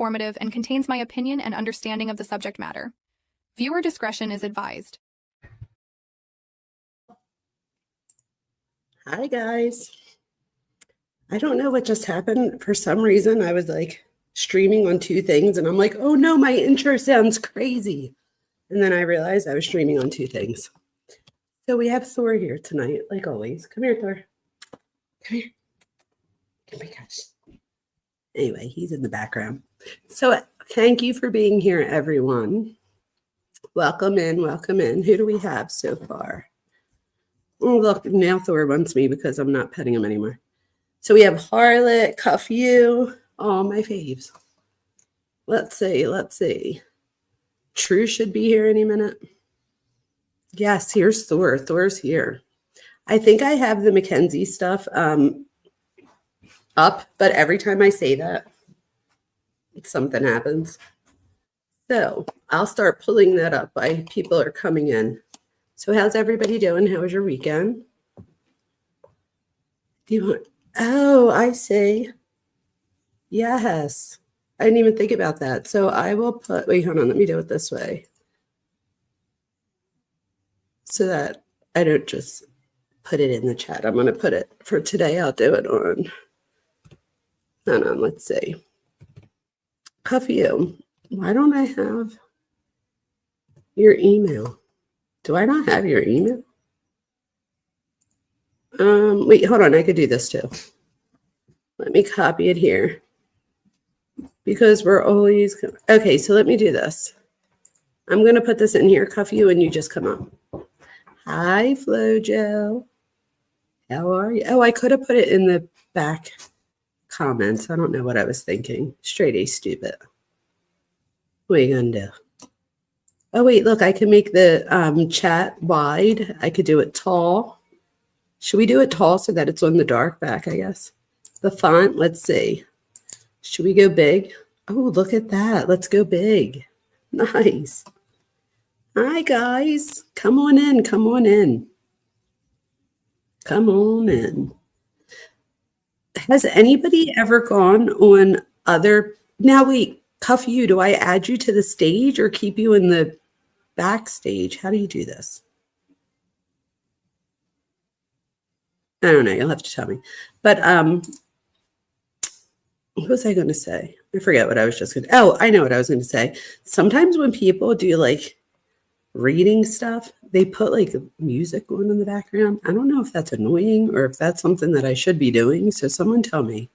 informative and contains my opinion and understanding of the subject matter. Viewer discretion is advised. Hi, guys. I don't know what just happened. For some reason, I was like streaming on two things, and I'm like, oh no, my intro sounds crazy. And then I realized I was streaming on two things. So we have Thor here tonight, like always. Come here, Thor. Come here. Oh my gosh. Anyway, he's in the background. So thank you for being here, everyone. Welcome in, welcome in. Who do we have so far? Oh, look, now Thor wants me because I'm not petting him anymore. So we have Harlot, Cuff You, all my faves. Let's see. True should be here any minute. Yes, here's Thor. Thor's here. I think I have the Mackenzie stuff up, but every time I say that, something happens. So I'll start pulling that up while people are coming in. So how's everybody doing? How was your weekend? Oh, I see. Yes. I didn't even think about that. So I will put, wait, hold on. Let me do it this way. So that I don't just put it in the chat. I'm going to put it for today. I'll do it on, hold on, let's see. Cuff You. Why don't I have your email? Do I not have your email? Wait, hold on. I could do this too. Let me copy it here because we're always, okay, so let me do this. I'm going to put this in here, Cuff You, and you just come up. Hi, Flojo. How are you? Oh, I could have put it in the back comments. I don't know what I was thinking. Straight A stupid. What are you going to do? Oh, wait, look, I can make the chat wide. I could do it tall. Should we do it tall so that it's on the dark back, I guess? The font, let's see. Should we go big? Oh, look at that. Let's go big. Nice. Hi, guys. Come on in. Come on in. Come on in. Has anybody ever gone on other... Now, wait, Cuff You, do I add you to the stage or keep you in the backstage? How do you do this? I don't know. You'll have to tell me. But what was I going to say? I forget what I was just going to. Oh, I know what I was going to say. Sometimes when people do like reading stuff, they put like music on in the background. I don't know if that's annoying or if that's something that I should be doing. So someone tell me.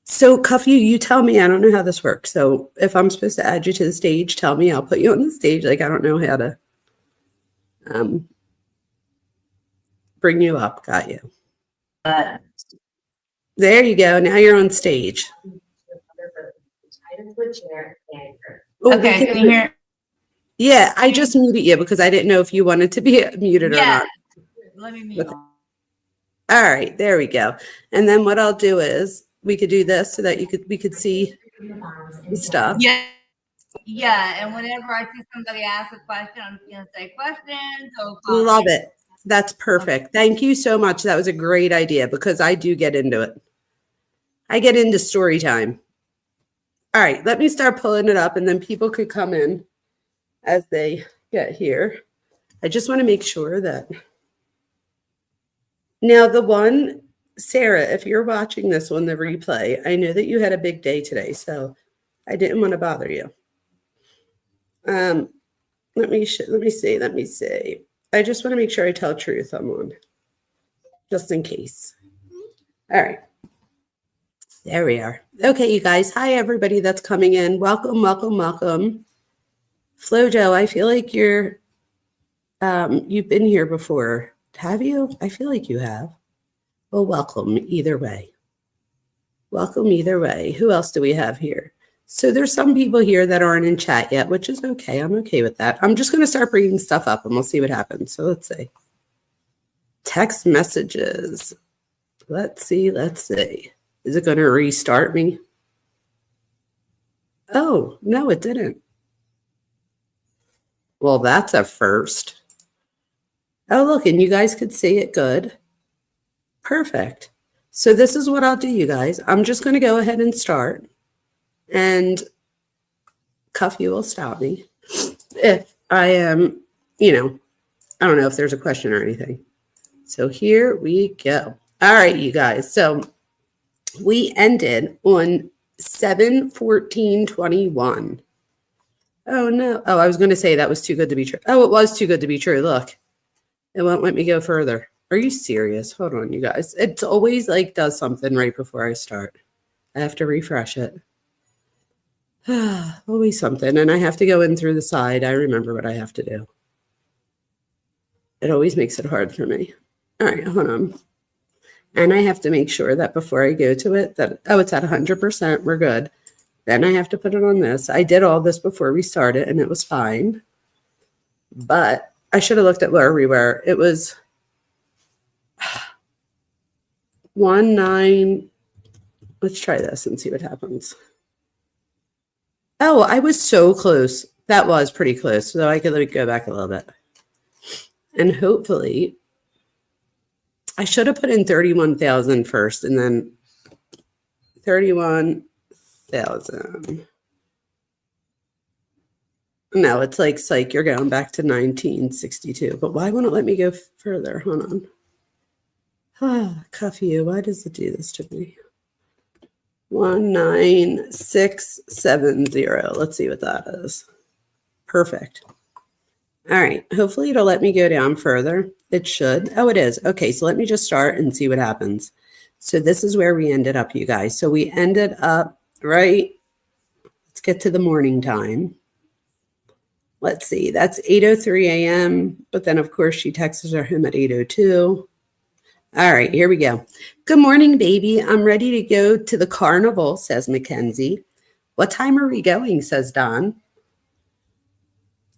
So Cuff You, you tell me. I don't know how this works. So if I'm supposed to add you to the stage, tell me. I'll put you on the stage. Like I don't know how to bring you up. Got you. There you go. Now you're on stage. Okay, can you hear? Yeah, I just muted you because I didn't know if you wanted to be muted or not. Let me mute. All right, there we go. And then what I'll do is we could do this so that we could see the stuff. Yeah, and whenever I see somebody ask a question, I'm just gonna say questions. Love it. That's perfect. Thank you so much. That was a great idea because I do get into it. I get into story time. All right, let me start pulling it up and then people could come in as they get here. I just want to make sure that. Now the one, Sarah, if you're watching this one, the replay, I know that you had a big day today, so I didn't want to bother you. Let me see. I just want to make sure I tell truth I'm on, just in case. All right. There we are. Okay, you guys. Hi, everybody that's coming in. Welcome, welcome, welcome. Flojo, I feel like you've been here before. Have you? I feel like you have. Well, welcome either way. Welcome either way. Who else do we have here? So there's some people here that aren't in chat yet, which is okay. I'm okay with that. I'm just going to start bringing stuff up and we'll see what happens. So let's see. Text messages. Let's see. Is it going to restart me? Oh, no, it didn't. Well, that's a first. Oh, look, and you guys could see it good. Perfect. So this is what I'll do, you guys. I'm just going to go ahead and start. And Cuff, you will stop me if I am, I don't know if there's a question or anything. So here we go. All right, you guys. So we ended on 7/14/21. Oh, no. Oh, I was going to say that was too good to be true. Oh, it was too good to be true. Look, it won't let me go further. Are you serious? Hold on, you guys. It's always like does something right before I start. I have to refresh it. Always something. And I have to go in through the side. I remember what I have to do. It always makes it hard for me. All right, hold on. And I have to make sure that before I go to it, that, it's at 100%. We're good. Then I have to put it on this. I did all this before we started, and it was fine. But I should have looked at where we were. It was 19. Let's try this and see what happens. Oh, I was so close. That was pretty close. So I could let me go back a little bit. And hopefully, I should have put in 31,000 first and then 31,000. No, it's like psych. You're going back to 1962. But why won't it let me go further? Hold on. Cuff you. Why does it do this to me? 19670. Let's see what that is. Perfect. All right. Hopefully it'll let me go down further. It should. Oh, it is. Okay. So let me just start and see what happens. So this is where we ended up, you guys. So we ended up right. Let's get to the morning time. Let's see. That's 8:03 a.m. But then, of course, she texts her home at 8:02. All right, here we go. Good morning, baby. I'm ready to go to the carnival, says Mackenzie. What time are we going, says Don.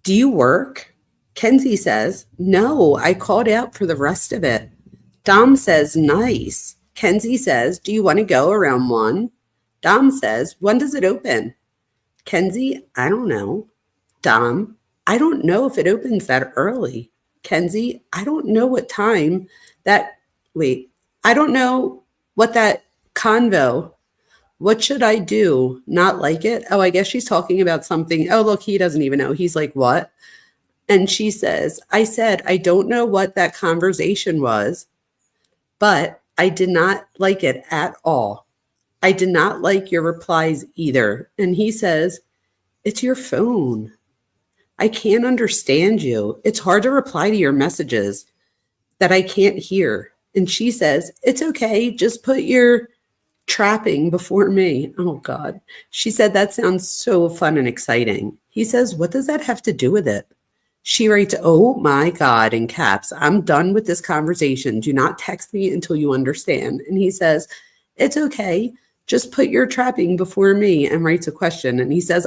Do you work? Kenzie says, no, I called out for the rest of it. Dom says, nice. Kenzie says, do you want to go around 1? Dom says, when does it open? Kenzie, I don't know. Dom, I don't know if it opens that early. Kenzie, I don't know what time that... Wait, I don't know what that convo. What should I do? Not like it? Oh, I guess she's talking about something. Oh, look, he doesn't even know. He's like, what? And she says, I said, I don't know what that conversation was, but I did not like it at all. I did not like your replies either. And he says, it's your phone. I can't understand you. It's hard to reply to your messages that I can't hear. And she says, it's okay. Just put your trapping before me. Oh, God. She said, that sounds so fun and exciting. He says, what does that have to do with it? She writes, oh, my God, in caps. I'm done with this conversation. Do not text me until you understand. And he says, it's okay. Just put your trapping before me, and writes a question. And he says,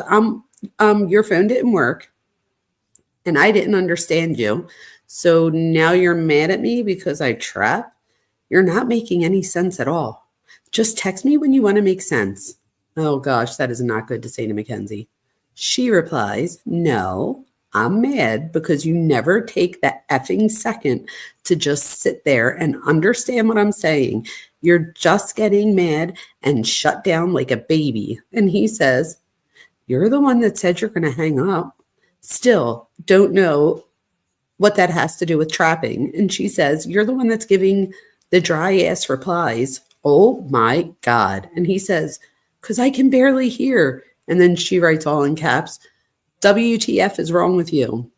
your phone didn't work and I didn't understand you. So now you're mad at me because I trap? You're not making any sense at all. Just text me when you want to make sense. Oh, gosh, that is not good to say to Mackenzie. She replies, no, I'm mad because you never take the effing second to just sit there and understand what I'm saying. You're just getting mad and shut down like a baby. And he says, you're the one that said you're going to hang up. Still don't know what that has to do with trapping. And she says, you're the one that's giving the dry ass replies. Oh my God. And he says, because I can barely hear. And then she writes all in caps, WTF is wrong with you?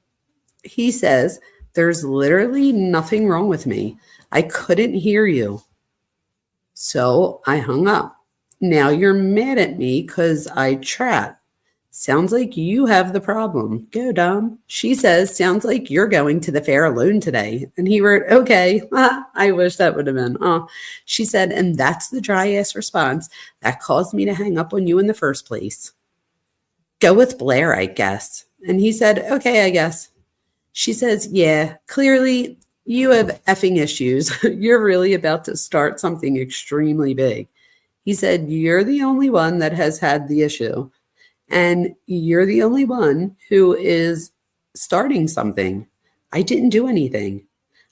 He says, there's literally nothing wrong with me. I couldn't hear you. So I hung up. Now you're mad at me because I trap. Sounds like you have the problem. Go, Dom. She says, sounds like you're going to the fair alone today. And he wrote, okay. I wish that would have been. She said, and that's the dry ass response that caused me to hang up on you in the first place. Go with Blair, I guess. And he said, okay, I guess. She says, yeah, clearly you have effing issues. You're really about to start something extremely big. He said, you're the only one that has had the issue. And you're the only one who is starting something. I didn't do anything.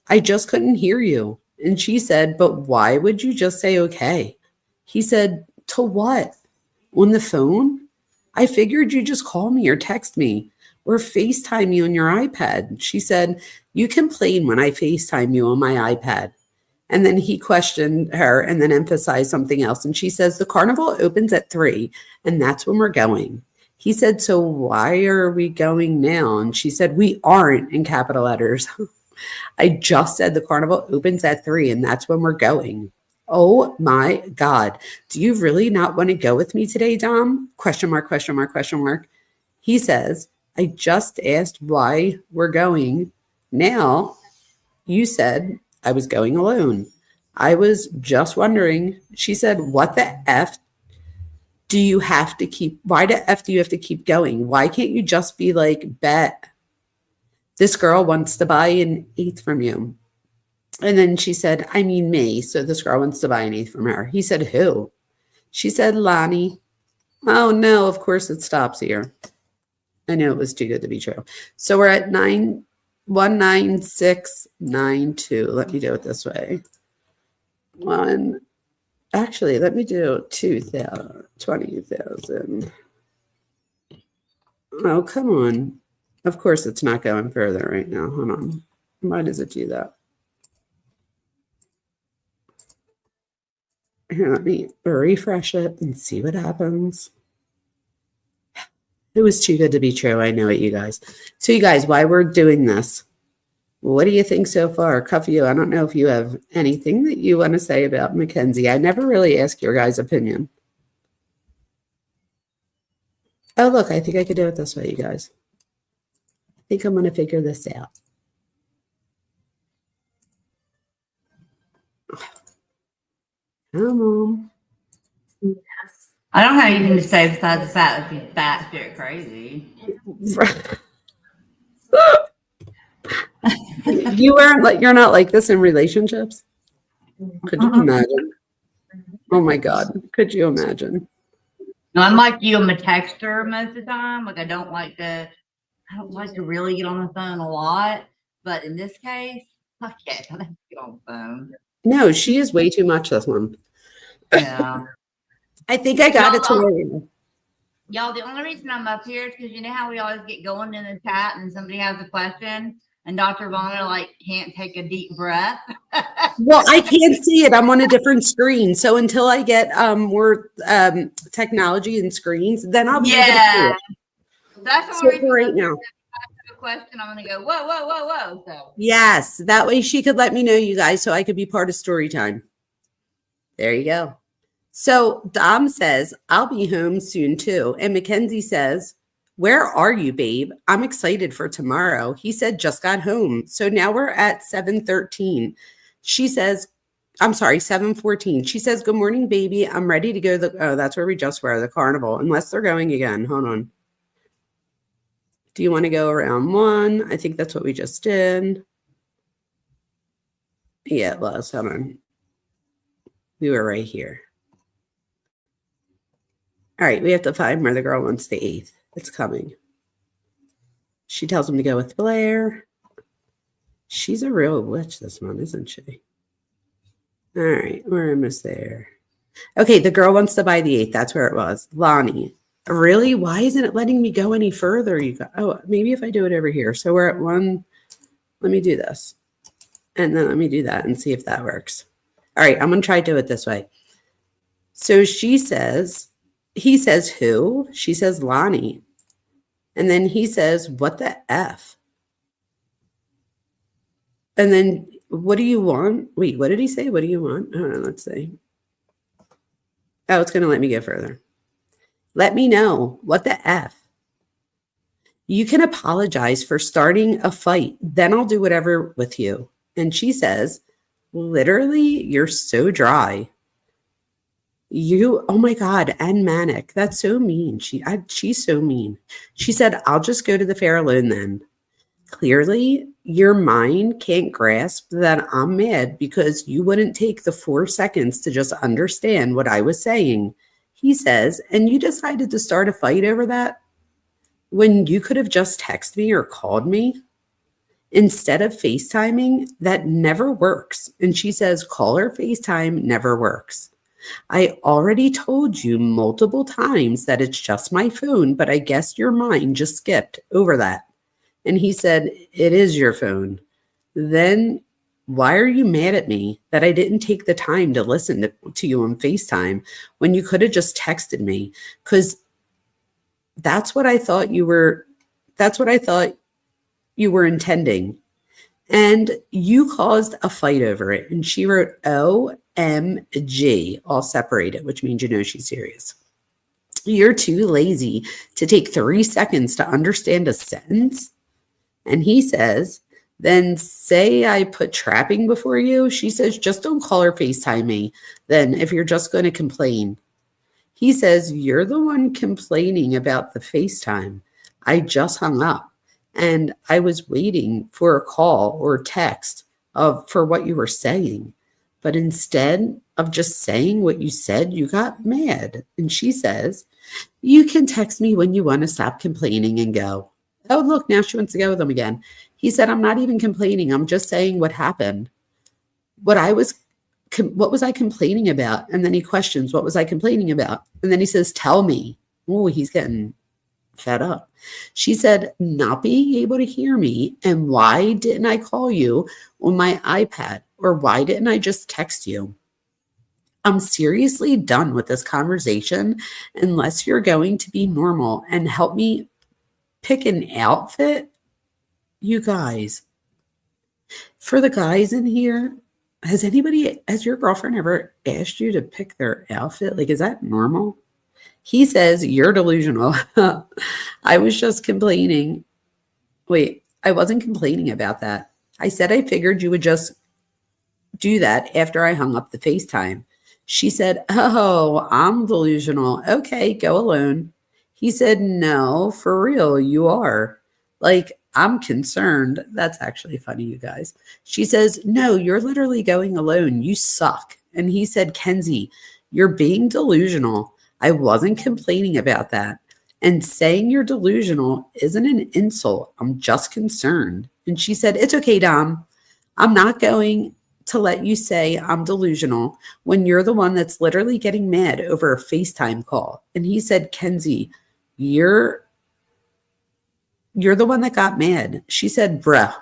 I just couldn't hear you. And she said, but why would you just say okay? He said, to what? On the phone? I figured you just call me or text me or FaceTime you on your iPad. She said, you complain when I FaceTime you on my iPad. And then he questioned her and then emphasized something else. And she says, the carnival opens at 3 and that's when we're going. He said, so why are we going now? And she said, we aren't, in capital letters. I just said the carnival opens at 3 and that's when we're going. Oh my God. Do you really not want to go with me today, Dom? Question mark, question mark, question mark. He says, I just asked why we're going. Now you said I was going alone. I was just wondering. She said, what the F do you have to keep? Why the F do you have to keep going? Why can't you just be like, bet this girl wants to buy an 8th from you? And then she said, I mean me. So this girl wants to buy an 8th from her. He said, who? She said, Lonnie. Oh no, of course it stops here. I knew it was too good to be true. So we're at 19692. Let me do it this way. Actually, let me do 20,000. Oh, come on. Of course, it's not going further right now. Hold on. Why does it do that? Here, let me refresh it and see what happens. It was too good to be true. I know it, you guys. So, you guys, why we're doing this? What do you think so far? Cuffy, I don't know if you have anything that you want to say about Mackenzie. I never really ask your guys' opinion. Oh, look, I think I could do it this way, you guys. I think I'm going to figure this out. Come on. I don't have anything to say besides the fact that she's batshit crazy. You're not like this in relationships? Could you imagine? Oh my God. Could you imagine? No, I'm like you. I'm a texter most of the time. Like I don't like to really get on the phone a lot. But in this case, fuck it. I don't have to get on the phone. No, she is way too much, this one. Yeah. I think I got it to where Y'all, the only reason I'm up here is because you know how we always get going in the chat and somebody has a question and Dr. Vona like can't take a deep breath. Well, I can't see it. I'm on a different screen. So until I get more technology and screens, then I'll be able to see it. That's so for right now. A question, I'm gonna go, whoa, whoa, whoa, whoa. So yes, that way she could let me know, you guys, so I could be part of story time. There you go. So Dom says, I'll be home soon too. And Mackenzie says, where are you, babe? I'm excited for tomorrow. He said, just got home. So now we're at 7:13. She says, I'm sorry, 7:14. She says, good morning, baby. I'm ready to go. Oh, that's where we just were, the carnival. Unless they're going again. Hold on. Do you want to go around 1? I think that's what we just did. Yeah, it was. Hold on. We were right here. All right, we have to find where the girl wants the 8th. It's coming. She tells him to go with Blair. She's a real witch, this one, isn't she? All right, we're almost there. Okay, the girl wants to buy the 8th. That's where it was. Lonnie. Really? Why isn't it letting me go any further? Oh, maybe if I do it over here. So we're at 1. Let me do this. And then let me do that and see if that works. All right, I'm going to try to do it this way. So she says, he says, who? She says, Lonnie. And then he says, what the F? And then, what do you want? Wait, what did he say? What do you want? Hold on, let's see. Oh, it's going to let me go further. Let me know. What the F? You can apologize for starting a fight. Then I'll do whatever with you. And she says, literally, you're so dry. Oh my God, and manic. That's so mean. She's so mean. She said, I'll just go to the fair alone then. Clearly, your mind can't grasp that I'm mad because you wouldn't take the 4 seconds to just understand what I was saying. He says, and you decided to start a fight over that when you could have just texted me or called me instead of FaceTiming. That never works. And she says, call or FaceTime never works. I already told you multiple times that it's just my phone, but I guess your mind just skipped over that. And he said, it is your phone. Then why are you mad at me that I didn't take the time to listen to you on FaceTime when you could have just texted me? Because that's what I thought you were intending. And you caused a fight over it. And she wrote OMG, all separated, which means you know she's serious. You're too lazy to take 3 seconds to understand a sentence. And he says, then say I put trapping before you. She says, just don't call her FaceTime me then if you're just going to complain. He says, you're the one complaining about the FaceTime. I just hung up. And I was waiting for a call or text for what you were saying. But instead of just saying what you said, you got mad. And she says, you can text me when you want to stop complaining and go. Oh, look, now she wants to go with him again. He said, I'm not even complaining. I'm just saying what happened. What was I complaining about? And then he questions, what was I complaining about? And then he says, tell me. Oh, he's getting fed up. She said, not being able to hear me. And why didn't I call you on my iPad? Or why didn't I just text you? I'm seriously done with this conversation unless you're going to be normal and help me pick an outfit. You guys, for the guys in here, has your girlfriend ever asked you to pick their outfit? Like, is that normal? He says, you're delusional. I was just complaining. Wait, I wasn't complaining about that. I said I figured you would just do that after I hung up the FaceTime. She said, oh, I'm delusional. Okay, go alone. He said, no, for real, you are. Like, I'm concerned. That's actually funny, you guys. She says, no, you're literally going alone. You suck. And he said, Kenzie, you're being delusional. I wasn't complaining about that. And saying you're delusional isn't an insult. I'm just concerned. And she said, it's okay, Dom. I'm not going to let you say I'm delusional when you're the one that's literally getting mad over a FaceTime call. And he said, Kenzie, you're the one that got mad. She said, bruh,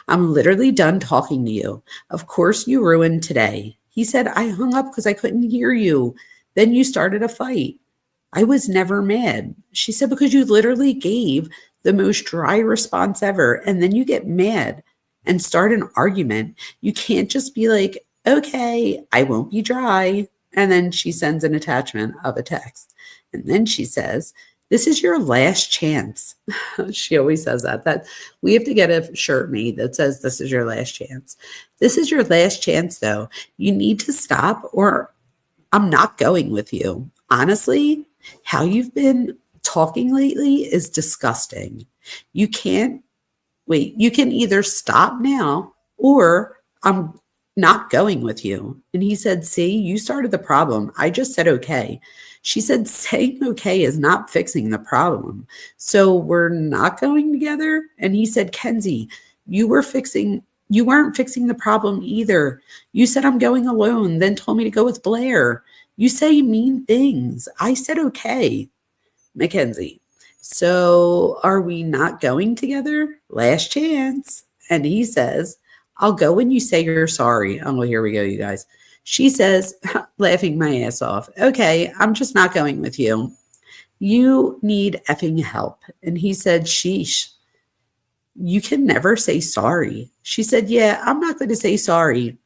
I'm literally done talking to you. Of course you ruined today. He said, I hung up because I couldn't hear you. Then you started a fight. I was never mad. She said, because you literally gave the most dry response ever. And then you get mad and start an argument. You can't just be like, okay, I won't be dry. And then she sends an attachment of a text. And then she says, this is your last chance. She always says that we have to get a shirt made that says this is your last chance. This is your last chance, though. You need to stop or I'm not going with you. Honestly, how you've been talking lately is disgusting. You can either stop now or I'm not going with you. And he said, see, you started the problem. I just said, okay. She said, saying okay is not fixing the problem. So we're not going together. And he said, Kenzie, you weren't fixing the problem either. You said I'm going alone, then told me to go with Blair. You say mean things. I said, okay. Mackenzie, so are we not going together? Last chance. And he says, I'll go when you say you're sorry. Oh, here we go, you guys. She says, laughing my ass off, okay, I'm just not going with you. You need effing help. And he said, sheesh, you can never say sorry. She said, yeah, I'm not going to say sorry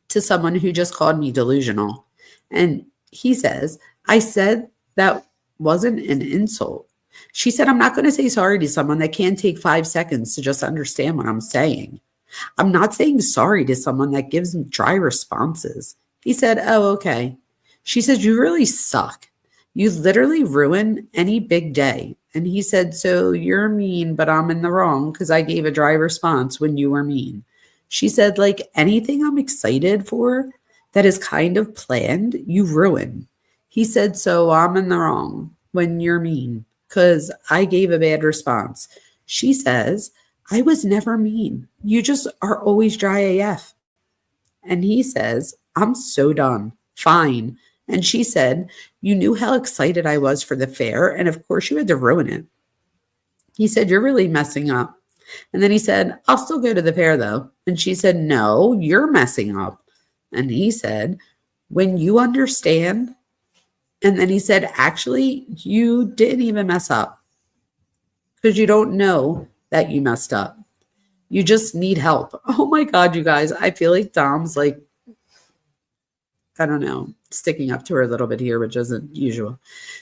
to someone who just called me delusional. And he says, I said that wasn't an insult. She said, I'm not going to say sorry to someone that can't take 5 seconds to just understand what I'm saying. I'm not saying sorry to someone that gives dry responses. He said, oh, okay. She said, you really suck. You literally ruin any big day. And he said, so you're mean, but I'm in the wrong because I gave a dry response when you were mean. She said, like anything I'm excited for that is kind of planned, you ruin. He said, so I'm in the wrong when you're mean because I gave a bad response. She says, I was never mean. You just are always dry AF. And he says, I'm so done. Fine. And she said, you knew how excited I was for the fair, and of course you had to ruin it. He said, you're really messing up. And then he said, I'll still go to the fair though. And she said, no, you're messing up. And he said, when you understand. And then he said, actually, you didn't even mess up because you don't know that you messed up. You just need help. Oh my God, you guys. I feel like Dom's like, I don't know, sticking up to her a little bit here, which isn't usual.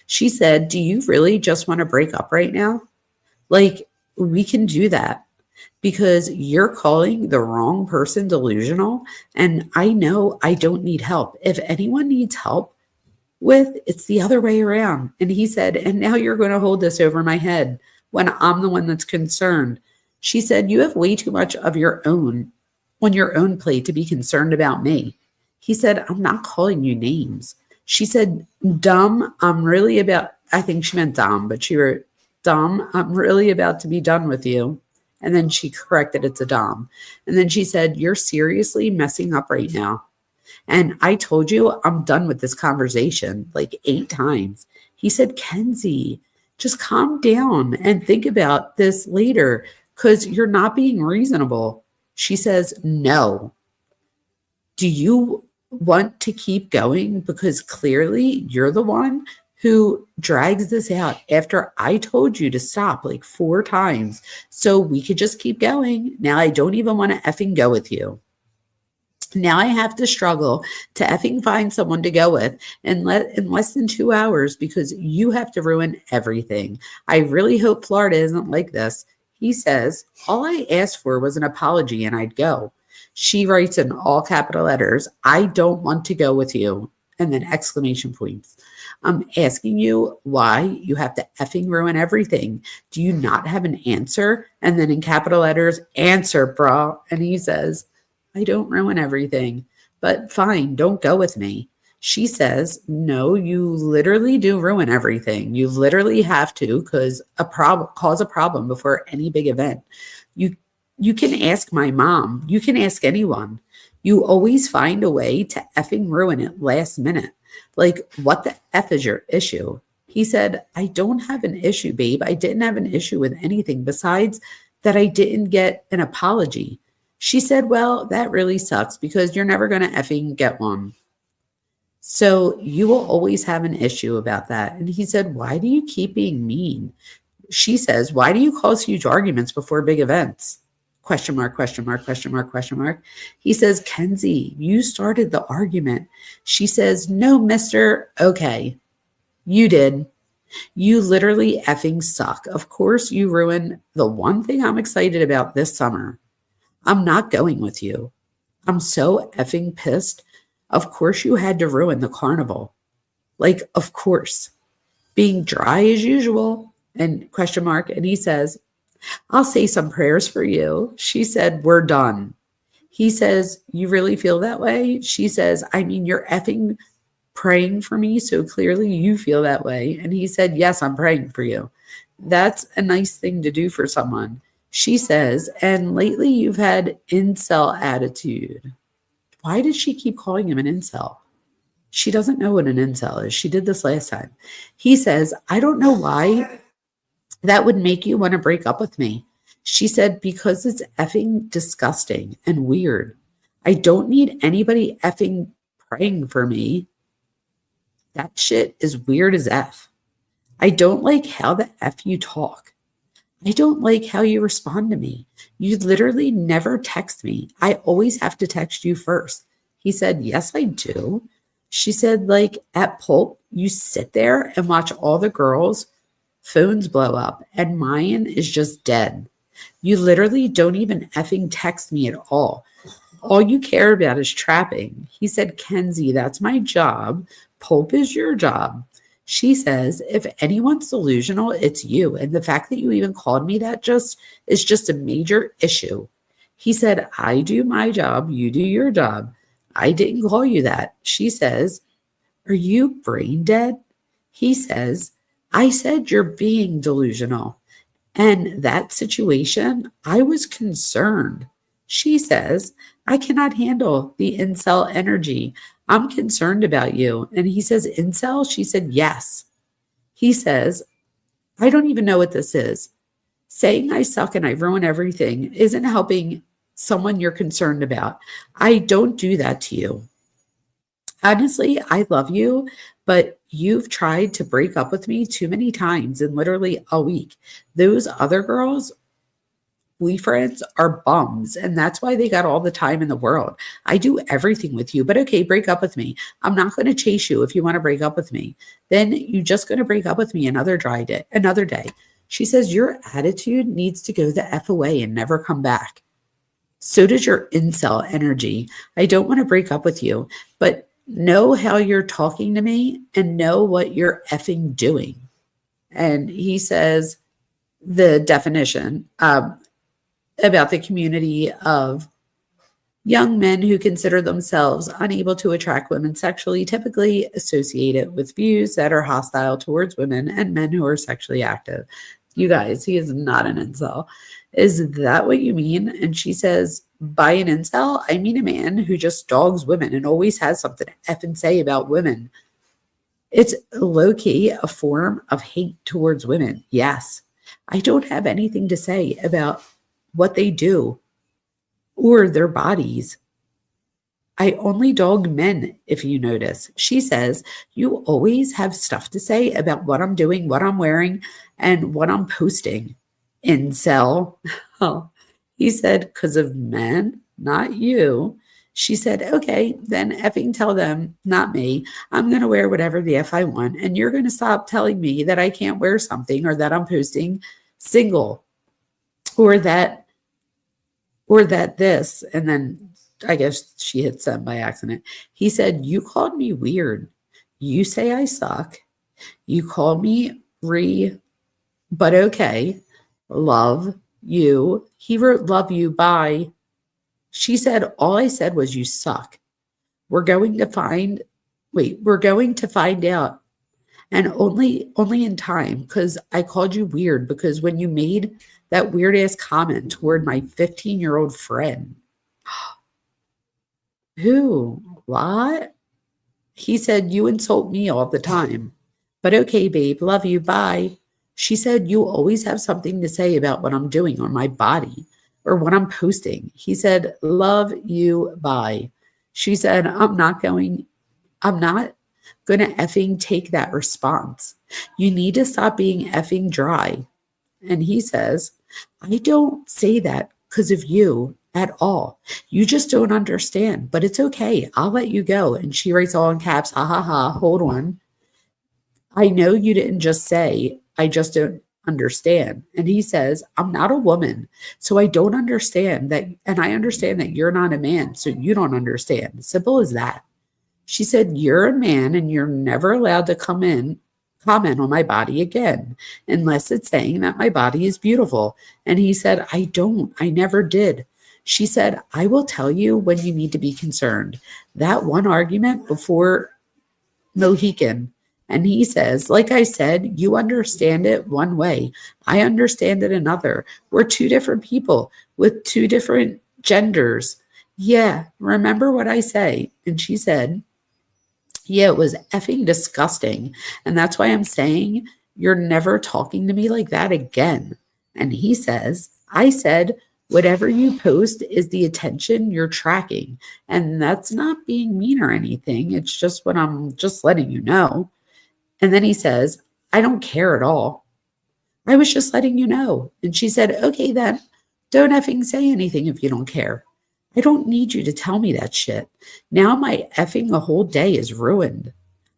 She said, do you really just want to break up right now? Like, we can do that because you're calling the wrong person delusional. And I know I don't need help. If anyone needs help with, it's the other way around. And he said, and now you're going to hold this over my head when I'm the one that's concerned. She said, you have way too much of your own on your own plate to be concerned about me. He said, I'm not calling you names. She said, dumb, I'm really about, I think she meant Dom, but she wrote, Dom, I'm really about to be done with you. And then she corrected it to Dom. And then she said, you're seriously messing up right now. And I told you I'm done with this conversation like 8 times. He said, Kenzie, just calm down and think about this later because you're not being reasonable. She says, no. Do you want to keep going? Because clearly you're the one who drags this out after I told you to stop like 4 times so we could just keep going. Now I don't even want to effing go with you. Now I have to struggle to effing find someone to go with in less than 2 hours because you have to ruin everything. I really hope Florida isn't like this. He says, all I asked for was an apology and I'd go. She writes in all capital letters, I don't want to go with you. And then exclamation points. I'm asking you why you have to effing ruin everything. Do you not have an answer? And then in capital letters, answer, brah. And he says, I don't ruin everything, but fine, don't go with me. She says, no, you literally do ruin everything. You literally have to cause a problem before any big event. You can ask my mom. You can ask anyone. You always find a way to effing ruin it last minute. Like, what the F is your issue? He said, I don't have an issue, babe. I didn't have an issue with anything besides that I didn't get an apology. She said, well, that really sucks because you're never going to effing get one. So you will always have an issue about that. And he said, why do you keep being mean? She says, why do you cause huge arguments before big events? Question mark, question mark, question mark, question mark. He says, Kenzie, you started the argument. She says, no, mister. Okay, you did. You literally effing suck. Of course, you ruined the one thing I'm excited about this summer. I'm not going with you. I'm so effing pissed. Of course you had to ruin the carnival. Like, of course. Being dry as usual. And question mark. And he says, I'll say some prayers for you. She said, we're done. He says, you really feel that way? She says, I mean, you're effing praying for me. So clearly you feel that way. And he said, yes, I'm praying for you. That's a nice thing to do for someone. She says, and lately you've had incel attitude. Why did she keep calling him an incel? She doesn't know what an incel is. She did this last time. He says, I don't know why that would make you want to break up with me. She said, because it's effing disgusting and weird. I don't need anybody effing praying for me. That shit is weird as F. I don't like how the F you talk. I don't like how you respond to me. You literally never text me. I always have to text you first. He said, yes, I do. She said, like at Pulp, you sit there and watch all the girls' phones blow up and mine is just dead. You literally don't even effing text me at all. All you care about is trapping. He said, Kenzie, that's my job. Pulp is your job. She says, if anyone's delusional, it's you. And the fact that you even called me that is just a major issue. He said, I do my job. You do your job. I didn't call you that. She says, are you brain dead? He says, I said you're being delusional. And that situation, I was concerned. She says, I cannot handle the incel energy. I'm concerned about you. And he says, incel? She said, yes. He says, I don't even know what this is. Saying I suck and I ruin everything isn't helping someone you're concerned about. I don't do that to you. Honestly, I love you, but you've tried to break up with me too many times in literally a week. Those other girls, boyfriends, are bums, and that's why they got all the time in the world. I do everything with you, but okay, break up with me. I'm not going to chase you if you want to break up with me. Then you're just going to break up with me another day. She says, your attitude needs to go the F away and never come back. So does your incel energy. I don't want to break up with you, but know how you're talking to me and know what you're effing doing. And he says the definition about the community of young men who consider themselves unable to attract women sexually, typically associated with views that are hostile towards women and men who are sexually active. You guys, he is not an incel. Is that what you mean? And she says, by an incel, I mean a man who just dogs women and always has something to effing say about women. It's low-key a form of hate towards women. Yes. I don't have anything to say about what they do or their bodies. I only dog men, if you notice. She says, you always have stuff to say about what I'm doing, what I'm wearing, and what I'm posting. Incel. Oh, he said, because of men, not you. She said, okay, then effing tell them, not me. I'm going to wear whatever the F I want, and you're going to stop telling me that I can't wear something or that I'm posting single or that this. And then I guess she hit send by accident. He said, you called me weird. You say I suck. You called me but okay. Love you. He wrote love you by. She said, all I said was you suck. We're going to find out. And only in time, because I called you weird because when you made that weird ass comment toward my 15-year-old friend. Who? What? He said, you insult me all the time. But okay, babe, love you, bye. She said, you always have something to say about what I'm doing on my body or what I'm posting. He said, love you, bye. She said, I'm not going to effing take that response. You need to stop being effing dry. And he says, I don't say that because of you at all. You just don't understand, but it's okay. I'll let you go. And she writes all in caps, ha ha ha, hold on. I know you didn't just say, I just don't understand. And he says, I'm not a woman, so I don't understand that. And I understand that you're not a man, so you don't understand. Simple as that. She said, you're a man and you're never allowed to comment on my body again, unless it's saying that my body is beautiful. And he said, I never did. She said, I will tell you when you need to be concerned. That one argument before Mohican. And he says, like I said, you understand it one way. I understand it another. We're two different people with two different genders. Yeah, remember what I say. And she said, yeah, it was effing disgusting. And that's why I'm saying you're never talking to me like that again. And he says, I said, whatever you post is the attention you're tracking. And that's not being mean or anything. It's just what I'm just letting you know. And then he says, I don't care at all. I was just letting you know. And she said, okay, then don't effing say anything if you don't care. I don't need you to tell me that shit. Now my effing a whole day is ruined.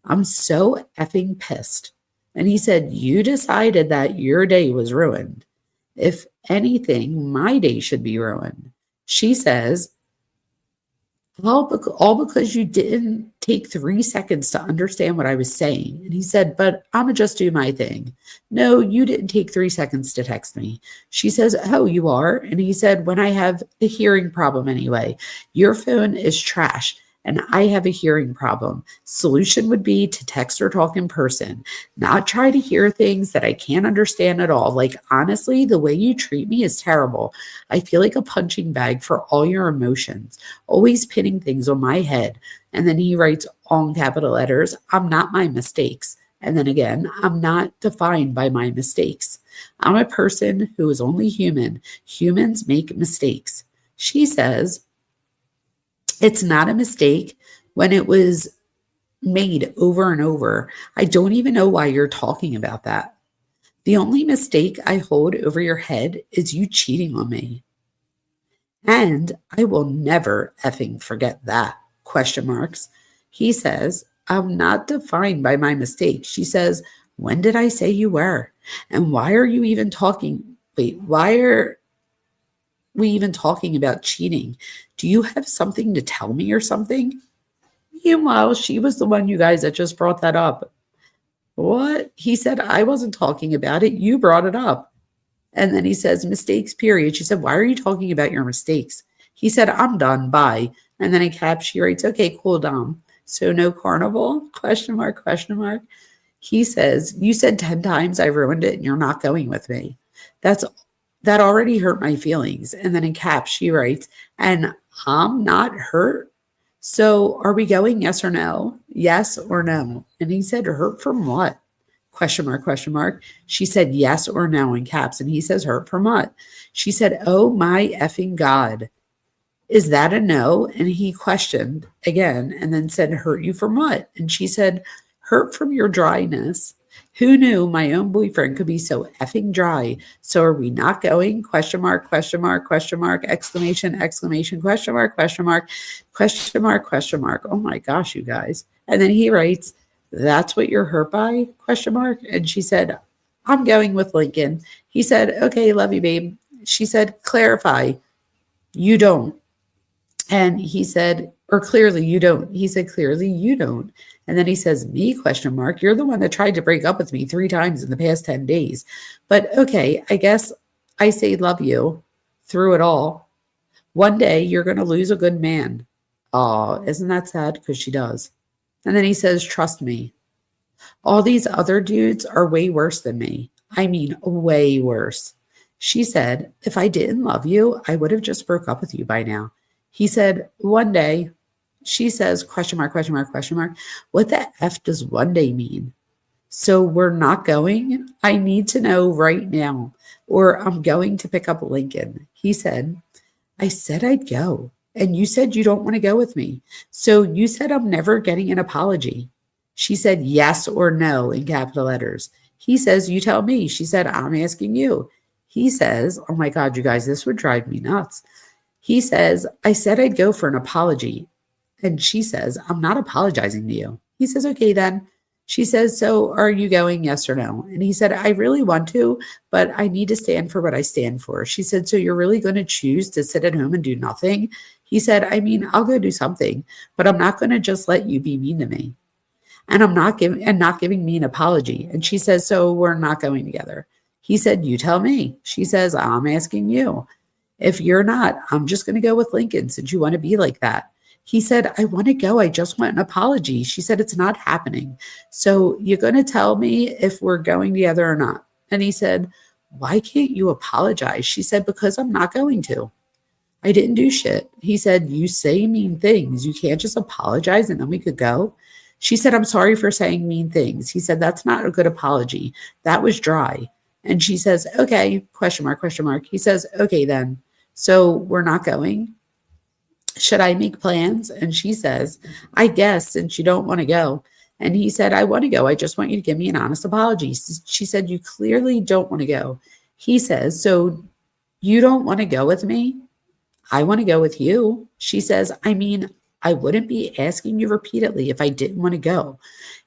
I'm so effing pissed. And he said, you decided that your day was ruined. If anything, my day should be ruined. She says, all because you didn't take 3 seconds to understand what I was saying. And he said, but I'm going to just do my thing. No, you didn't take 3 seconds to text me. She says, oh, you are? And he said, when I have a hearing problem anyway, your phone is trash. And I have a hearing problem. Solution would be to text or talk in person, not try to hear things that I can't understand at all. Like, honestly, the way you treat me is terrible. I feel like a punching bag for all your emotions, always pinning things on my head. And then he writes all in capital letters, I'm not my mistakes. And then again, I'm not defined by my mistakes. I'm a person who is only human. Humans make mistakes. She says, it's not a mistake when it was made over and over. I don't even know why you're talking about that. The only mistake I hold over your head is you cheating on me. And I will never effing forget that, question marks. He says, I'm not defined by my mistakes. She says, when did I say you were? And why are you even talking? Wait, why are we even talking about cheating? Do you have something to tell me or something? Meanwhile, she was the one, you guys, that just brought that up. What? He said, I wasn't talking about it. You brought it up. And then he says, mistakes, period. She said, why are you talking about your mistakes? He said, I'm done. Bye. And then in caps, she writes, okay, cool, Dom. So no carnival? Question mark, question mark. He says, you said 10 times I ruined it and you're not going with me. That already hurt my feelings. And then in caps, she writes, and I'm not hurt. So are we going, yes or no? Yes or no? And he said, hurt from what? Question mark, question mark. She said, yes or no in caps. And he says, hurt from what? She said, oh my effing God. Is that a no? And he questioned again and then said, hurt you from what? And she said, hurt from your dryness. Who knew my own boyfriend could be so effing dry? So are we not going? Question mark, question mark, question mark, exclamation, exclamation, question mark, question mark, question mark, question mark. Oh my gosh, you guys. And then he writes, that's what you're hurt by? Question mark. And she said, I'm going with Lincoln. He said, okay, love you, babe. She said, clarify. You don't. And he said, or clearly you don't. He said, clearly you don't. And then he says, me, question mark. You're the one that tried to break up with me 3 times in the past 10 days. But okay, I guess I say love you through it all. One day you're going to lose a good man. Oh, isn't that sad? Because she does. And then he says, trust me. All these other dudes are way worse than me. I mean, way worse. She said, if I didn't love you, I would have just broke up with you by now. He said, one day. She says, question mark, question mark, question mark. What the F does one day mean? So we're not going? I need to know right now. Or I'm going to pick up Lincoln. He said, I said I'd go. And you said you don't want to go with me. So you said I'm never getting an apology. She said, yes or no in capital letters. He says, you tell me. She said, I'm asking you. He says, oh my God, you guys, this would drive me nuts. He says, I said I'd go for an apology. And she says, I'm not apologizing to you. He says, okay, then. She says, so are you going, yes or no? And he said, I really want to, but I need to stand for what I stand for. She said, so you're really going to choose to sit at home and do nothing? He said, I mean, I'll go do something, but I'm not going to just let you be mean to me. And I'm not giving me an apology. And she says, so we're not going together. He said, you tell me. She says, I'm asking you. If you're not, I'm just going to go with Lincoln since you want to be like that. He said, I want to go. I just want an apology. She said, it's not happening. So you're going to tell me if we're going together or not. And he said, why can't you apologize? She said, because I'm not going to. I didn't do shit. He said, you say mean things. You can't just apologize and then we could go. She said, I'm sorry for saying mean things. He said, that's not a good apology. That was dry. And she says, okay, question mark, question mark. He says, okay, then. So we're not going. Should I make plans? And she says, I guess, since you don't want to go. And he said, I want to go. I just want you to give me an honest apology. She said, you clearly don't want to go. He says, so you don't want to go with me? I want to go with you. She says, I mean, I wouldn't be asking you repeatedly if I didn't want to go.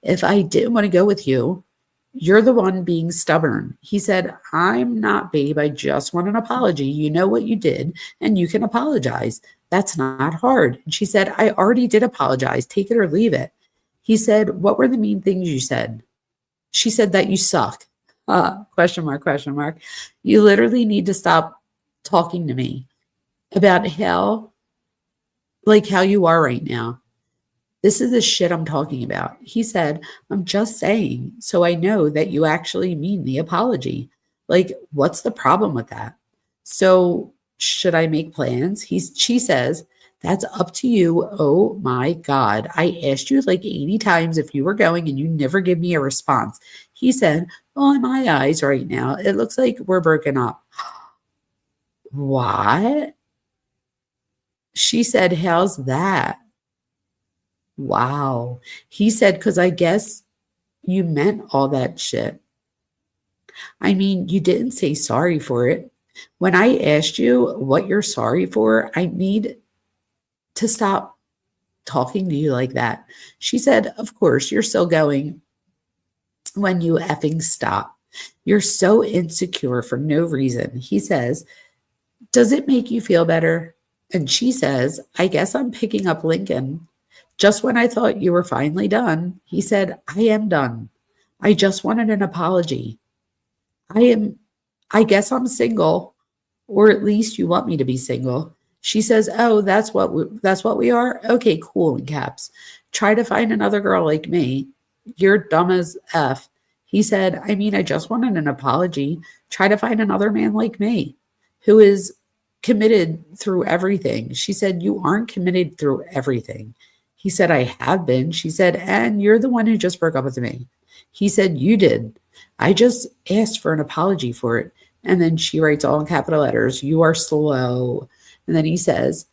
If I didn't want to go with you, you're the one being stubborn. He said, I'm not, babe. I just want an apology. You know what you did, and you can apologize. That's not hard. And she said, I already did apologize. Take it or leave it. He said, what were the mean things you said? She said that you suck. Question mark, question mark. You literally need to stop talking to me about how you are right now. This is the shit I'm talking about. He said, I'm just saying, so I know that you actually mean the apology. Like, what's the problem with that? So should I make plans? She says, That's up to you. Oh my God. I asked you like 80 times if you were going and you never give me a response. He said, well, in my eyes right now, it looks like we're broken up. What? She said, how's that? Wow. He said, because I guess you meant all that shit. I mean, you didn't say sorry for it. When I asked you what you're sorry for, I need to stop talking to you like that. She said, of course, you're still going when you effing stop. You're so insecure for no reason. He says, does it make you feel better? And she says, I guess I'm picking up Lincoln. Just when I thought you were finally done, he said, I am done. I just wanted an apology. I guess I'm single, or at least you want me to be single. She says, oh, that's what we are? Okay, cool, in caps. Try to find another girl like me. You're dumb as F. He said, I mean, I just wanted an apology. Try to find another man like me who is committed through everything. She said, you aren't committed through everything. He said, I have been. She said, and you're the one who just broke up with me. He said, you did. I just asked for an apology for it. And then she writes all in capital letters, you are slow. And then he says,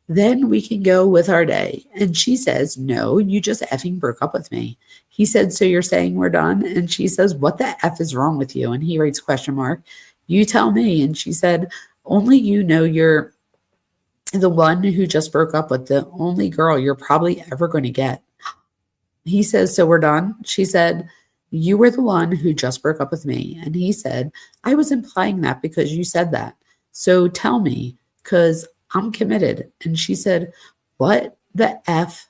then we can go with our day. And she says, no, you just effing broke up with me. He said, so you're saying we're done? And she says, what the F is wrong with you? And he writes question mark, you tell me. And she said, only you know you're the one who just broke up with the only girl you're probably ever going to get. He says, so we're done? She said, you were the one who just broke up with me. And he said, I was implying that because you said that. So tell me, because I'm committed. And she said, what the F?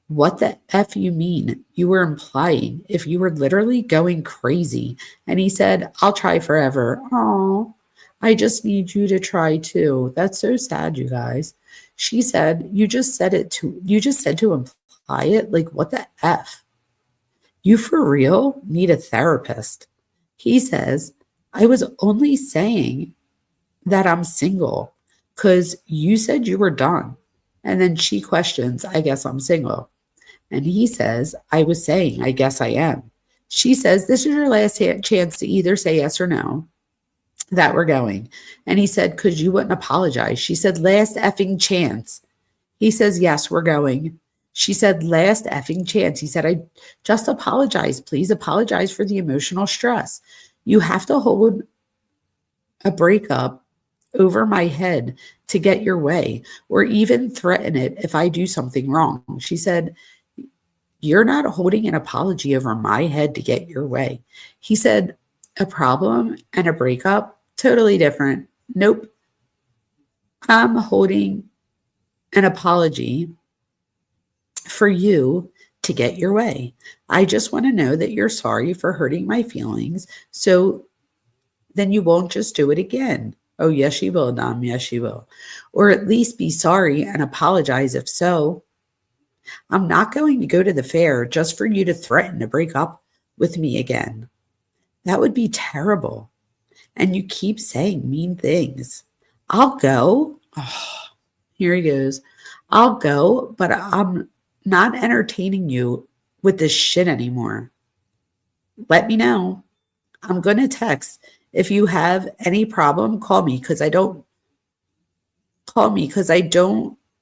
What the F you mean? You were implying if you were literally going crazy. And he said, I'll try forever. Oh, I just need you to try too. That's so sad, you guys. She said, you just said to imply it. Like, what the F? You for real need a therapist. He says, I was only saying that I'm single because you said you were done. And then she questions, I guess I'm single. And he says, I was saying, I guess I am. She says, this is your last chance to either say yes or no that we're going. And he said, because you wouldn't apologize. She said, last effing chance. He says, yes, we're going. She said, last effing chance. He said, I just apologize. Please apologize for the emotional stress. You have to hold a breakup over my head to get your way, or even threaten it if I do something wrong. She said, you're not holding an apology over my head to get your way. He said, a problem and a breakup, totally different. Nope. I'm holding an apology for you to get your way. I just want to know that you're sorry for hurting my feelings, so then you won't just do it again. Oh, yes, she will, Dom. Yes, she will. Or at least be sorry and apologize if so. I'm not going to go to the fair just for you to threaten to break up with me again. That would be terrible. And you keep saying mean things. I'll go. Oh, here he goes. I'll go, but I'm not entertaining you with this shit anymore. Let me know. I'm going to text. If you have any problem, call me because I don't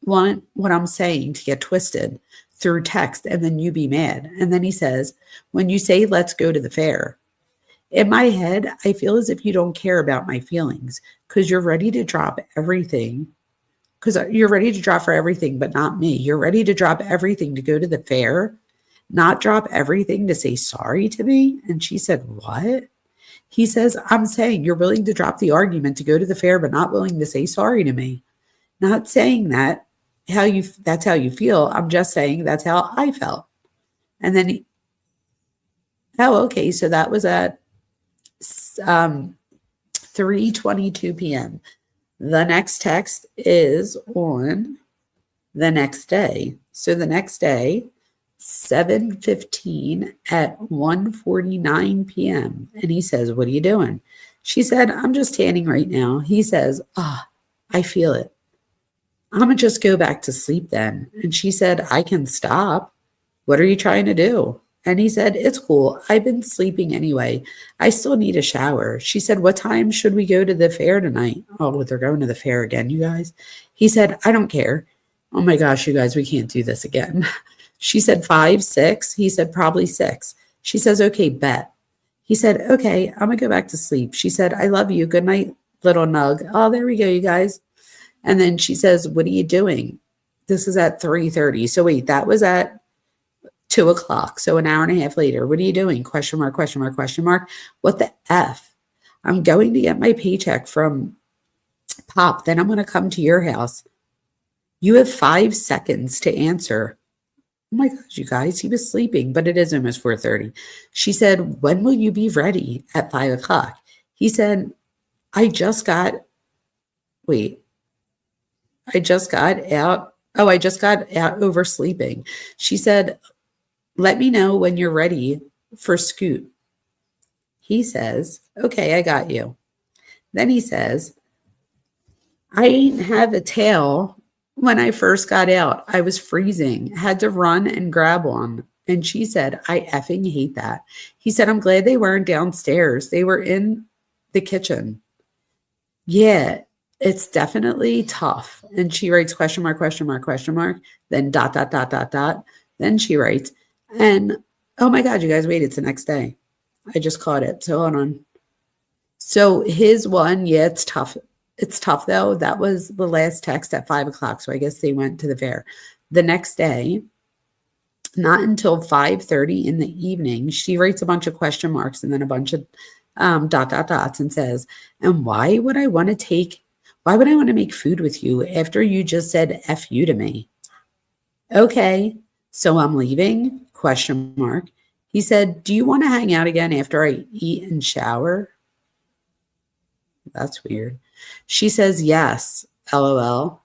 want what I'm saying to get twisted through text and then you be mad. And then he says, when you say, let's go to the fair, in my head, I feel as if you don't care about my feelings because you're ready to drop everything. Because you're ready to drop for everything, but not me. You're ready to drop everything to go to the fair, not drop everything to say sorry to me. And she said, what? He says, I'm saying you're willing to drop the argument to go to the fair, but not willing to say sorry to me. Not saying that that's how you feel. I'm just saying that's how I felt. And then, okay. So that was at 3:22 p.m. The next text is on the next day. So the next day, 7:15 at 1:49 p.m. And he says, what are you doing? She said, I'm just tanning right now. He says, I feel it. I'm going to just go back to sleep then. And she said, I can stop. What are you trying to do? And he said, it's cool. I've been sleeping anyway. I still need a shower. She said, what time should we go to the fair tonight? Oh, they're going to the fair again, you guys. He said, I don't care. Oh my gosh, you guys, we can't do this again. She said 5, 6. He said, probably 6. She says, okay, bet. He said, okay, I'm going to go back to sleep. She said, I love you. Good night, little nug. Oh, there we go, you guys. And then she says, what are you doing? This is at 3:30. So wait, that was at 2 o'clock. So an hour and a half later. What are you doing? Question mark, question mark, question mark. What the F? I'm going to get my paycheck from Pop. Then I'm going to come to your house. You have 5 seconds to answer. Oh my gosh, you guys, he was sleeping, but it is almost 4:30. She said, when will you be ready at 5 o'clock? He said, I just got out. Oh, I just got out oversleeping. She said, let me know when you're ready for Scoot. He says, okay, I got you. Then he says, I ain't have a tail when I first got out. I was freezing, had to run and grab one. And she said, I effing hate that. He said, I'm glad they weren't downstairs. They were in the kitchen. Yeah, it's definitely tough. And she writes question mark, question mark, question mark, then dot, dot, dot, dot, dot. Then she writes, and oh my God, you guys, wait, it's the next day. I just caught it. So hold on. So his one, yeah, it's tough. It's tough though. That was the last text at 5 o'clock. So I guess they went to the fair. The next day, not until 5:30 in the evening, she writes a bunch of question marks and then a bunch of dot, dot, dots and says, and why would I want to make food with you after you just said F you to me? Okay, so I'm leaving, question mark. He said, do you want to hang out again after I eat and shower? That's weird. She says, yes, LOL.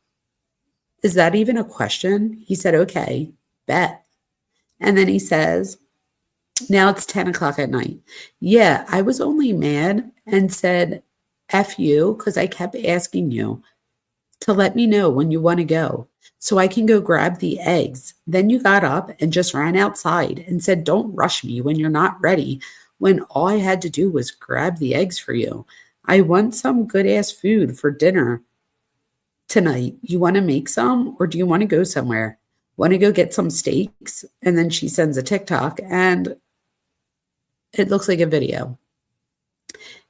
Is that even a question? He said, okay, bet. And then he says, now it's 10 o'clock at night. Yeah, I was only mad and said, F you, because I kept asking you to let me know when you want to go so I can go grab the eggs. Then you got up and just ran outside and said, don't rush me when you're not ready, when all I had to do was grab the eggs for you. I want some good ass food for dinner tonight. You want to make some, or do you want to go somewhere? Want to go get some steaks? And then she sends a TikTok and it looks like a video.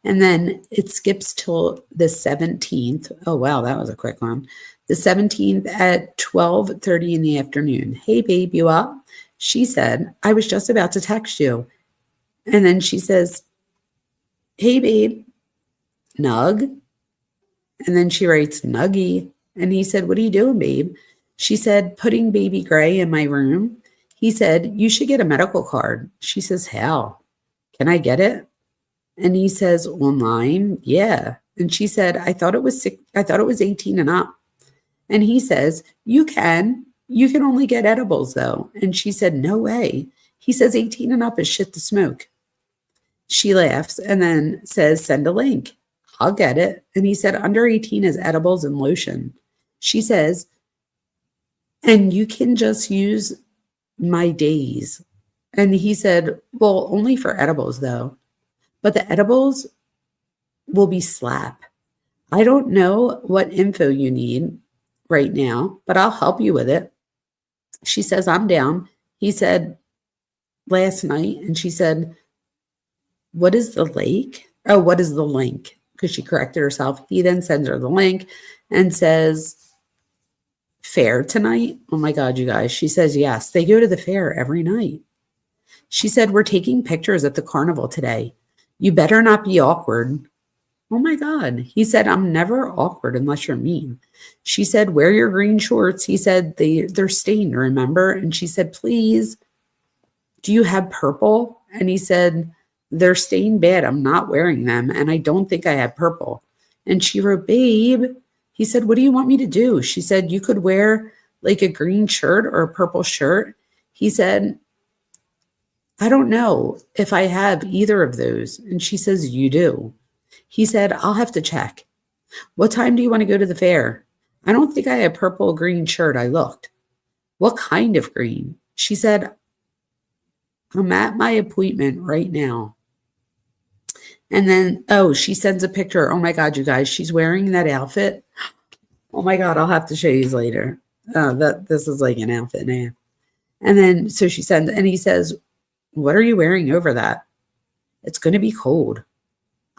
And then it skips till the 17th. Oh, wow, that was a quick one. The 17th at 12:30 in the afternoon. Hey, babe, you up? She said, I was just about to text you. And then she says, hey, babe, nug. And then she writes, nuggy. And he said, what are you doing, babe? She said, putting baby Gray in my room. He said, you should get a medical card. She says, how? Can I get it? And he says, online? Yeah. And she said, I thought it was 18 and up. And he says, you can only get edibles though. And she said, no way. He says 18 and up is shit to smoke. She laughs and then says, send a link. I'll get it. And he said, under 18 is edibles and lotion. She says, and you can just use my days. And he said, well, only for edibles though. But the edibles will be slap. I don't know what info you need right now, but I'll help you with it. She says, I'm down. He said, last night. And she said, what is the lake? Oh, what is the link? Because she corrected herself. He then sends her the link and says, fair tonight? Oh my God, you guys. She says, yes, they go to the fair every night. She said, we're taking pictures at the carnival today. You better not be awkward. Oh my God. He said, I'm never awkward unless you're mean. She said, wear your green shorts. He said, they're stained, remember? And she said, please, do you have purple? And he said, they're stained bad. I'm not wearing them. And I don't think I have purple. And she wrote, babe. He said, what do you want me to do? She said, you could wear like a green shirt or a purple shirt. He said, I don't know if I have either of those. And she says, you do. He said, I'll have to check. What time do you want to go to the fair? I don't think I had purple or green shirt. I looked. What kind of green? She said, I'm at my appointment right now. And then, she sends a picture. Oh my God, you guys, she's wearing that outfit. Oh my God, I'll have to show you later. This is like an outfit now. And then, so she sends, and he says, what are you wearing over that? It's going to be cold.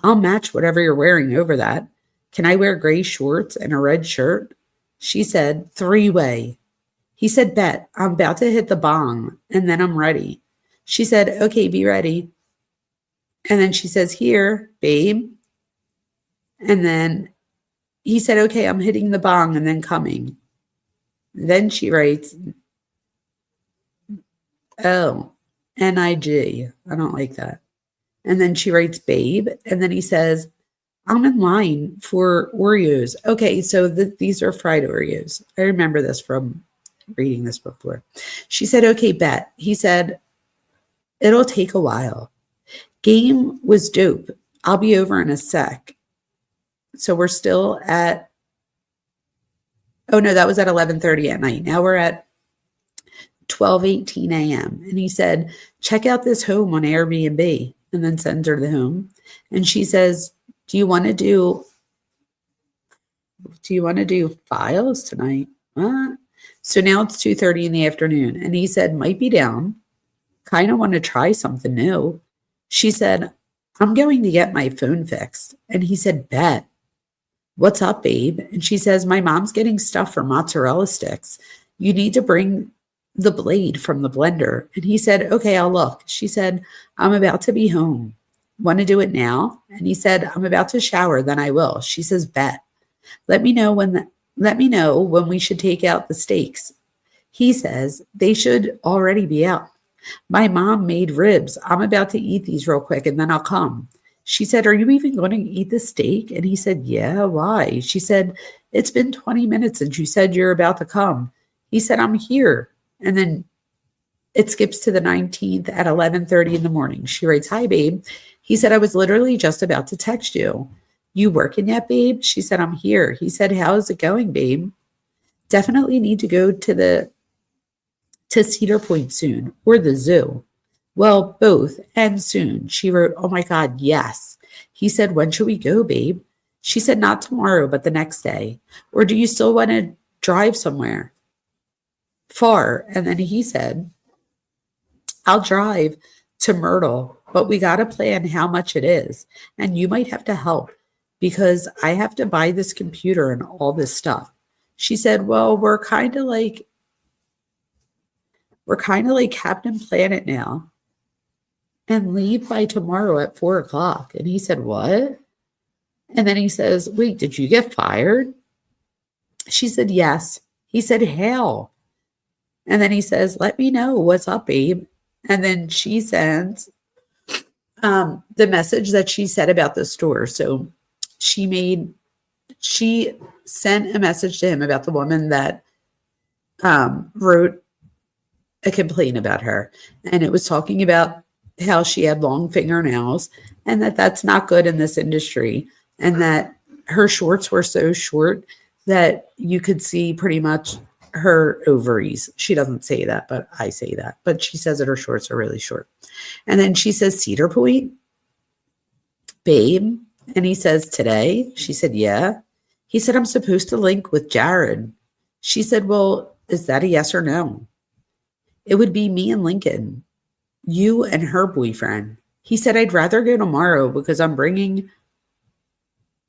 I'll match whatever you're wearing over that. Can I wear gray shorts and a red shirt? She said, 3-way. He said, bet. I'm about to hit the bong, and then I'm ready. She said, okay, be ready. And then she says, here, babe. And then he said, okay, I'm hitting the bong and then coming. Then she writes, oh, N-I-G. I don't like that. And then she writes, babe. And then he says, I'm in line for Oreos. Okay, so these are fried Oreos. I remember this from reading this before. She said, okay, bet. He said, it'll take a while. Game was dope. I'll be over in a sec. So we're still at, oh no, that was at 11:30 at night. Now we're at 12:18 a.m. And he said, check out this home on Airbnb, and then sends her the home. And she says, do you want to do files tonight? What? So now it's 2:30 in the afternoon. And he said, might be down. Kind of want to try something new. She said, I'm going to get my phone fixed. And he said, bet. What's up, babe? And she says, my mom's getting stuff for mozzarella sticks. You need to bring the blade from the blender. And he said, okay, I'll look. She said, I'm about to be home. Want to do it now? And he said, I'm about to shower, then I will. She says, bet. Let me know when we should take out the steaks. He says, they should already be out. My mom made ribs. I'm about to eat these real quick and then I'll come. She said, are you even going to eat the steak? And he said, yeah, why? She said, it's been 20 minutes since you said you're about to come. He said, I'm here. And then it skips to the 19th at 11:30 in the morning. She writes, hi, babe. He said, I was literally just about to text you. You working yet, babe? She said, I'm here. He said, how's it going, babe? Definitely need to go to Cedar Point soon, or the zoo. Well, both and soon. She wrote, oh my God, yes. He said, when should we go, babe? She said, not tomorrow, but the next day. Or do you still want to drive somewhere far? And then he said, I'll drive to Myrtle, but we got to plan how much it is. And you might have to help because I have to buy this computer and all this stuff. She said, well, we're kind of like Captain Planet now and leave by tomorrow at 4:00. And he said, what? And then he says, wait, did you get fired? She said, yes. He said, how? And then he says, let me know. What's up, babe? And then she sends the message that she said about the store. So she sent a message to him about the woman that wrote a complaint about her. And it was talking about how she had long fingernails and that's not good in this industry. And that her shorts were so short that you could see pretty much her ovaries. She doesn't say that, but I say that. But she says that her shorts are really short. And then she says, Cedar Point, babe. And he says, today? She said, yeah. He said, I'm supposed to link with Jared. She said, well, is that a yes or no? It would be me and Lincoln, you and her boyfriend. He said, I'd rather go tomorrow because I'm bringing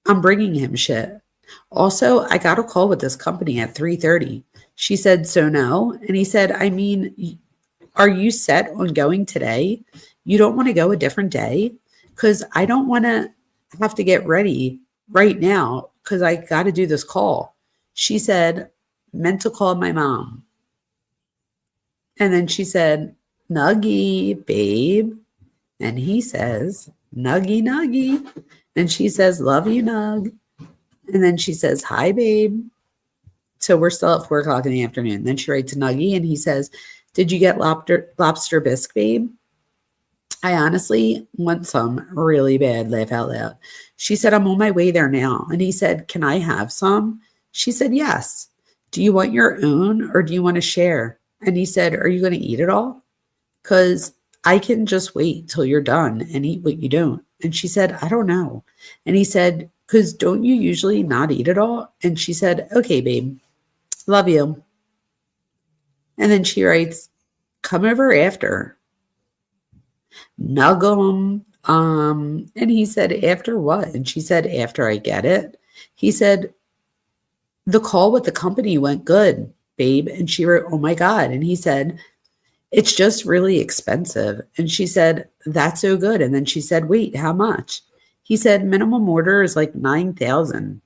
him shit. Also, I got a call with this company at 3:30. She said, so no. And he said, I mean, are you set on going today? You don't want to go a different day? Because I don't want to have to get ready right now because I got to do this call. She said, meant to call my mom. And then she said, Nuggy, babe. And he says, Nuggy, Nuggy. And she says, love you, Nug. And then she says, hi, babe. So we're still at 4:00 in the afternoon. Then she writes Nuggy and he says, did you get lobster bisque, babe? I honestly want some really bad, laugh out loud. She said, I'm on my way there now. And he said, can I have some? She said, yes. Do you want your own or do you want to share? And he said, are you going to eat it all? Because I can just wait till you're done and eat what you don't. And she said, I don't know. And he said, because don't you usually not eat it all? And she said, okay, babe, love you. And then she writes, come over after. Nuggle. And he said, after what? And she said, after I get it. He said, the call with the company went good, babe. And she wrote, oh my God. And he said, it's just really expensive. And she said, that's so good. And then she said, wait, how much? He said, minimum order is like 9,000.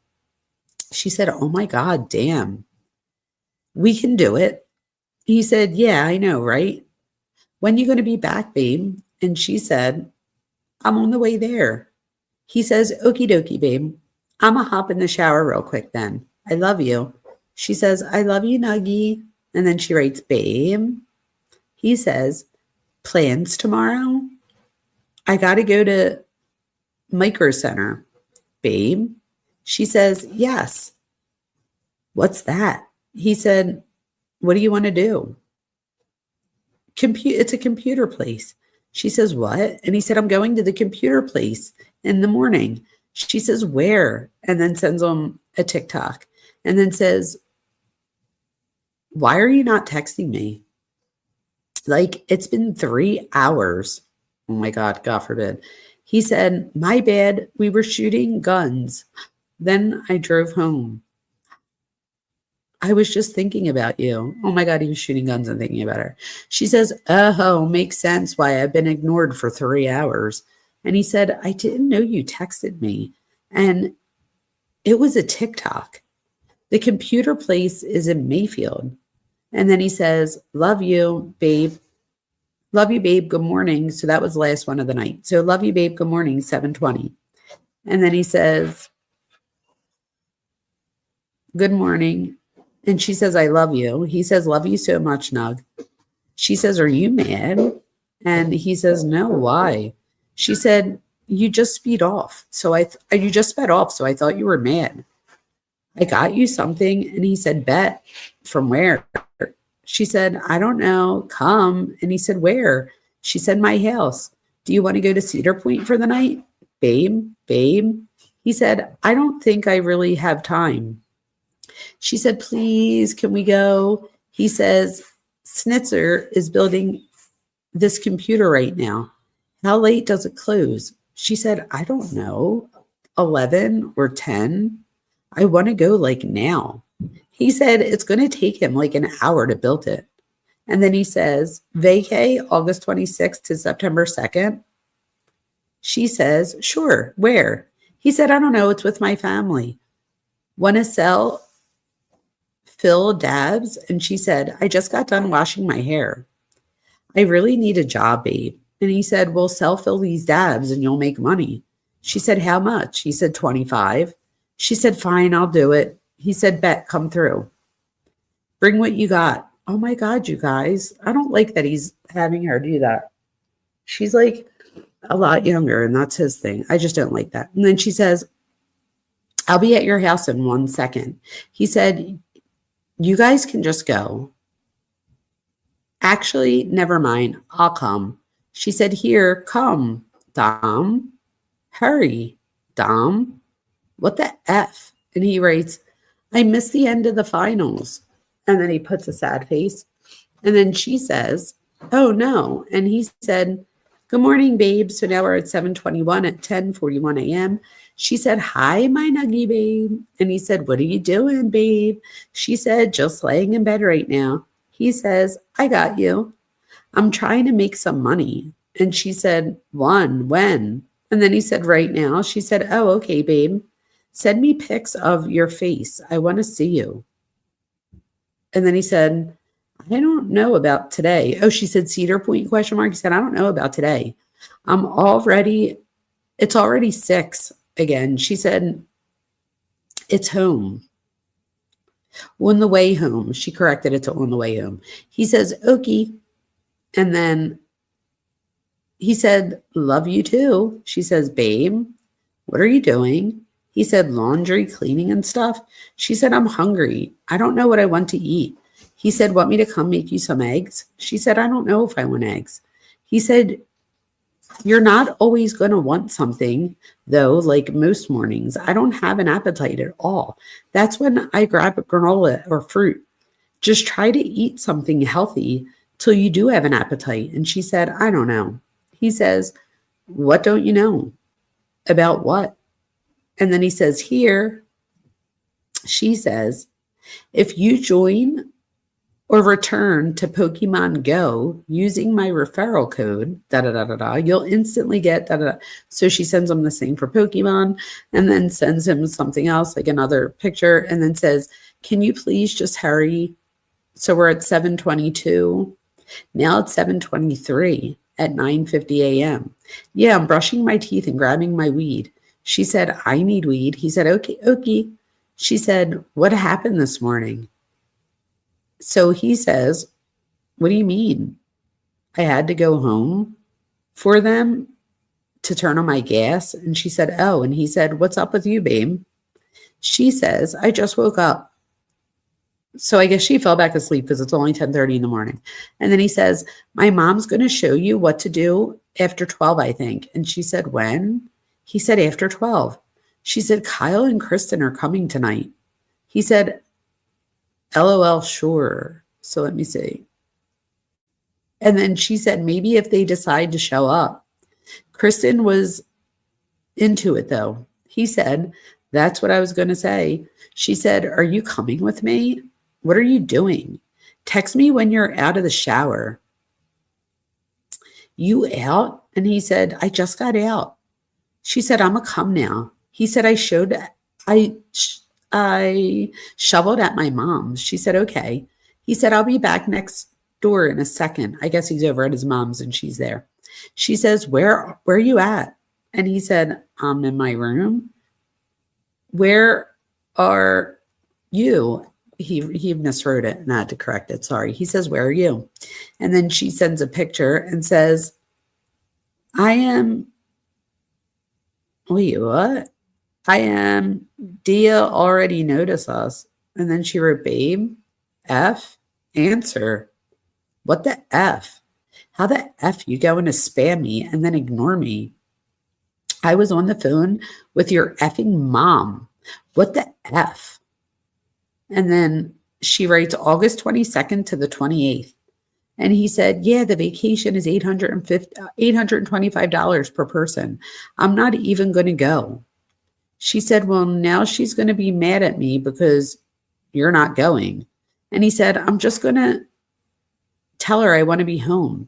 She said, oh my God, damn. We can do it. He said, yeah, I know, right? When you going to be back, babe? And she said, I'm on the way there. He says, okie dokie, babe. I'm going to hop in the shower real quick then. I love you. She says, I love you, Nuggie. And then she writes, babe. He says, plans tomorrow? I got to go to Micro Center, babe. She says, yes. What's that? He said, what do you want to do? It's a computer place. She says, what? And he said, I'm going to the computer place in the morning. She says, where? And then sends him a TikTok and then says, why are you not texting me? Like, it's been 3 hours. Oh my God, God forbid. He said, my bad. We were shooting guns. Then I drove home. I was just thinking about you. Oh my God, he was shooting guns and thinking about her. She says, oh, makes sense why I've been ignored for 3 hours. And he said, I didn't know you texted me. And it was a TikTok. The computer place is in Mayfield. And then he says, love you, babe. Love you, babe. Good morning. So that was the last one of the night. So love you, babe. Good morning, 7:20. And then he says, good morning. And she says, I love you. He says, love you so much, Nug. She says, are you mad? And he says, no, why? She said, you just sped off. So you just sped off. So I thought you were mad. I got you something. And he said, bet. From where? She said, I don't know. Come. And he said, where? She said, my house. Do you want to go to Cedar Point for the night? Babe. He said, I don't think I really have time. She said, please, can we go? He says, Snitzer is building this computer right now. How late does it close? She said, I don't know, 11 or 10. I want to go like now. He said, it's going to take him like an hour to build it. And then he says, vacay August 26th to September 2nd. She says, sure, where? He said, I don't know, it's with my family. Want to sell Phil dabs? And she said, I just got done washing my hair. I really need a job, babe. And he said, well, sell Phil these dabs and you'll make money. She said, how much? He said, 25. She said, fine, I'll do it. He said, bet, come through. Bring what you got. Oh my God, you guys. I don't like that he's having her do that. She's like a lot younger and that's his thing. I just don't like that. And then she says, I'll be at your house in 1 second. He said, you guys can just go. Actually, never mind. I'll come. She said, here, come, Dom. Hurry, Dom. What the F? And he writes, I missed the end of the finals. And then he puts a sad face. And then she says, oh no. And he said, good morning, babe. So now we're at 7:21 at 10:41 a.m. She said, hi, my nuggie babe. And he said, what are you doing, babe? She said, just laying in bed right now. He says, I got you. I'm trying to make some money. And she said, when? And then he said, right now. She said, oh, okay, babe. Send me pics of your face. I want to see you. And then he said, I don't know about today. Oh, she said, Cedar Point, question mark. He said, I don't know about today. It's already 6 again. She said, it's home. On the way home. She corrected it to on the way home. He says, okay. And then he said, love you too. She says, babe, what are you doing? He said, laundry, cleaning and stuff. She said, I'm hungry. I don't know what I want to eat. He said, want me to come make you some eggs? She said, I don't know if I want eggs. He said, you're not always going to want something, though, like most mornings. I don't have an appetite at all. That's when I grab a granola or fruit. Just try to eat something healthy till you do have an appetite. And she said, I don't know. He says, what don't you know? About what? And then he says, here, she says, if you join or return to Pokemon Go using my referral code, you'll instantly get So she sends him the same for Pokemon and then sends him something else, like another picture, and then says, can you please just hurry? So we're at 7:22. Now it's 7:23 at 9:50 a.m. Yeah, I'm brushing my teeth and grabbing my weed. She said, I need weed. He said, okay. She said, what happened this morning? So he says, what do you mean? I had to go home for them to turn on my gas. And she said, oh, and he said, what's up with you, babe? She says, I just woke up. So I guess she fell back asleep because it's only 10:30 in the morning. And then he says, my mom's going to show you what to do after 12, I think. And she said, when? He said, after 12. She said, Kyle and Kristen are coming tonight. He said, LOL, sure. So let me see. And then she said, maybe if they decide to show up. Kristen was into it, though. He said, that's what I was going to say. She said, are you coming with me? What are you doing? Text me when you're out of the shower. You out? And he said, I just got out. She said, I'm going to come now. He said, I shoveled at my mom's. She said, okay. He said, I'll be back next door in a second. I guess he's over at his mom's and she's there. She says, where are you at? And he said, I'm in my room. Where are you? He miswrote it and I had to correct it. Sorry. He says, where are you? And then she sends a picture and says, wait, what? I am, Dia already noticed us. And then she wrote, babe, F, answer. What the F? How the F you going to spam me and then ignore me? I was on the phone with your effing mom. What the F? And then she writes August 22nd to the 28th. And he said, yeah, the vacation is $825 per person. I'm not even going to go. She said, well, now she's going to be mad at me because you're not going. And he said, I'm just going to tell her I want to be home.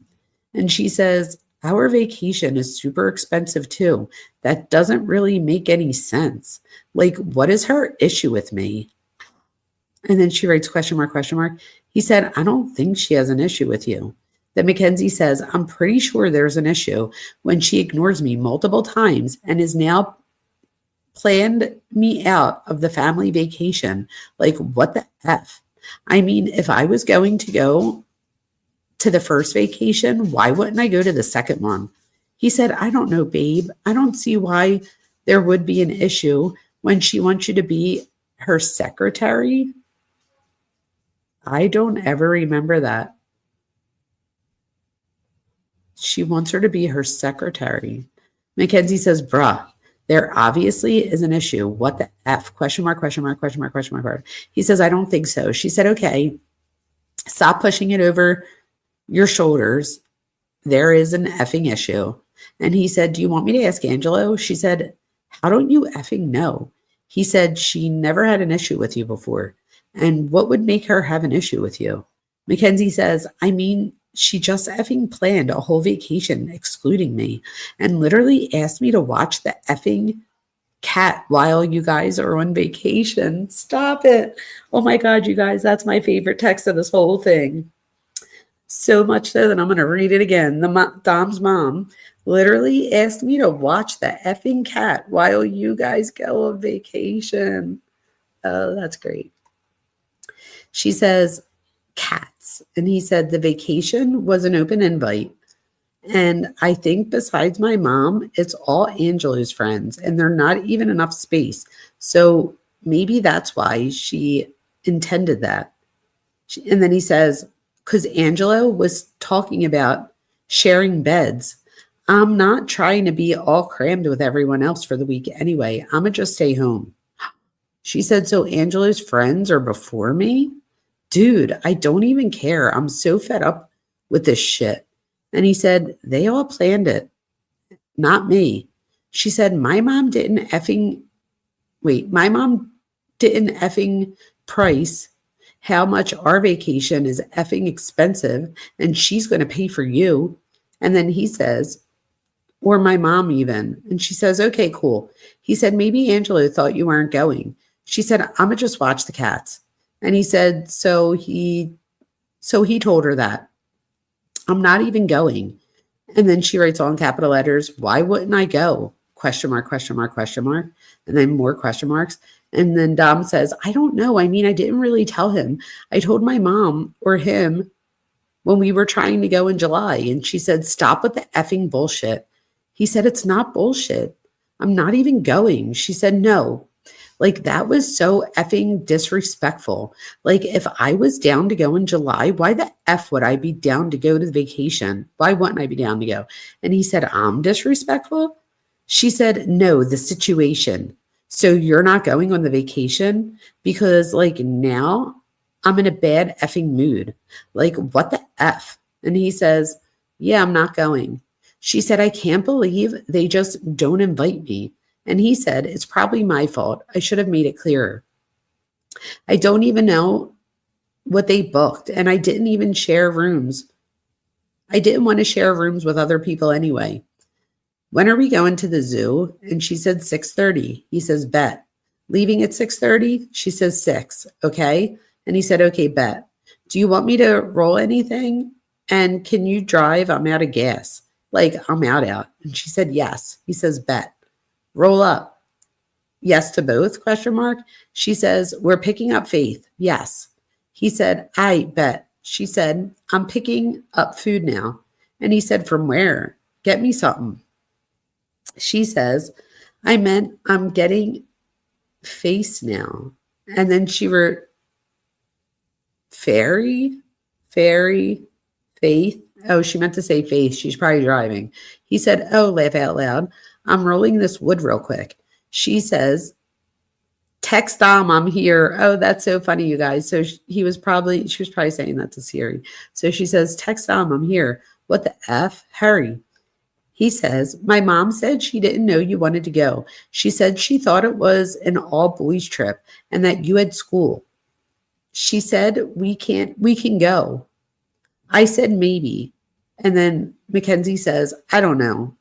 And she says, our vacation is super expensive too. That doesn't really make any sense. Like, what is her issue with me? And then she writes question mark, question mark. He said, I don't think she has an issue with you. Then Mackenzie says, I'm pretty sure there's an issue when she ignores me multiple times and is now planned me out of the family vacation. Like, what the F? I mean, if I was going to go to the first vacation, why wouldn't I go to the second one? He said, I don't know, babe. I don't see why there would be an issue when she wants you to be her secretary. I don't ever remember that. She wants her to be her secretary. Mackenzie says, bruh, there obviously is an issue. What the F? Question mark, question mark, question mark, question mark. He says, I don't think so. She said, okay, stop pushing it over your shoulders. There is an effing issue. And he said, do you want me to ask Angelo? She said, how don't you effing know? He said, she never had an issue with you before. And what would make her have an issue with you? Mackenzie says, I mean, she just effing planned a whole vacation excluding me and literally asked me to watch the effing cat while you guys are on vacation. Stop it. Oh my God, you guys, that's my favorite text of this whole thing. So much so that I'm going to read it again. Dom's mom literally asked me to watch the effing cat while you guys go on vacation. Oh, that's great. She says, cats. And he said, the vacation was an open invite. And I think besides my mom, it's all Angelo's friends, and they're not even enough space. So maybe that's why she intended that. And then he says, because Angelo was talking about sharing beds. I'm not trying to be all crammed with everyone else for the week anyway. I'm going to just stay home. She said, so Angelo's friends are before me? Dude, I don't even care. I'm so fed up with this shit. And he said, they all planned it, not me. She said, my mom didn't effing price how much our vacation is effing expensive and she's going to pay for you. And then he says, or my mom even. And she says, okay, cool. He said, maybe Angelo thought you weren't going. She said, I'm going to just watch the cats. And he said, so he told her that. I'm not even going. And then she writes all in capital letters, why wouldn't I go? Question mark, question mark, question mark. And then more question marks. And then Dom says, I don't know. I mean, I didn't really tell him. I told my mom or him when we were trying to go in July. And she said, stop with the effing bullshit. He said, it's not bullshit. I'm not even going. She said, no. Like, that was so effing disrespectful. Like, if I was down to go in July, why the F would I be down to go to the vacation? Why wouldn't I be down to go? And he said, I'm disrespectful? She said, no, the situation. So you're not going on the vacation? Because, like, now I'm in a bad effing mood. Like, what the F? And he says, yeah, I'm not going. She said, I can't believe they just don't invite me. And he said, it's probably my fault. I should have made it clearer. I don't even know what they booked. And I didn't even share rooms. I didn't want to share rooms with other people anyway. When are we going to the zoo? And she said 6:30. He says, bet. Leaving at 6:30? She says 6. Okay. And he said, okay, bet. Do you want me to roll anything? And can you drive? I'm out of gas. Like, I'm out. And she said, yes. He says, bet. Roll up. Yes to both, question mark. She says, we're picking up Faith. Yes. He said, I bet. She said, I'm picking up food now. And he said, from where? Get me something. She says, I meant I'm getting face now. And then she wrote, Fairy, Faith. Oh, she meant to say Faith. She's probably driving. He said, oh, laugh out loud. I'm rolling this wood real quick. She says, text Dom, I'm here. Oh, that's so funny, you guys. So she was probably saying that to Siri. So she says, text Dom, I'm here. What the F? Hurry. He says, my mom said she didn't know you wanted to go. She said she thought it was an all boys trip and that you had school. She said, we can go. I said, maybe. And then Mackenzie says, I don't know.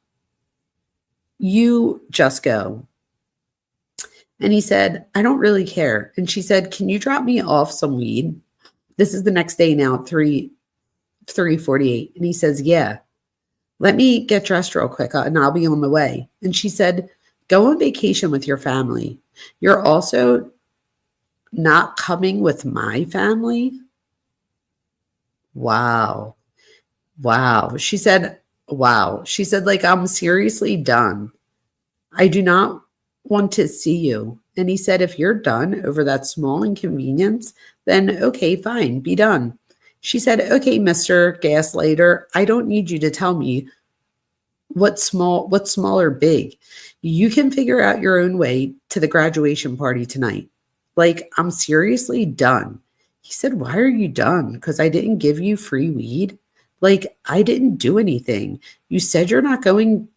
You just go. And he said, I don't really care. And she said, can you drop me off some weed? This is the next day now, 3:48. And he says, yeah. Let me get dressed real quick and I'll be on the way. And she said, go on vacation with your family. You're also not coming with my family? Wow. She said, wow. She said, like, I'm seriously done. I do not want to see you. And he said, if you're done over that small inconvenience, then okay, fine, be done. She said, okay, Mr. Gaslighter, I don't need you to tell me what's small or big. You can figure out your own way to the graduation party tonight. Like, I'm seriously done. He said, why are you done? Because I didn't give you free weed. Like, I didn't do anything. You said you're not going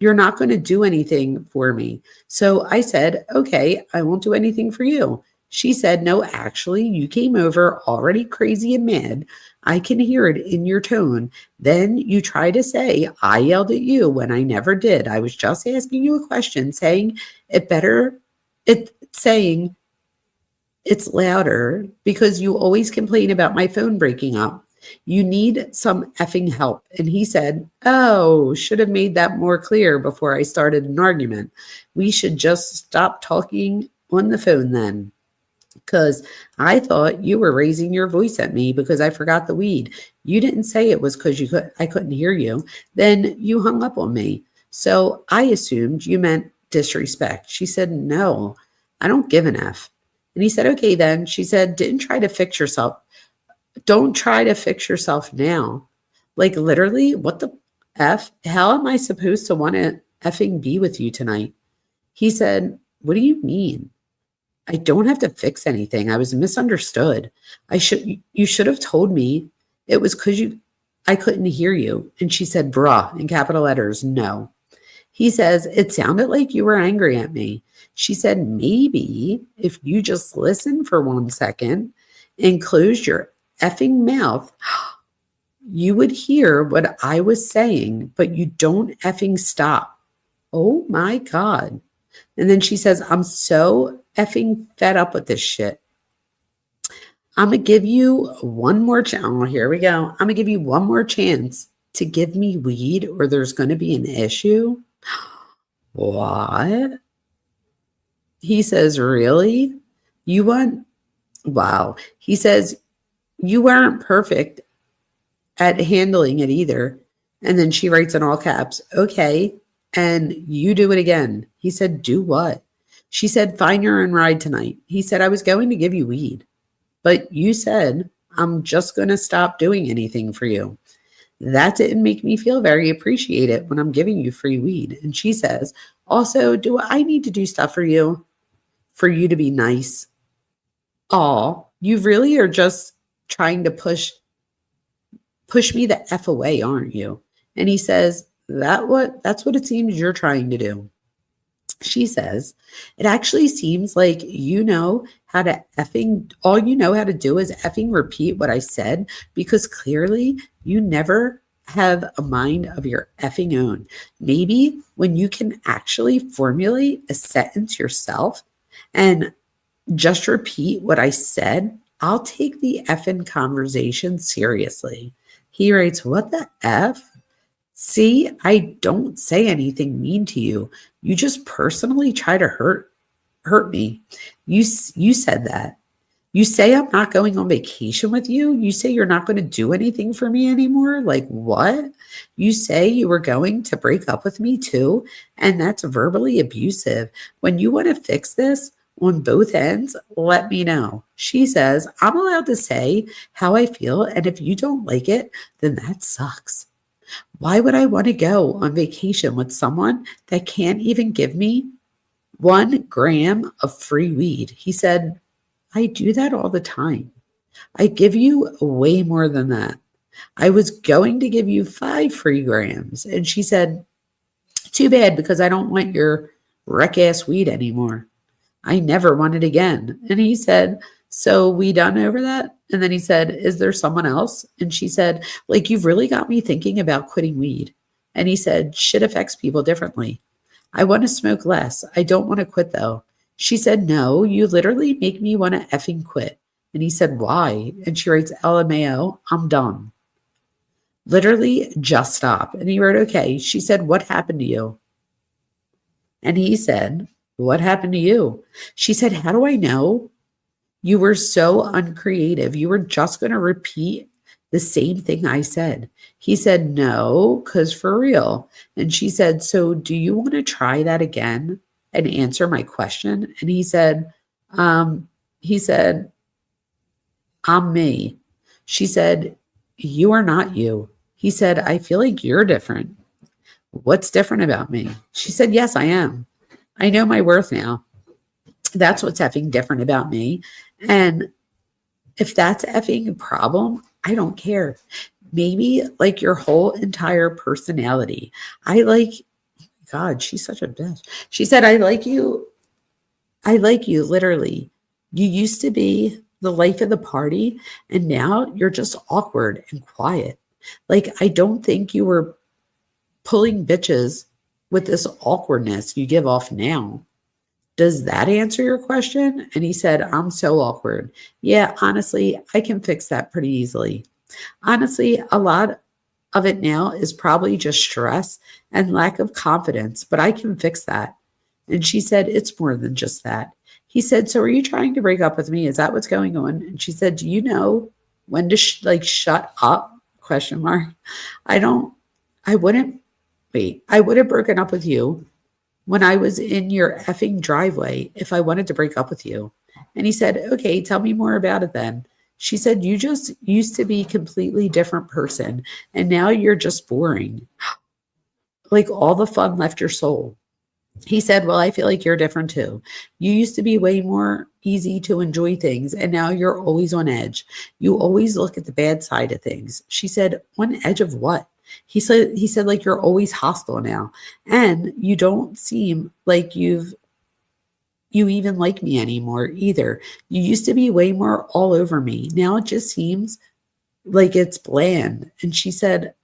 to do anything for me. So I said, okay, I won't do anything for you. She said, no, actually, you came over already crazy and mad. I can hear it in your tone. Then you try to say I yelled at you when I never did. I was just asking you a question, saying it's louder because you always complain about my phone breaking up. You need some effing help. And he said, oh, should have made that more clear before I started an argument. We should just stop talking on the phone then. because I thought you were raising your voice at me because I forgot the weed. You didn't say it was because I couldn't hear you. Then you hung up on me. So I assumed you meant disrespect. She said, no, I don't give an F. And he said, okay, then. She said, didn't try to fix yourself. Don't try to fix yourself now. Like literally, what the F? How am I supposed to want to effing be with you tonight? He said, what do you mean? I don't have to fix anything. I was misunderstood. You should have told me it was because I couldn't hear you. And she said, bruh, in capital letters, no. He says, it sounded like you were angry at me. She said, maybe if you just listen for 1 second and close your effing mouth, you would hear what I was saying, but you don't effing stop. Oh my God. And then she says, I'm so effing fed up with this shit. I'm going to give you one more chance. Oh, here we go. I'm going to give you one more chance to give me weed or there's going to be an issue. What? He says, really? You want? Wow. He says, you weren't perfect at handling it either. And then she writes in all caps, okay. And you do it again. He said, do what? She said, find your own ride tonight. He said, I was going to give you weed, but you said, I'm just going to stop doing anything for you. That didn't make me feel very appreciated when I'm giving you free weed. And she says, also, do I need to do stuff for you to be nice? Oh, you really are just trying to push me the F away, aren't you? And he says, that's what it seems you're trying to do. She says, it actually seems like you know how to all you know how to do is effing repeat what I said, because clearly you never have a mind of your effing own. Maybe when you can actually formulate a sentence yourself and just repeat what I said, I'll take the effing conversation seriously. He writes, what the F? See, I don't say anything mean to you. You just personally try to hurt me. You said that. You say I'm not going on vacation with you. You say you're not going to do anything for me anymore. Like what? You say you were going to break up with me too. And that's verbally abusive. When you want to fix this on both ends, let me know. She says, I'm allowed to say how I feel. And if you don't like it, then that sucks. Why would I want to go on vacation with someone that can't even give me 1 gram of free weed? He said, I do that all the time. I give you way more than that. I was going to give you 5 free grams. And she said, too bad, because I don't want your wreck-ass weed anymore. I never want it again. And he said, so we done over that? And then he said, is there someone else? And she said, like, you've really got me thinking about quitting weed. And he said, shit affects people differently. I want to smoke less. I don't want to quit though. She said, no, you literally make me want to effing quit. And he said, why? And she writes, LMAO, I'm done. Literally just stop. And he wrote, okay. She said, what happened to you? And he said, what happened to you? She said, how do I know? You were so uncreative. You were just going to repeat the same thing I said. He said, no, because for real. And she said, so do you want to try that again and answer my question? And he said, I'm me. She said, you are not you. He said, I feel like you're different. What's different about me? She said, yes, I am. I know my worth now. That's what's effing different about me. And if that's effing a problem, I don't care. Maybe like your whole entire personality. God, she's such a bitch. She said, I like you. I like you, literally. You used to be the life of the party, and now you're just awkward and quiet. Like, I don't think you were pulling bitches with this awkwardness you give off now. Does that answer your question? And he said, I'm so awkward. Yeah, honestly, I can fix that pretty easily. Honestly, a lot of it now is probably just stress and lack of confidence, but I can fix that. And she said, it's more than just that. He said, so are you trying to break up with me? Is that what's going on? And she said, do you know when to shut up? Question mark. I wouldn't wait. I would have broken up with you when I was in your effing driveway if I wanted to break up with you. And he said, okay, tell me more about it then. She said, you just used to be a completely different person, and now you're just boring. Like all the fun left your soul. He said, well, I feel like you're different too. You used to be way more easy to enjoy things, and now you're always on edge. You always look at the bad side of things. She said, on edge of what? He said, like, you're always hostile now, and you don't seem like you even like me anymore either. You used to be way more all over me. Now it just seems like it's bland. And she said,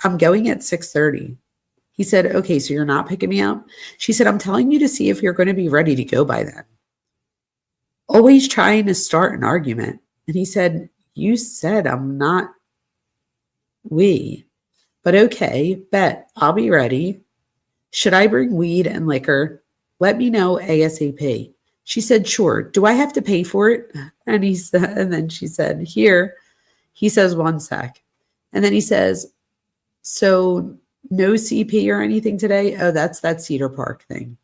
I'm going at 6:30. He said, okay, so you're not picking me up? She said, I'm telling you to see if you're going to be ready to go by then. Always trying to start an argument. And he said, you said I'm not but okay, bet, I'll be ready. Should I bring weed and liquor? Let me know ASAP. She said, sure. Do I have to pay for it? And then she said, here. He says, one sec. And then he says, so no CP or anything today? Oh, that's that Cedar Park thing.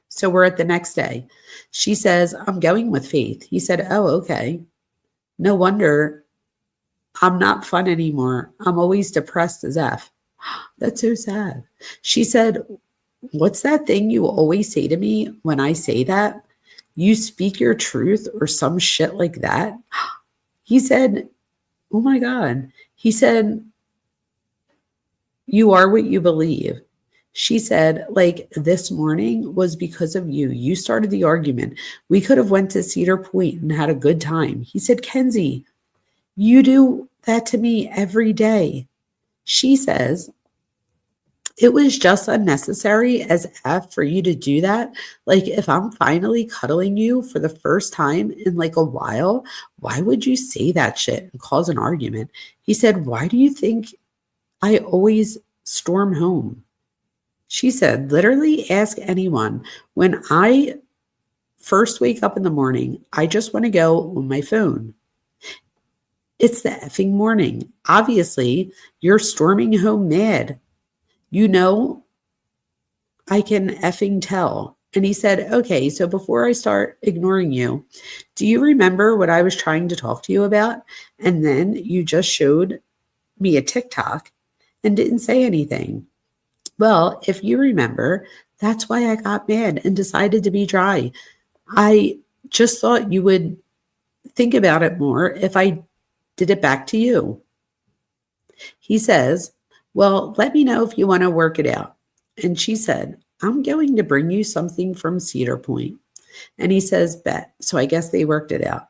So we're at the next day. She says, I'm going with Faith. He said, oh, okay. No wonder I'm not fun anymore. I'm always depressed as F. That's so sad. She said, what's that thing you always say to me when I say that? You speak your truth or some shit like that? He said, oh my God. He said, you are what you believe. She said, like, this morning was because of you. You started the argument. We could have went to Cedar Point and had a good time. He said, Kenzie, you do that to me every day. She says, it was just unnecessary as F for you to do that. Like, if I'm finally cuddling you for the first time in like a while, why would you say that shit and cause an argument? He said, why do you think I always storm home? She said, literally ask anyone. When I first wake up in the morning, I just want to go on my phone. It's the effing morning. Obviously, you're storming home mad. You know, I can effing tell. And he said, okay, so before I start ignoring you, do you remember what I was trying to talk to you about? And then you just showed me a TikTok and didn't say anything. Well, if you remember, that's why I got mad and decided to be dry. I just thought you would think about it more if I did it back to you. He says, well, let me know if you want to work it out. And she said, I'm going to bring you something from Cedar Point. And he says, bet. So I guess they worked it out.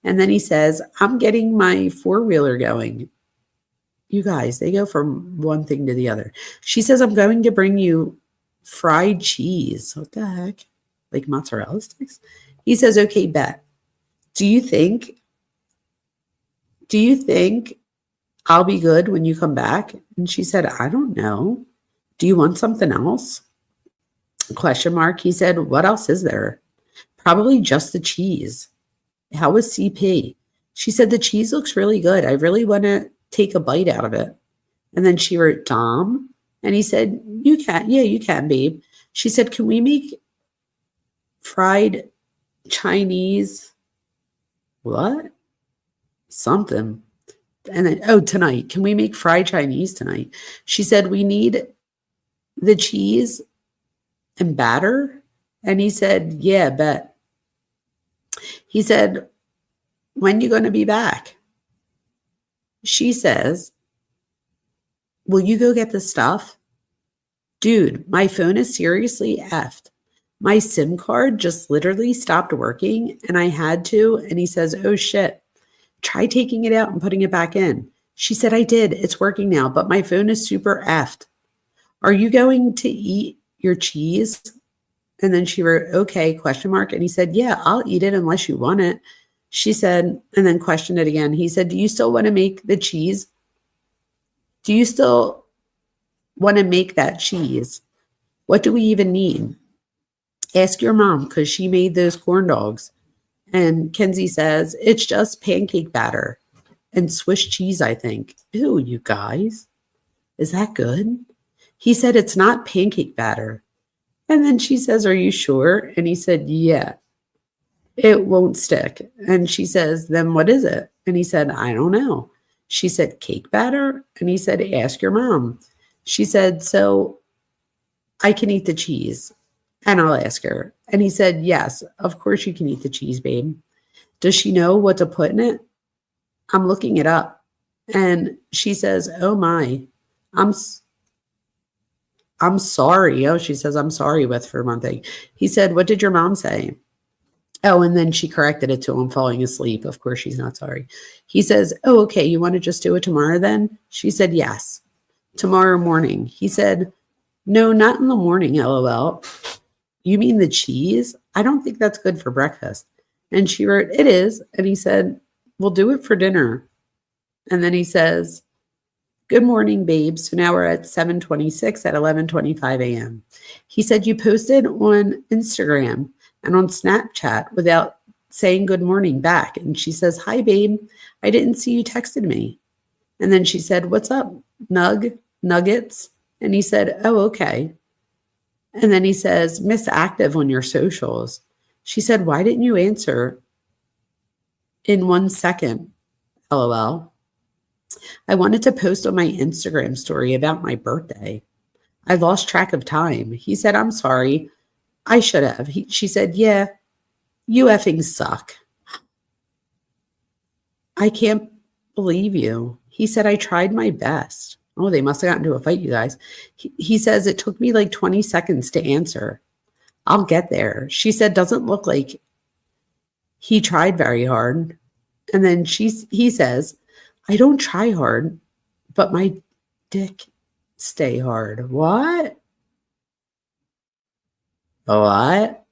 And then he says, I'm getting my four-wheeler going. You guys, they go from one thing to the other. She says, I'm going to bring you fried cheese. What the heck? Like mozzarella sticks? He says, okay, bet. Do you think I'll be good when you come back? And she said, I don't know. Do you want something else? Question mark. He said, what else is there? Probably just the cheese. How was CP? She said, the cheese looks really good. I really want to take a bite out of it. And then she wrote, Dom. And he said, you can. Yeah, you can, babe. She said, can we make fried Chinese? What? Something. And then, oh, tonight. Can we make fried Chinese tonight? She said, we need the cheese and batter. And he said, yeah, bet. He said, when you going to be back? She says, will you go get the stuff? Dude, my phone is seriously effed. My SIM card just literally stopped working and I had to. And he says, oh shit, try taking it out and putting it back in. She said, I did. It's working now, but my phone is super effed. Are you going to eat your cheese? And then she wrote, okay, question mark. And he said, yeah, I'll eat it unless you want it. She said, and then questioned it again. He said, do you still want to make the cheese? Do you still want to make that cheese? What do we even need? Ask your mom because she made those corn dogs. And Kenzie says, it's just pancake batter and Swiss cheese, I think. Ew, you guys. Is that good? He said, it's not pancake batter. And then she says, are you sure? And he said, yeah, it won't stick. And she says, then what is it? And he said, I don't know. She said, cake batter? And he said, ask your mom. She said, so I can eat the cheese. And I'll ask her. And he said, yes, of course you can eat the cheese, babe. Does she know what to put in it? I'm looking it up. And she says, oh my, I'm sorry. Oh, she says, I'm sorry with for one thing. He said, what did your mom say? Oh, and then she corrected it to him falling asleep. Of course, she's not sorry. He says, oh, okay, you want to just do it tomorrow then? She said, yes, tomorrow morning. He said, no, not in the morning, LOL. You mean the cheese? I don't think that's good for breakfast. And she wrote, it is. And he said, we'll do it for dinner. And then he says, good morning, babe. So now we're at 7:26 at 11:25 a.m. He said, you posted on Instagram and on Snapchat without saying good morning back. And she says, hi, babe. I didn't see you texted me. And then she said, what's up, nuggets? And he said, oh, okay. And then he says, Miss Active on your socials. She said, why didn't you answer in 1 second? LOL. I wanted to post on my Instagram story about my birthday. I lost track of time. He said, I'm sorry. I should have. She said, yeah, you effing suck. I can't believe you. He said, I tried my best. Oh, they must have gotten into a fight, you guys. He says, it took me like 20 seconds to answer. I'll get there. She said, doesn't look like he tried very hard. And then he says, I don't try hard, but my dick stay hard. What? What?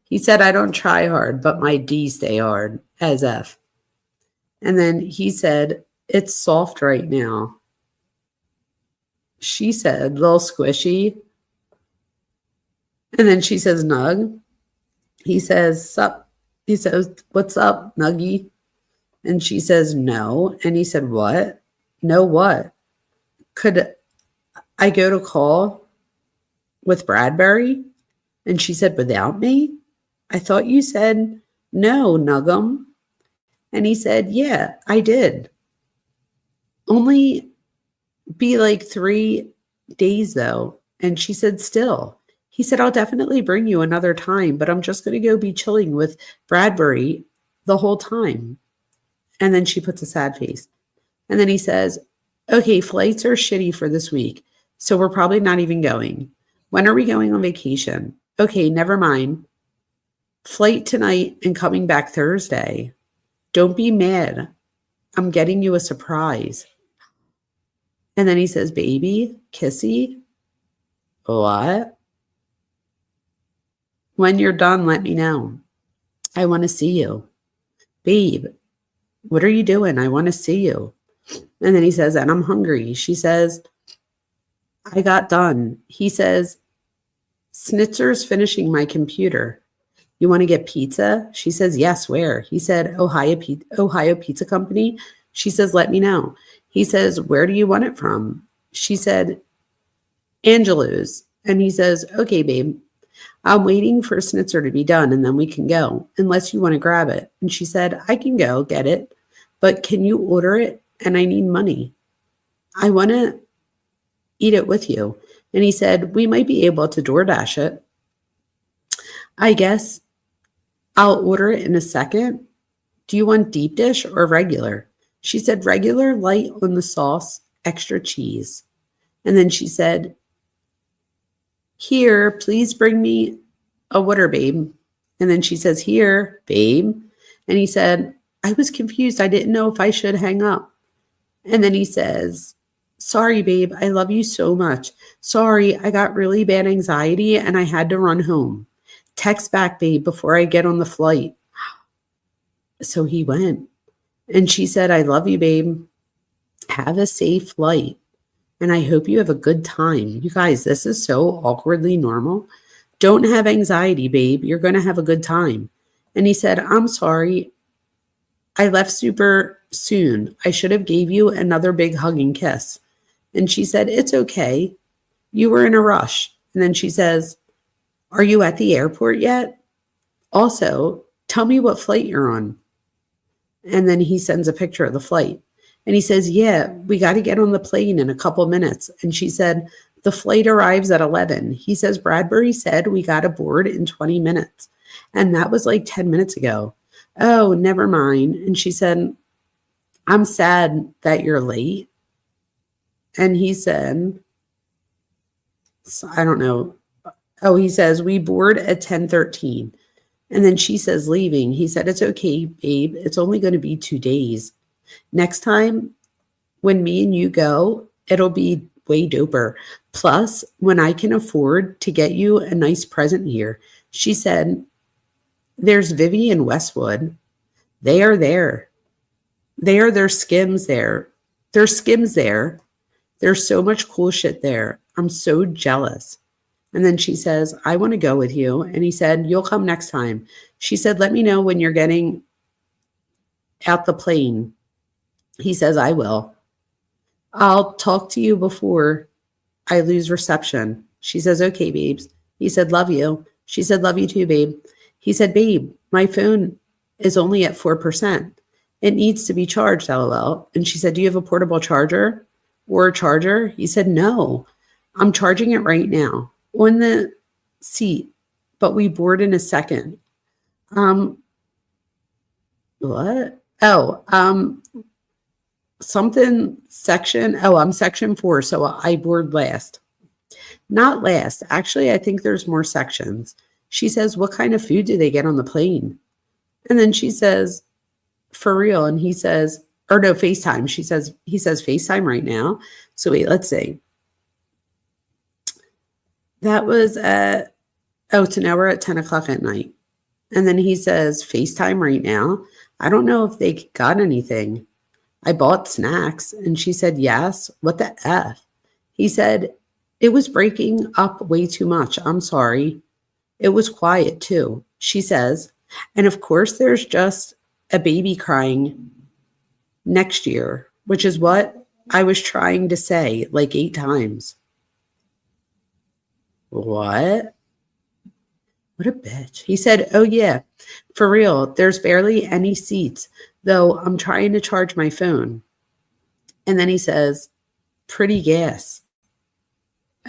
He said, I don't try hard, but my D stay hard, as F. And then he said, it's soft right now. She said, little squishy. And then she says, nug. He says, sup. He says, what's up, nuggy? And she says, no. And he said, what? No, what? Could I go to call with Bradbury? And she said, without me? I thought you said, no, Nuggum. And he said, yeah, I did. Only be like 3 days, though. And she said, still. He said, I'll definitely bring you another time, but I'm just going to go be chilling with Bradbury the whole time. And then she puts a sad face. And then he says, okay, flights are shitty for this week, so we're probably not even going. When are we going on vacation? Okay, never mind. Flight tonight and coming back Thursday. Don't be mad. I'm getting you a surprise. And then he says, baby, kissy. What? When you're done, let me know. I want to see you. Babe, what are you doing? I want to see you. And then he says, and I'm hungry. She says, I got done. He says, Snitzer's finishing my computer. You want to get pizza? She says, yes, where? He said, Ohio Pizza Company. She says, let me know. He says, where do you want it from? She said, Angelo's. And he says, okay, babe, I'm waiting for Snitzer to be done and then we can go, unless you want to grab it. And she said, I can go get it, but can you order it? And I need money. I want to eat it with you. And he said, we might be able to DoorDash it. I guess I'll order it in a second. Do you want deep dish or regular? She said, regular, light on the sauce, extra cheese. And then she said, here, please bring me a water, babe. And then she says, here, babe. And he said, I was confused. I didn't know if I should hang up. And then he says, sorry, babe. I love you so much. Sorry, I got really bad anxiety and I had to run home. Text back, babe, before I get on the flight. So he went. And she said, I love you, babe. Have a safe flight. And I hope you have a good time. You guys, this is so awkwardly normal. Don't have anxiety, babe. You're going to have a good time. And he said, I'm sorry. I left super soon. I should have gave you another big hug and kiss. And she said, it's okay. You were in a rush. And then she says, are you at the airport yet? Also, tell me what flight you're on. And then he sends a picture of the flight. And he says, yeah, we got to get on the plane in a couple minutes. And she said, the flight arrives at 11. He says, Bradbury said we got aboard in 20 minutes. And that was like 10 minutes ago. Oh, never mind. And she said, I'm sad that you're late. And he said, I don't know. Oh, he says, we board at 10:13. And then she says, leaving. He said, it's okay, babe. It's only going to be 2 days. Next time, when me and you go, it'll be way doper. Plus, when I can afford to get you a nice present here. She said, there's Vivi and Westwood. They are there. There's Skims there. There's Skims there. There's so much cool shit there. I'm so jealous. And then she says, I want to go with you. And he said, you'll come next time. She said, let me know when you're getting out the plane. He says, I will. I'll talk to you before I lose reception. She says, okay, babes. He said, love you. She said, love you too, babe. He said, babe, my phone is only at 4%. It needs to be charged, LOL. And she said, do you have a portable charger or a charger? He said, no, I'm charging it right now on the seat, but we board in a second. What? Oh, something section. Oh, I'm section 4. So I board last. Not last. Actually, I think there's more sections. She says, what kind of food do they get on the plane? And then she says, for real. And he says, or no, FaceTime. He says FaceTime right now. So wait, let's see. That was at, so now we're at 10 o'clock at night. And then he says, FaceTime right now. I don't know if they got anything. I bought snacks. And she said, yes. What the F? He said, it was breaking up way too much. I'm sorry. It was quiet too. She says, and of course there's just a baby crying next year, which is what I was trying to say like 8 times. What? What a bitch. He said, oh yeah, for real. There's barely any seats, though I'm trying to charge my phone. And then he says, pretty gas.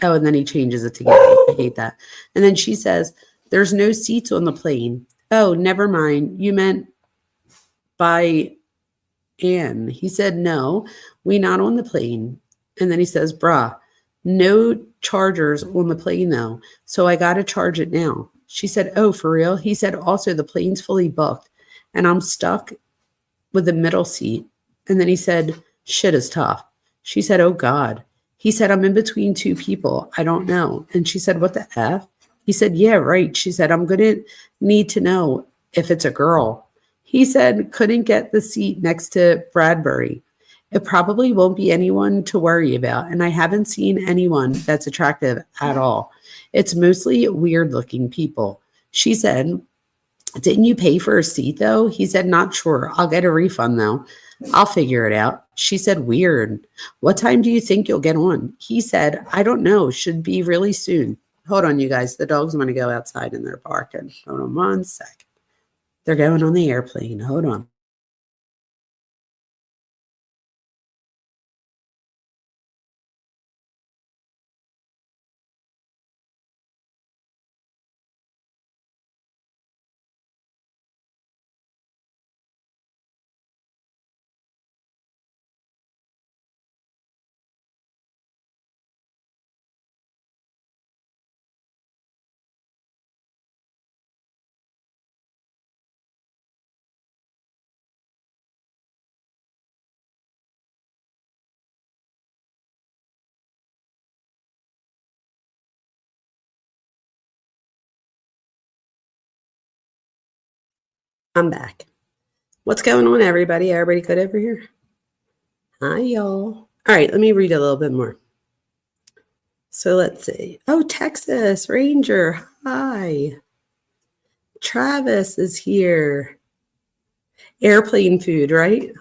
Oh, and then he changes it to gas. I hate that. And then she says, there's no seats on the plane. Oh, never mind. You meant by Anne. He said, no, we not on the plane. And then he says, bruh, no chargers on the plane though. So I got to charge it now. She said, oh, for real? He said, also the plane's fully booked and I'm stuck with the middle seat. And then he said, shit is tough. She said, oh God. He said, I'm in between 2 people. I don't know. And she said, what the F? He said, yeah, right. She said, I'm going to need to know if it's a girl. He said, couldn't get the seat next to Bradbury. It probably won't be anyone to worry about. And I haven't seen anyone that's attractive at all. It's mostly weird looking people. She said, didn't you pay for a seat though? He said, not sure. I'll get a refund though. I'll figure it out. She said, weird. What time do you think you'll get on? He said, I don't know. Should be really soon. Hold on, you guys. The dogs want to go outside and they're barking. Hold on 1 second. They're going on the airplane. Hold on. I'm back. What's going on, everybody? Everybody good over here? Hi, y'all. All right, let me read a little bit more. So let's see. Oh, Texas Ranger. Hi. Travis is here. Airplane food, right?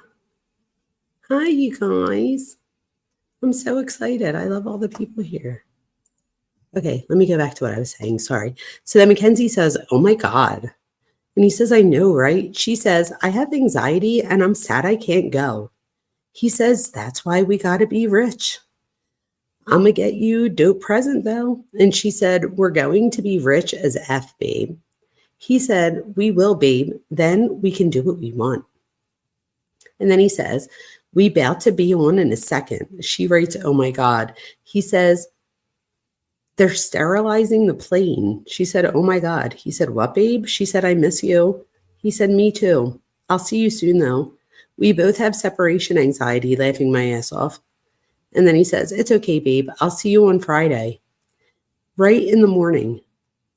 Hi, you guys. I'm so excited. I love all the people here. Okay, let me go back to what I was saying. Sorry. So then Mackenzie says, oh my God. And he says, I know, right? She says, I have anxiety and I'm sad I can't go. He says, that's why we got to be rich. I'm going to get you a dope present though. And she said, we're going to be rich as F, babe. He said, we will, babe. Then we can do what we want. And then he says, we about to be on in a second. She writes, oh my God. He says, they're sterilizing the plane. She said, oh my God. He said, what, babe? She said, I miss you. He said, me too. I'll see you soon, though. We both have separation anxiety, laughing my ass off. And then he says, it's okay, babe. I'll see you on Friday. Right in the morning.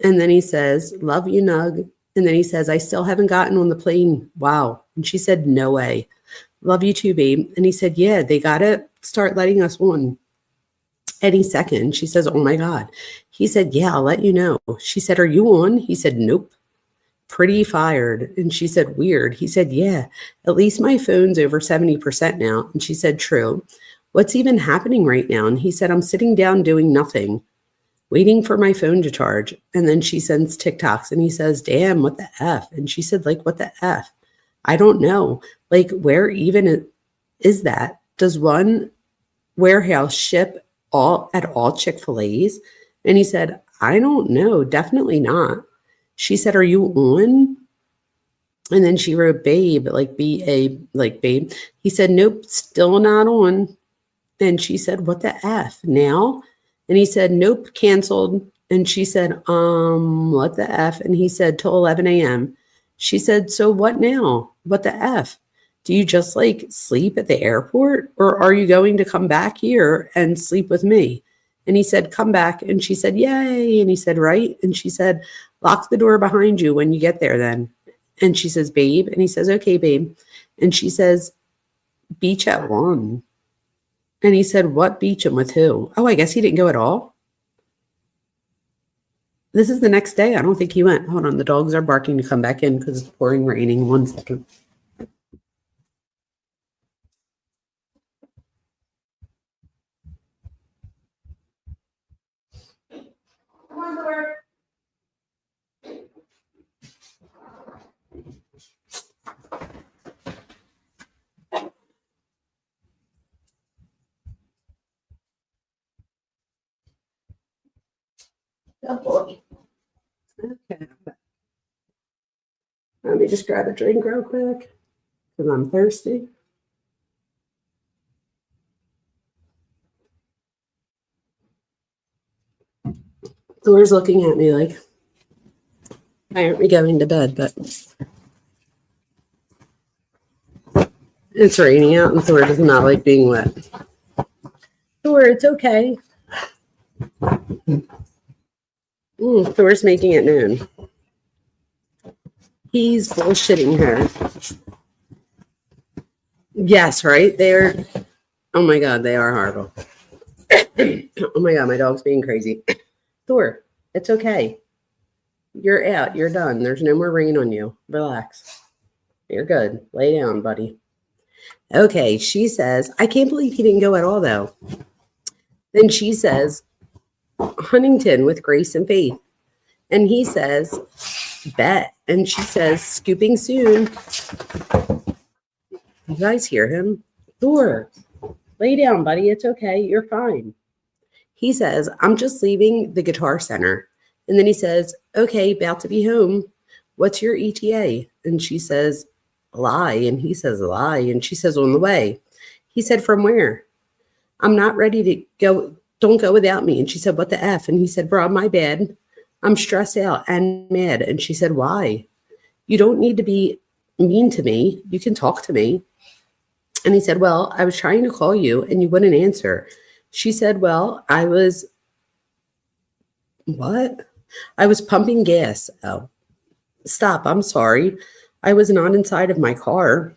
And then he says, love you, Nug. And then he says, I still haven't gotten on the plane. Wow. And she said, no way. Love you too, babe. And he said, yeah, they got to start letting us on any second. She says, oh my God. He said, yeah, I'll let you know. She said, are you on? He said, nope. Pretty fired. And she said, weird. He said, yeah, at least my phone's over 70% now. And she said, true. What's even happening right now? And he said, I'm sitting down doing nothing, waiting for my phone to charge. And then she sends TikToks and he says, damn, what the F? And she said, like, what the F? I don't know. Like, where even is that? Does one warehouse ship at all Chick-fil-A's? And he said, I don't know. Definitely not. She said, are you on? And then she wrote babe, like B-A, like babe. He said, nope, still not on. And she said, what the F now? And he said, nope, canceled. And she said, what the F? And he said, till 11 a.m. She said, so what now? What the F? Do you just like sleep at the airport? Or are you going to come back here and sleep with me? And he said, come back. And she said, yay. And he said, right. And she said, lock the door behind you when you get there then. And she says, babe. And he says, okay, babe. And she says, beach at 1. And he said, what beach and with who? Oh, I guess he didn't go at all. This is the next day. I don't think he went. Hold on. The dogs are barking to come back in because it's pouring raining. 1 second. Come on, Bert. Good boy. Okay. Let me just grab a drink real quick because I'm thirsty. Thor's looking at me like, why aren't we going to bed? But it's raining out and Thor does not like being wet. Thor, it's okay. Thor's making it noon. He's bullshitting her. Yes, right? They're, oh my God, they are horrible. Oh my God, my dog's being crazy. Thor, it's okay. You're out. You're done. There's no more rain on you. Relax. You're good. Lay down, buddy. Okay, she says, I can't believe he didn't go at all, though. Then she says, Huntington with Grace and Faith. And he says, bet. And she says, scooping soon. You guys hear him? Thor, lay down, buddy. It's okay. You're fine. He says, I'm just leaving the Guitar Center. And then he says, okay, about to be home. What's your ETA? And she says, lie. And he says, lie. And she says, on the way. He said, from where? I'm not ready to go. Don't go without me. And she said, what the F? And he said, bro, my bad. I'm stressed out and mad. And she said, why? You don't need to be mean to me. You can talk to me. And he said, well, I was trying to call you and you wouldn't answer. She said, well, I was, what? I was pumping gas. Oh, stop. I'm sorry. I was not inside of my car.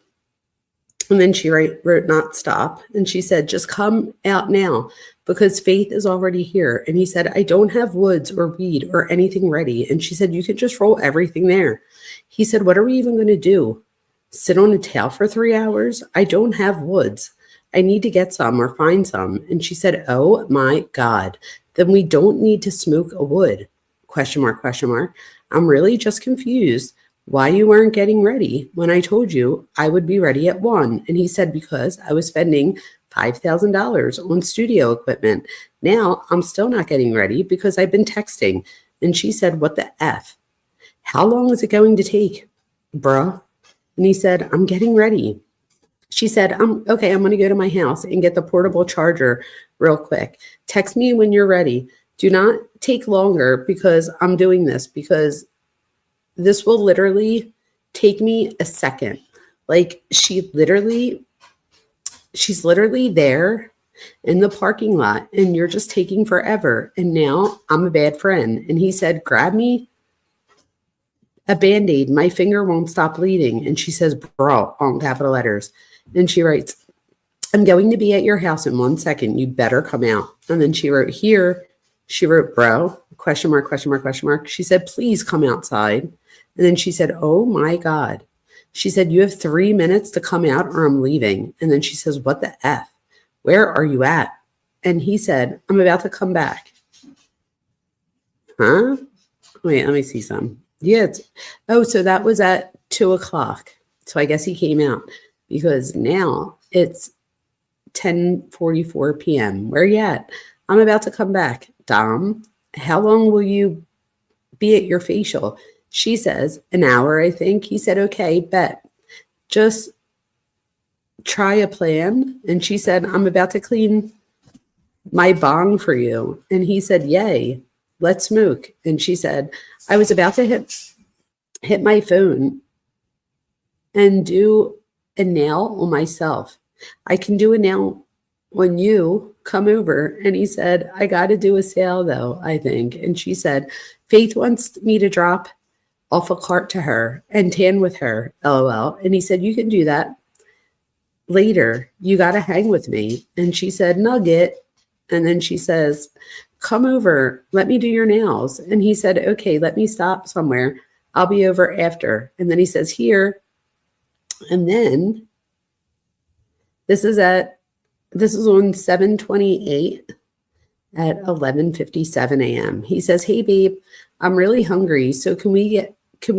And then she wrote not stop. And she said, just come out now. because Faith is already here. And he said, I don't have woods or weed or anything ready. And she said, you could just roll everything there. He said, what are we even going to do? Sit on a tail for 3 hours? I don't have woods. I need to get some or find some. And she said, oh my God, then we don't need to smoke a wood. Question mark, question mark. I'm really just confused why you weren't getting ready when I told you I would be ready at 1. And he said, because I was spending $5,000 on studio equipment. Now I'm still not getting ready because I've been texting. And she said, what the F? How long is it going to take, bruh? And he said, I'm getting ready. She said, okay, I'm going to go to my house and get the portable charger real quick. Text me when you're ready. Do not take longer because I'm doing this, because this will literally take me a second. Like she's literally there in the parking lot and you're just taking forever. And now I'm a bad friend. And he said, grab me a Band-Aid. My finger won't stop bleeding. And she says, bro, all in capital letters. And she writes, I'm going to be at your house in 1 second. You better come out. And then she wrote here, she wrote, bro, question mark, question mark, question mark. She said, please come outside. And then she said, oh my God. She said, you have 3 minutes to come out or I'm leaving. And then she says, what the F? Where are you at? And he said, I'm about to come back. Huh? Wait, let me see some. Yeah. So that was at 2:00. So I guess he came out because now it's 10:44 p.m. Where you at? I'm about to come back. Dom, how long will you be at your facial? She says, an hour, I think. He said, okay, bet. Just try a plan. And she said, I'm about to clean my bong for you. And he said, yay, let's smoke. And she said, I was about to hit my phone and do a nail on myself. I can do a nail when you come over. And he said, I got to do a sale though, I think. And she said, Faith wants me to drop off a cart to her and tan with her, LOL. And he said, you can do that later. You got to hang with me. And she said, nugget. And then she says, come over, let me do your nails. And he said, okay, let me stop somewhere. I'll be over after. And then he says, here. And then this is on 7/28 at 11:57 a.m. He says, hey babe, I'm really hungry. So can we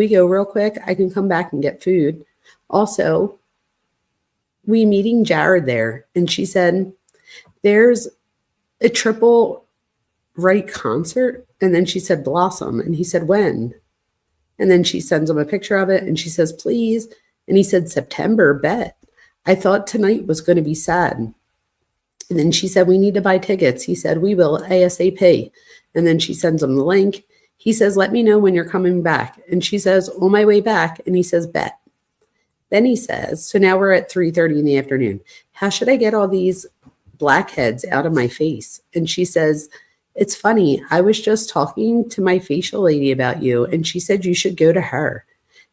go real quick? I can come back and get food. Also, we meeting Jared there. And she said, there's a triple right concert. And then she said, Blossom. And he said, when? And then she sends him a picture of it. And she says, please. And he said, September, bet. I thought tonight was going to be sad. And then she said, we need to buy tickets. He said, we will ASAP. And then she sends him the link. He says, let me know when you're coming back. And she says, on my way back. And he says, bet. Then he says, so now we're at 3:30 in the afternoon. How should I get all these blackheads out of my face? And she says, it's funny. I was just talking to my facial lady about you. And she said, you should go to her.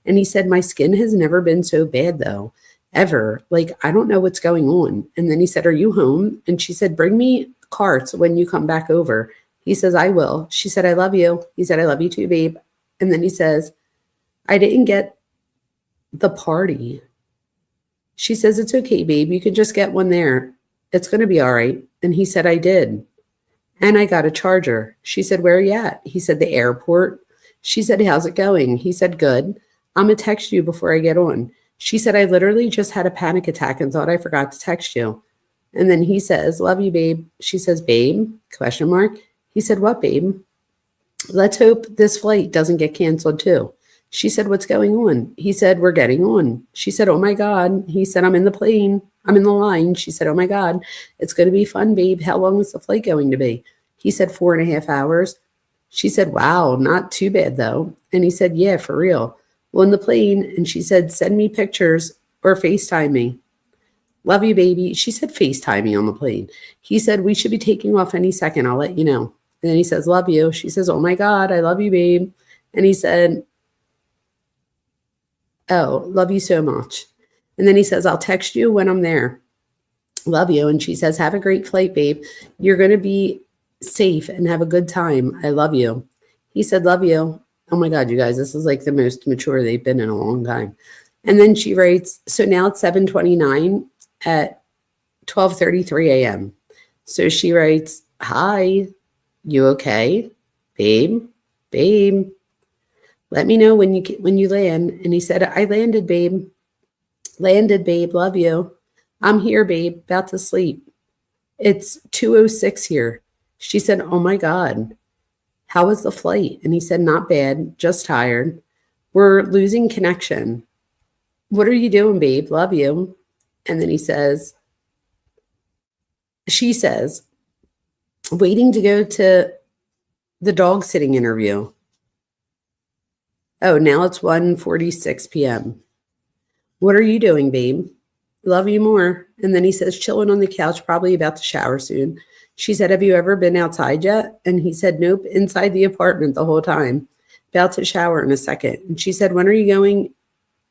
And he said, my skin has never been so bad though, ever. Like, I don't know what's going on. And then he said, are you home? And she said, bring me carts when you come back over. He says, I will. She said, I love you. He said, I love you too, babe. And then he says, I didn't get the party. She says, it's okay, babe. You can just get one there. It's going to be all right. And he said, I did. And I got a charger. She said, where are you at? He said, the airport. She said, how's it going? He said, good. I'm going to text you before I get on. She said, I literally just had a panic attack and thought I forgot to text you. And then he says, love you, babe. She says, babe, question mark. He said, what, babe? Let's hope this flight doesn't get canceled too. She said, what's going on? He said, we're getting on. She said, oh my God. He said, I'm in the plane. I'm in the line. She said, oh my God, it's going to be fun, babe. How long is the flight going to be? He said, 4.5 hours. She said, wow, not too bad though. And he said, yeah, for real. Well, in the plane. And she said, send me pictures or FaceTime me. Love you, baby. She said, FaceTime me on the plane. He said, we should be taking off any second. I'll let you know. And then he says, love you. She says, oh my God, I love you, babe. And he said, oh, love you so much. And then he says, I'll text you when I'm there. Love you. And she says, have a great flight, babe. You're going to be safe and have a good time. I love you. He said, love you. Oh my God, you guys, this is like the most mature they've been in a long time. And then she writes, so now it's 7:29 at 12:33 a.m. So she writes, hi, you okay? Babe, babe, let me know when you land. And he said, I landed, babe. Landed, babe. Love you. I'm here, babe. About to sleep. It's 2:06 here. She said, oh my God, how was the flight? And he said, not bad, just tired. We're losing connection. What are you doing, babe? Love you. And then she says, waiting to go to the dog sitting interview. Oh, now it's 1:46 p.m. What are you doing, babe? Love you more. And then he says, chilling on the couch, probably about to shower soon. She said, have you ever been outside yet? And he said, nope, inside the apartment the whole time. About to shower in a second. And she said, when are you going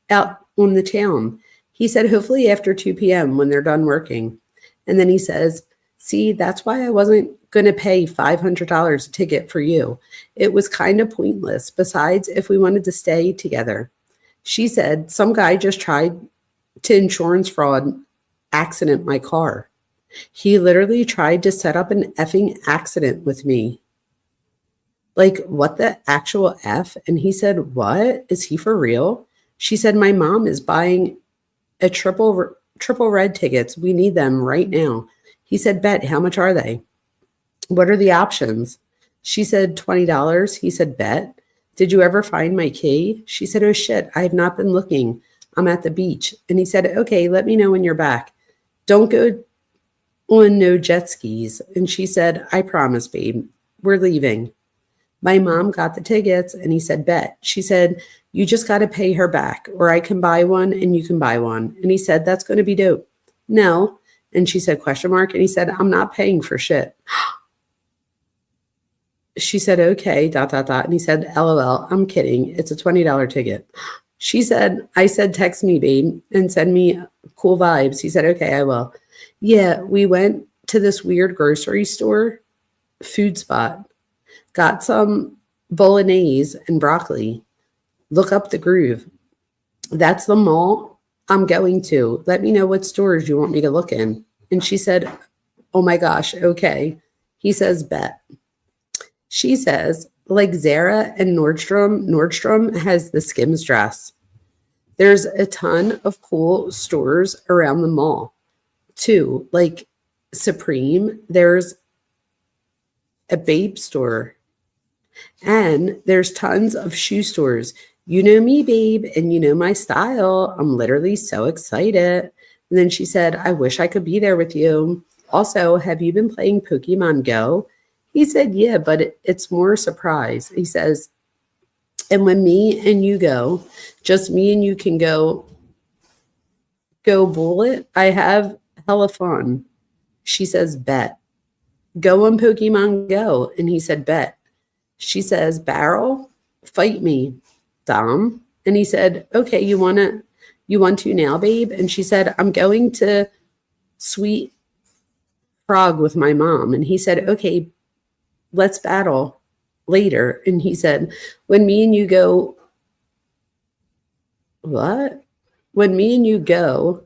out on the town? He said, hopefully after 2 p.m. when they're done working. And then he says, see, that's why I wasn't going to pay $500 a ticket for you. It was kind of pointless. Besides, if we wanted to stay together. She said, some guy just tried to insurance fraud accident my car. He literally tried to set up an effing accident with me. Like, what the actual F? And he said, what? Is he for real? She said, my mom is buying a triple red tickets. We need them right now. He said, bet. How much are they? What are the options? She said, $20. He said, bet. Did you ever find my key? She said, oh shit, I have not been looking. I'm at the beach. And he said, okay, let me know when you're back. Don't go on no jet skis. And she said, I promise, babe, we're leaving. My mom got the tickets and he said, bet. She said, you just got to pay her back or I can buy one and you can buy one. And he said, that's going to be dope. No. And she said, question mark. And he said, I'm not paying for shit. She said, okay, ... And he said, LOL, I'm kidding. It's a $20 ticket. She said, I said, text me, babe, and send me cool vibes. He said, okay, I will. Yeah, we went to this weird grocery store, food spot, got some bolognese and broccoli. Look up the Groove. That's the mall I'm going to. Let me know what stores you want me to look in. And she said, oh my gosh, okay. He says, bet. She says, like Zara and Nordstrom has the Skims dress. There's a ton of cool stores around the mall too, like Supreme. There's a Babe store and there's tons of shoe stores. You know me, babe, and you know my style. I'm literally so excited. And then she said, I wish I could be there with you. Also, have you been playing Pokemon Go? He said, yeah, but it's more surprise. He says, and when me and you go, just me and you can go bullet. I have hella fun. She says, bet. Go on Pokemon Go. And he said, bet. She says, barrel, fight me, Dom. And he said, okay, you want to now, babe? And she said, I'm going to Sweet Frog with my mom. And he said, okay, let's battle later. And he said, when me and you go, what? When me and you go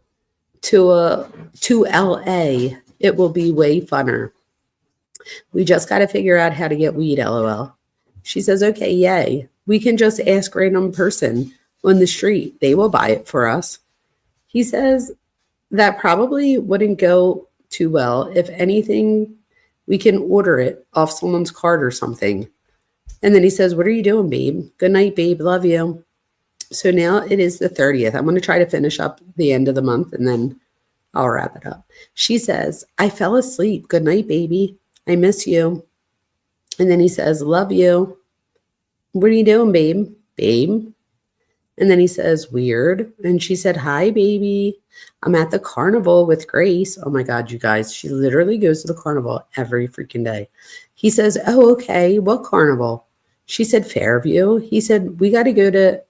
to LA, it will be way funner. We just got to figure out how to get weed, LOL. She says, okay, yay. We can just ask random person on the street. They will buy it for us. He says that probably wouldn't go too well. If anything, we can order it off someone's card or something. And then he says, what are you doing, babe? Good night, babe. Love you. So now it is the 30th. I'm going to try to finish up the end of the month and then I'll wrap it up. She says, I fell asleep. Good night, baby. I miss you. And then he says, love you. What are you doing, babe? Babe. And then he says, weird. And she said, hi, baby. I'm at the carnival with Grace. Oh my God, you guys. She literally goes to the carnival every freaking day. He says, oh, okay. What carnival? She said, Fairview. He said, we got to go to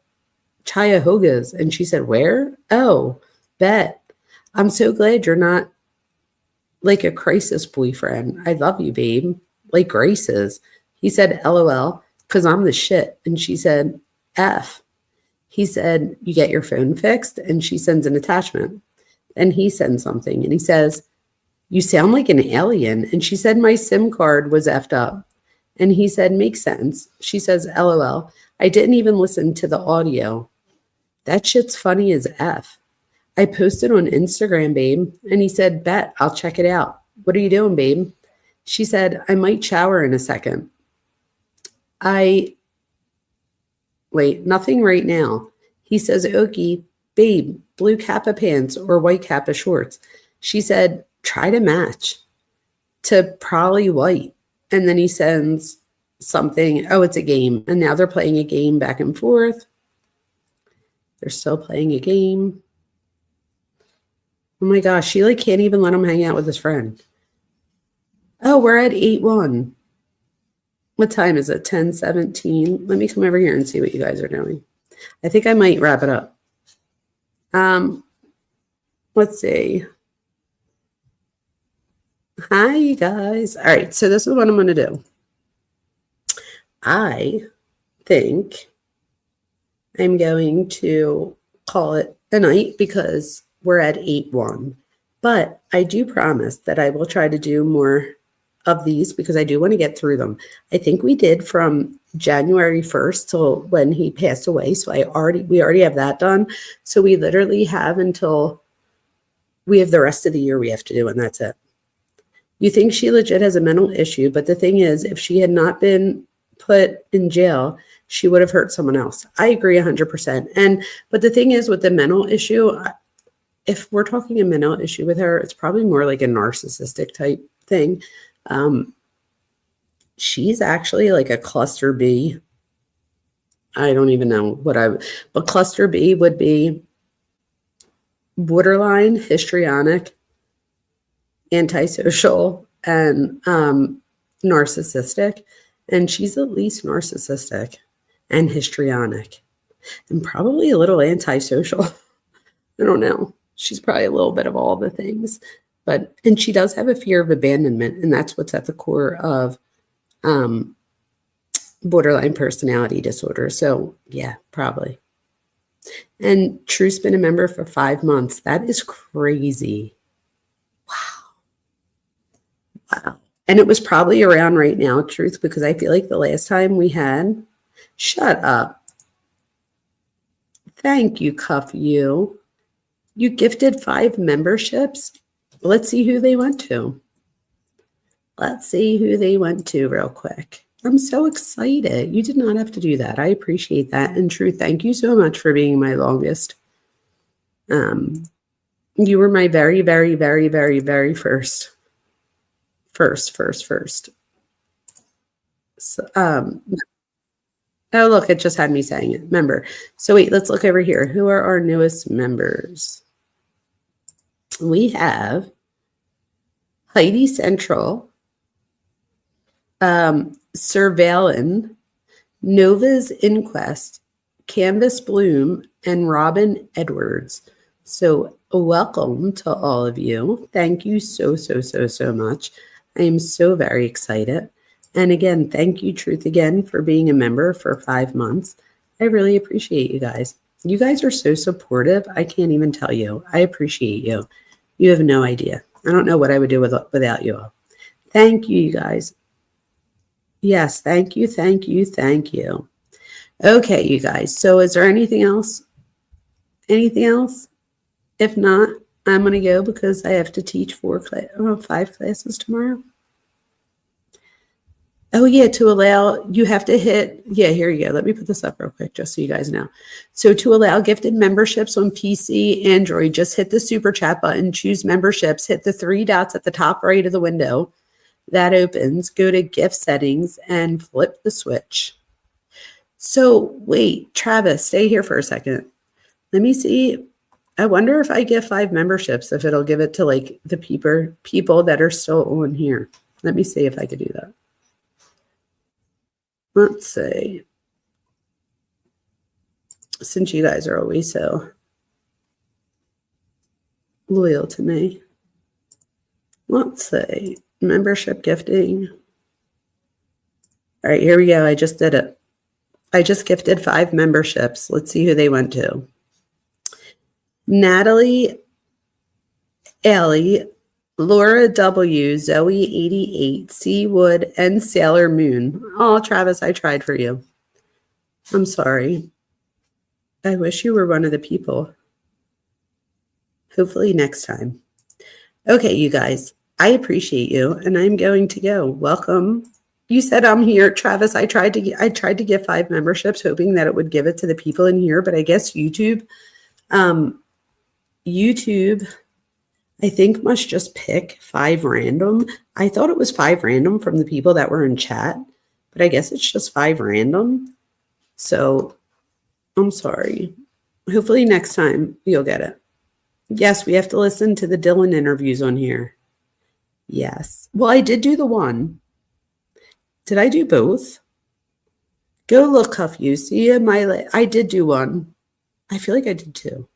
Cuyahoga's. And she said, where? Oh, bet. I'm so glad you're not like a crisis boyfriend. I love you, babe. Like Grace is. He said, LOL, because I'm the shit. And she said, F. He said, you get your phone fixed? And she sends an attachment. And he sends something. And he says, you sound like an alien. And she said, my SIM card was effed up. And he said, makes sense. She says, LOL. I didn't even listen to the audio. That shit's funny as F. I posted on Instagram, babe. And he said, bet, I'll check it out. What are you doing, babe? She said, I might shower in a second. Wait, nothing right now. He says, Okie, babe, blue Kappa pants or white Kappa shorts. She said, try to match to probably white. And then he sends something, oh, it's a game. And now they're playing a game back and forth. They're still playing a game. Oh my gosh, she like can't even let him hang out with his friend. Oh, we're at 8:01. What time is it? 10:17. Let me come over here and see what you guys are doing. I think I might wrap it up. Let's see. Hi, you guys. All right, so this is what I'm going to do. I think I'm going to call it a night because we're at 8:01. But I do promise that I will try to do more of these because I do want to get through them. I think we did from January 1st till when he passed away. So we already have that done. So we literally have until we have the rest of the year we have to do, and that's it. You think she legit has a mental issue, but the thing is, if she had not been put in jail, she would have hurt someone else. I agree 100%. But the thing is with the mental issue, if we're talking a mental issue with her, it's probably more like a narcissistic type thing. She's actually like a cluster B. I don't even know but cluster B would be borderline, histrionic, antisocial, and narcissistic. And she's at least narcissistic and histrionic and probably a little antisocial. I don't know. She's probably a little bit of all the things. And she does have a fear of abandonment, and that's what's at the core of borderline personality disorder. So yeah, probably. And Truth's been a member for 5 months. That is crazy. Wow. And it was probably around right now, Truth, because I feel like the last time we had, shut up. Thank you, Cuff You. You gifted 5 memberships. Let's see who they went to. Let's see who they went to real quick. I'm so excited. You did not have to do that. I appreciate that. And Truth, thank you so much for being my longest. You were my very, very, very, very, very first. So, oh, look, it just had me saying it. Member. So wait, let's look over here. Who are our newest members? We have Heidi Central, Surveillance, Nova's Inquest, Canvas Bloom, and Robin Edwards. So welcome to all of you. Thank you so much. I am so very excited. And again, thank you, Truth, again, for being a member for 5 months. I really appreciate you guys. You guys are so supportive. I can't even tell you. I appreciate you. You have no idea. I don't know what I would do without you all. Thank you, you guys. Yes, thank you. Okay, you guys. So is there anything else? Anything else? If not, I'm going to go because I have to teach 5 classes tomorrow. Oh, yeah, to allow, you have to hit, yeah, here you go. Let me put this up real quick just so you guys know. So to allow gifted memberships on PC, Android, just hit the super chat button, choose memberships, hit the 3 dots at the top right of the window. That opens, go to gift settings and flip the switch. So wait, Travis, stay here for a second. Let me see. I wonder if I give 5 memberships, if it'll give it to like the people that are still on here. Let me see if I could do that. Let's see. Since you guys are always so loyal to me. let's say membership gifting. All right, here we go. I just did it. I just gifted 5 memberships. Let's see who they went to. Natalie, Allie, Laura W, Zoe 88, C Wood, and Sailor Moon. Oh, Travis, I tried for you. I'm sorry. I wish you were one of the people. Hopefully next time. Okay, you guys, I appreciate you, and I'm going to go. Welcome. You said I'm here, Travis. I tried to get 5 memberships, hoping that it would give it to the people in here, but I guess YouTube, I think must just pick 5 random. I thought it was 5 random from the people that were in chat, but I guess it's just 5 random. So I'm sorry. Hopefully next time you'll get it. Yes, we have to listen to the Dylan interviews on here. Yes. Well, I did do the one. Did I do both? Go look, Cuff You. See, I did do one. I feel like I did 2.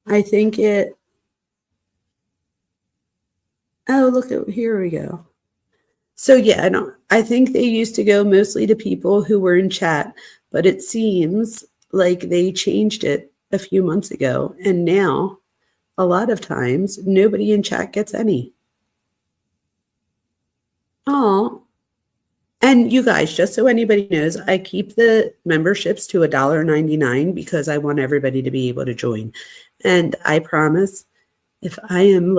I think it. Oh, look at here we go. So yeah, I think they used to go mostly to people who were in chat, but it seems like they changed it a few months ago, and now a lot of times nobody in chat gets any. Oh, and you guys, just so anybody knows, I keep the memberships to $1.99 because I want everybody to be able to join. And I promise, if I am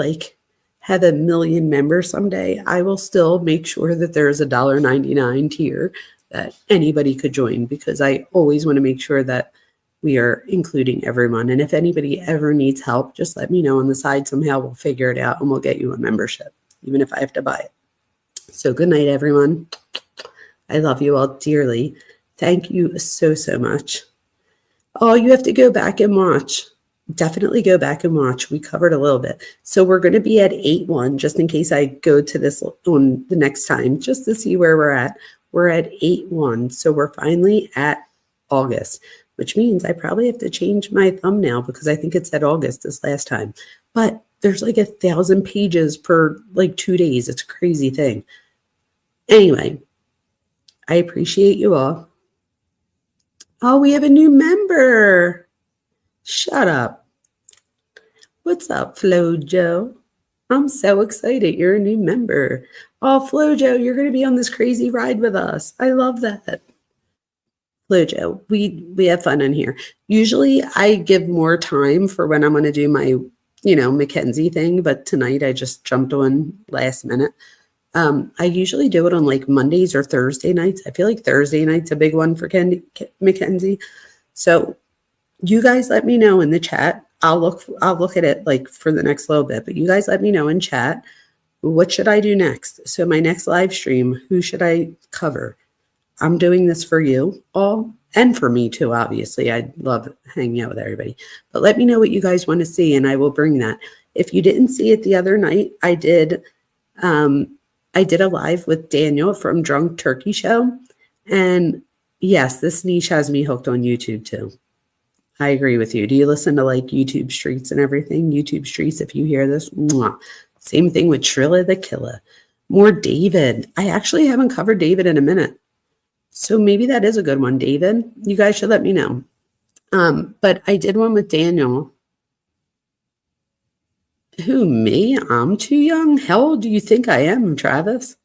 have 1 million members someday, I will still make sure that there's $1.99 tier that anybody could join, because I always want to make sure that we are including everyone. And if anybody ever needs help, just let me know on the side. Somehow we'll figure it out and we'll get you a membership, even if I have to buy it. So good night, everyone. I love you all dearly. Thank you so, so much. Oh, you have to go back and watch. Definitely go back and watch. We covered a little bit. So we're going to be at 8-1, just in case I go to this on the next time, just to see where we're at. We're at 8-1. So we're finally at August, which means I probably have to change my thumbnail because I think it said August this last time. But there's 1,000 pages per 2 days. It's a crazy thing. Anyway, I appreciate you all. Oh, we have a new member. Shut up. What's up, Flojo? I'm so excited. You're a new member. Oh, Flojo, you're going to be on this crazy ride with us. I love that. Flojo, we have fun in here. Usually I give more time for when I'm going to do my, Mackenzie thing, but tonight I just jumped on last minute. I usually do it on Mondays or Thursday nights. I feel like Thursday night's a big one for Mackenzie. So you guys let me know in the chat. I'll look at it for the next little bit, but you guys let me know in chat, what should I do next? So my next live stream, who should I cover? I'm doing this for you all and for me too, obviously. I love hanging out with everybody. But let me know what you guys want to see and I will bring that. If you didn't see it the other night, I did a live with Daniel from Drunk Turkey Show. And yes, this niche has me hooked on YouTube too. I agree with you. Do you listen to YouTube Streets and everything? YouTube Streets, if you hear this, mwah. Same thing with Shirilla the Killer. More David. I actually haven't covered David in a minute. So maybe that is a good one, David. You guys should let me know. But I did one with Daniel. Who, me? I'm too young? How old do you think I am, Travis?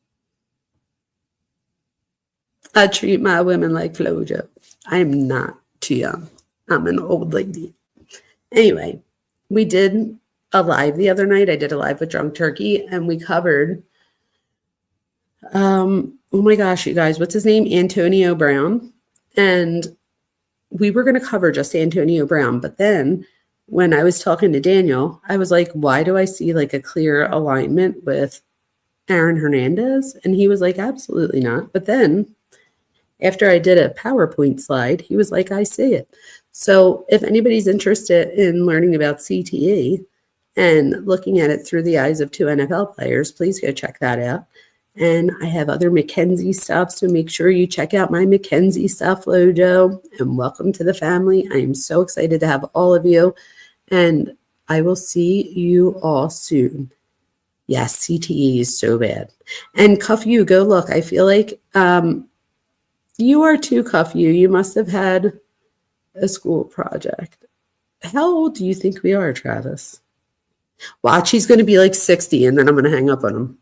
I treat my women like Flojo. I'm not too young. I'm an old lady. Anyway, we did a live the other night. I did a live with Drunk Turkey, and we covered, oh my gosh, you guys, what's his name? Antonio Brown. And we were going to cover just Antonio Brown. But then when I was talking to Daniel, I was like, why do I see a clear alignment with Aaron Hernandez? And he was like, absolutely not. But then after I did a PowerPoint slide, he was like, I see it. So if anybody's interested in learning about CTE and looking at it through the eyes of 2 NFL players, please go check that out. And I have other Mackenzie stuff, so make sure you check out my Mackenzie stuff, Lojo. And welcome to the family. I am so excited to have all of you. And I will see you all soon. Yes, CTE is so bad. And Cuff You, go look. I feel like you are too, Cuff You. You must have had a school project. How old do you think we are, Travis? Watch, he's going to be like 60, and then I'm going to hang up on him.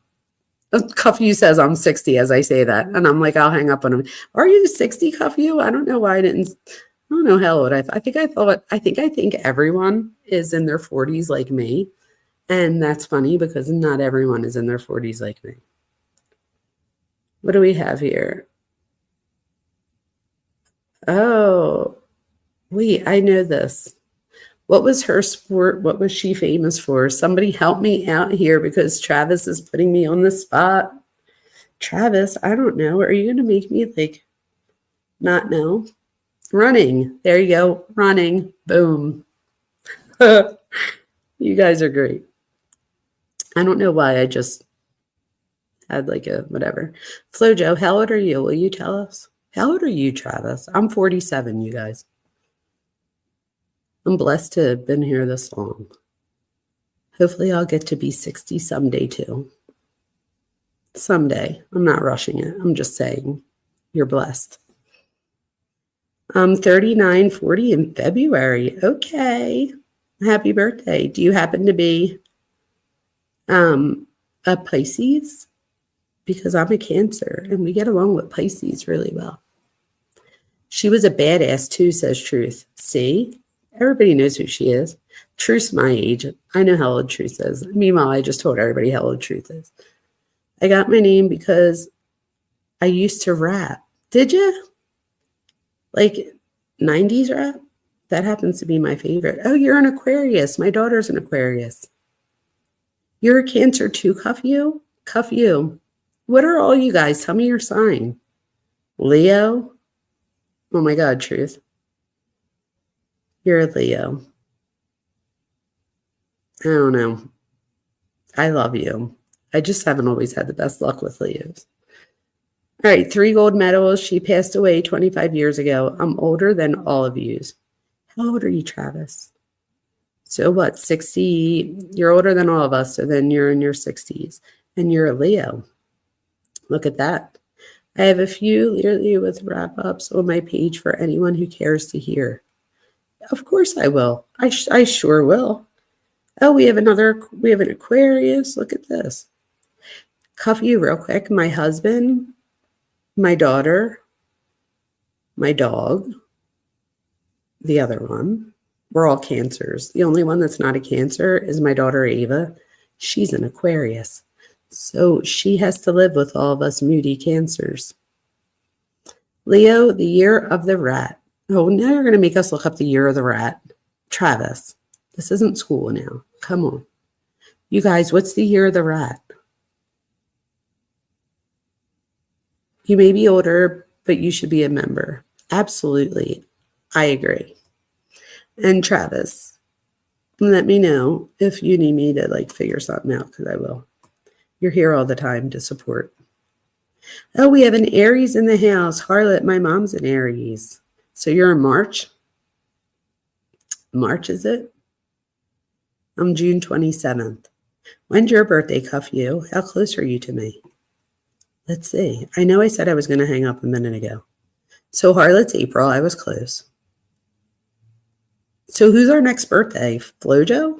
Cuff You says I'm 60 as I say that, and I'm like, I'll hang up on him. Are you 60, Cuff You? I don't know why I didn't. I don't know how old I think everyone is in their 40s like me. And that's funny because not everyone is in their 40s like me. What do we have here? Oh, wait, I know this. What was her sport? What was she famous for? Somebody help me out here because Travis is putting me on the spot. Travis, I don't know. Are you going to make me like not know? Running. There you go. Running. Boom. You guys are great. I don't know why I just had like a whatever. Flojo, how old are you? Will you tell us? How old are you, Travis? I'm 47, you guys. I'm blessed to have been here this long. Hopefully I'll get to be 60 someday too. Someday. I'm not rushing it. I'm just saying you're blessed. I'm 39, 40 in February. Okay. Happy birthday. Do you happen to be a Pisces? Because I'm a Cancer and we get along with Pisces really well. She was a badass too, says Truth. See? Everybody knows who she is. Truth's my age. I know how old Truth is. Meanwhile, I just told everybody how old Truth is. I got my name because I used to rap. Did you? Like 90s rap? That happens to be my favorite. Oh, you're an Aquarius. My daughter's an Aquarius. You're a Cancer too, Cuff You? Cuff You. What are all you guys? Tell me your sign. Leo? Oh my God, Truth. You're a Leo. I don't know. I love you. I just haven't always had the best luck with Leos. All right, 3 gold medals. She passed away 25 years ago. I'm older than all of yous. How old are you, Travis? So what, 60? You're older than all of us, so then you're in your 60s. And you're a Leo. Look at that. I have a few literally with wrap-ups on my page for anyone who cares to hear. Of course I will. I sure will. Oh, we have an Aquarius. Look at this. Cuff You real quick. My husband, my daughter, my dog, the other one. We're all Cancers. The only one that's not a Cancer is my daughter, Ava. She's an Aquarius. So she has to live with all of us moody Cancers. Leo, the year of the rat. Oh, now you're going to make us look up the year of the rat. Travis, this isn't school now. Come on. You guys, what's the year of the rat? You may be older, but you should be a member. Absolutely. I agree. And Travis, let me know if you need me to like figure something out because I will. You're here all the time to support. Oh, we have an Aries in the house. Harlot, my mom's an Aries. So you're in March? March, is it? I'm June 27th. When's your birthday, Cuff You? How close are you to me? Let's see. I know I said I was going to hang up a minute ago. So Harlot's April. I was close. So who's our next birthday? Flojo?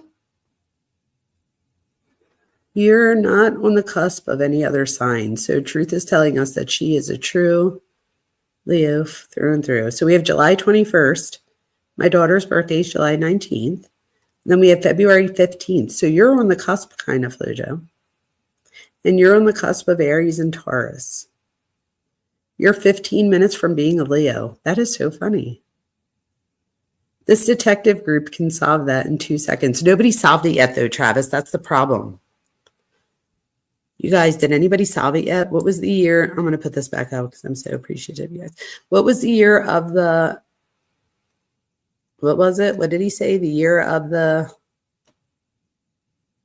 You're not on the cusp of any other sign. So Truth is telling us that she is a true Leo through and through. So we have July 21st. My daughter's birthday is July 19th. Then we have February 15th. So you're on the cusp kind of, Flojo. And you're on the cusp of Aries and Taurus. You're 15 minutes from being a Leo. That is so funny. This detective group can solve that in 2 seconds. Nobody solved it yet, though, Travis. That's the problem. You guys, did anybody solve it yet? What was the year? I'm going to put this back out because I'm so appreciative, you guys. What was the year of the, what was it? What did he say? The year of the,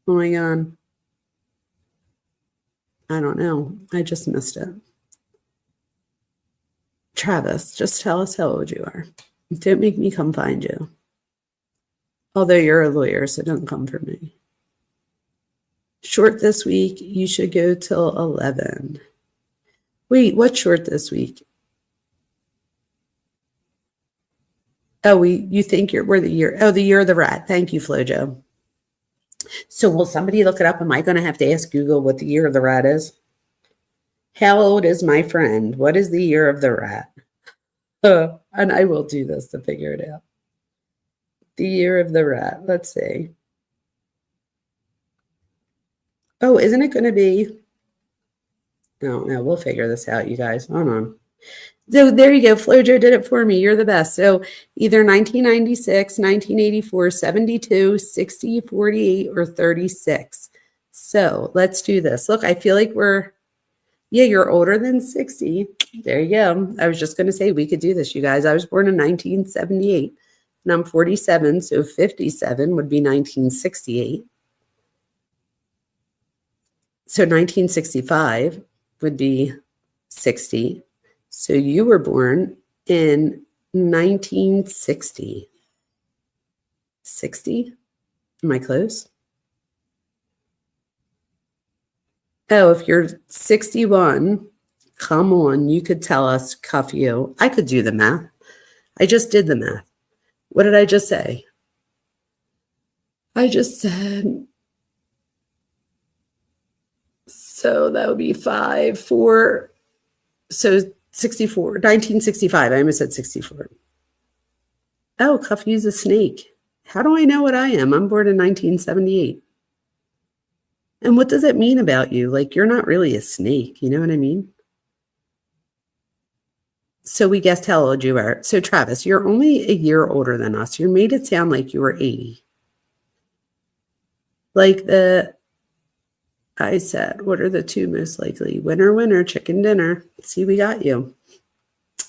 oh my God. I don't know. I just missed it. Travis, just tell us how old you are. Don't make me come find you. Although you're a lawyer, so don't come for me. Short this week. You should go till 11. Wait, what's short this week? Oh, you think we're the year. Oh, the year of the rat. Thank you, Flojo. So will somebody look it up? Am I going to have to ask Google what the year of the rat is? How old is my friend? What is the year of the rat? And I will do this to figure it out. The year of the rat. Let's see. Oh, isn't it going to be? No, we'll figure this out, you guys. Hold on. So there you go. Flojo did it for me. You're the best. So either 1996, 1984, 72, 60, 48, or 36. So let's do this. Look, I feel like you're older than 60. There you go. I was just going to say we could do this, you guys. I was born in 1978 and I'm 47. So 57 would be 1968. So 1965 would be 60. So you were born in 1960. 60? Am I close? Oh, if you're 61, come on, you could tell us, cuff you. I could do the math. I just did the math. What did I just say? I just said, so that would be 5, 4, so 64, 1965. I almost said 64. Oh, cuff you's a snake. How do I know what I am? I'm born in 1978. And what does it mean about you? Like, you're not really a snake. You know what I mean? So we guessed how old you are. So Travis, you're only a year older than us. You made it sound like you were 80. Like I said, what are the two most likely? Winner, winner, chicken dinner. See, we got you.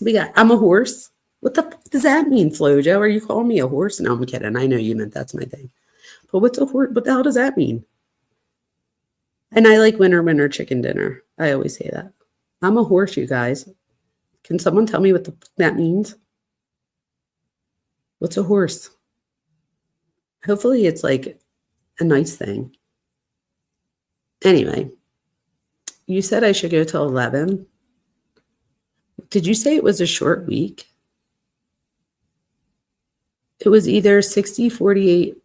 I'm a horse. What the fuck does that mean, Flojo? Are you calling me a horse? No, I'm kidding. I know you meant that's my thing. But what's a horse? What the hell does that mean? And I like winner, winner, chicken dinner. I always say that. I'm a horse, you guys. Can someone tell me what that means? What's a horse? Hopefully it's like a nice thing. Anyway, you said I should go till 11. Did you say it was a short week? It was either 60, 48,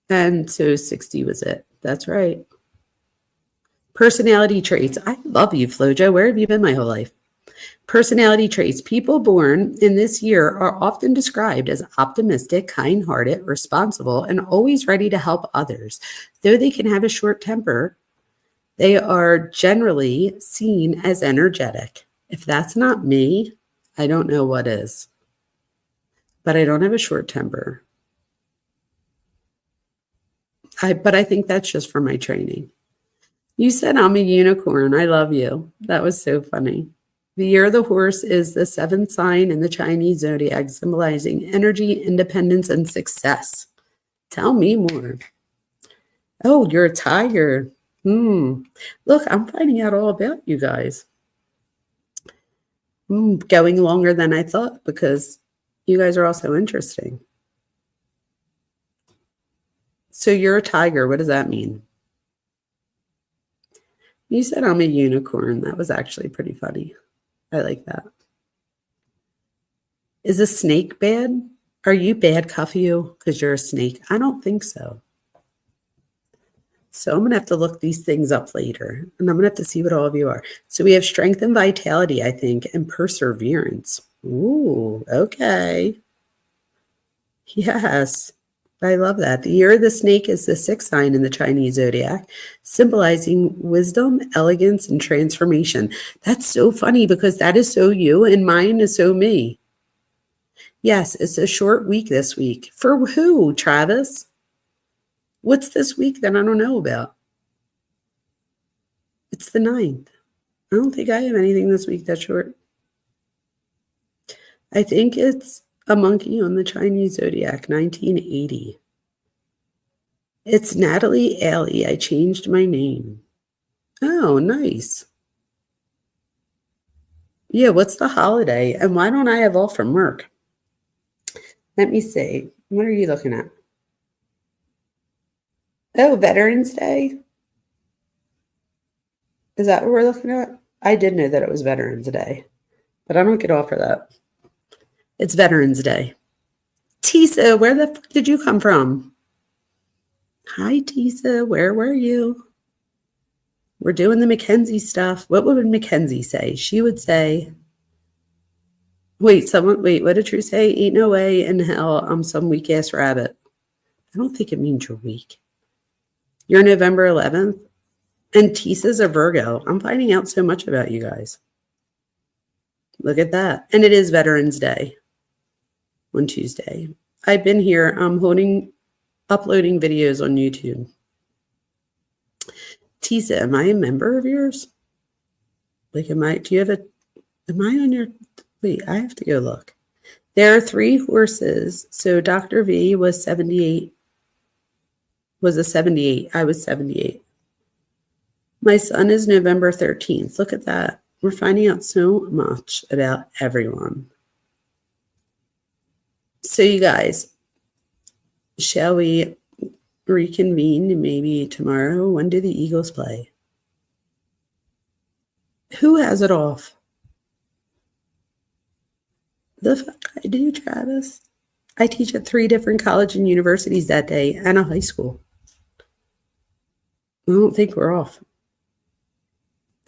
and so 60 was it. That's right. Personality traits. I love you, Flojo. Where have you been my whole life? Personality traits. People born in this year are often described as optimistic, kind-hearted, responsible, and always ready to help others. Though they can have a short temper, they are generally seen as energetic. If that's not me, I don't know what is. But I don't have a short temper. But I think that's just for my training. You said I'm a unicorn. I love you. That was so funny. The year of the horse is the 7th sign in the Chinese zodiac, symbolizing energy, independence, and success. Tell me more. Oh, you're a tiger. Look, I'm finding out all about you guys. Going longer than I thought because you guys are all so interesting. So you're a tiger. What does that mean? You said I'm a unicorn. That was actually pretty funny. I like that. Is a snake bad? Are you bad, Cuffy? Because you're a snake? I don't think so. So I'm going to have to look these things up later. And I'm going to have to see what all of you are. So we have strength and vitality, I think, and perseverance. Ooh, okay. Yes. I love that. The year of the snake is the 6th sign in the Chinese zodiac, symbolizing wisdom, elegance, and transformation. That's so funny because that is so you and mine is so me. Yes, it's a short week this week. For who, Travis? What's this week that I don't know about? It's the 9th. I don't think I have anything this week that's short. I think it's a monkey on the Chinese zodiac, 1980. It's Natalie Alley. I changed my name. Oh, nice. Yeah, what's the holiday? And why don't I have off from work? Let me see. What are you looking at? Oh, Veterans Day. Is that what we're looking at? I did know that it was Veterans Day, but I don't get off for that. It's Veterans Day. Tisa, where the fuck did you come from? Hi, Tisa. Where were you? We're doing the Mackenzie stuff. What would Mackenzie say? She would say, wait, what did you say? Ain't no way in hell I'm some weak ass rabbit. I don't think it means you're weak. You're November 11th, and Tisa's a Virgo. I'm finding out so much about you guys. Look at that. And it is Veterans Day on Tuesday. I've been here. I'm uploading videos on YouTube. Tisa, am I a member of yours? Like, am I on your, wait, I have to go look. There are 3 horses. So Dr. V was a 78. I was 78. My son is November 13th. Look at that. We're finding out so much about everyone. So you guys, shall we reconvene maybe tomorrow? When do the Eagles play? Who has it off? The fuck I do, Travis. I teach at 3 different colleges and universities that day and a high school. I don't think we're off.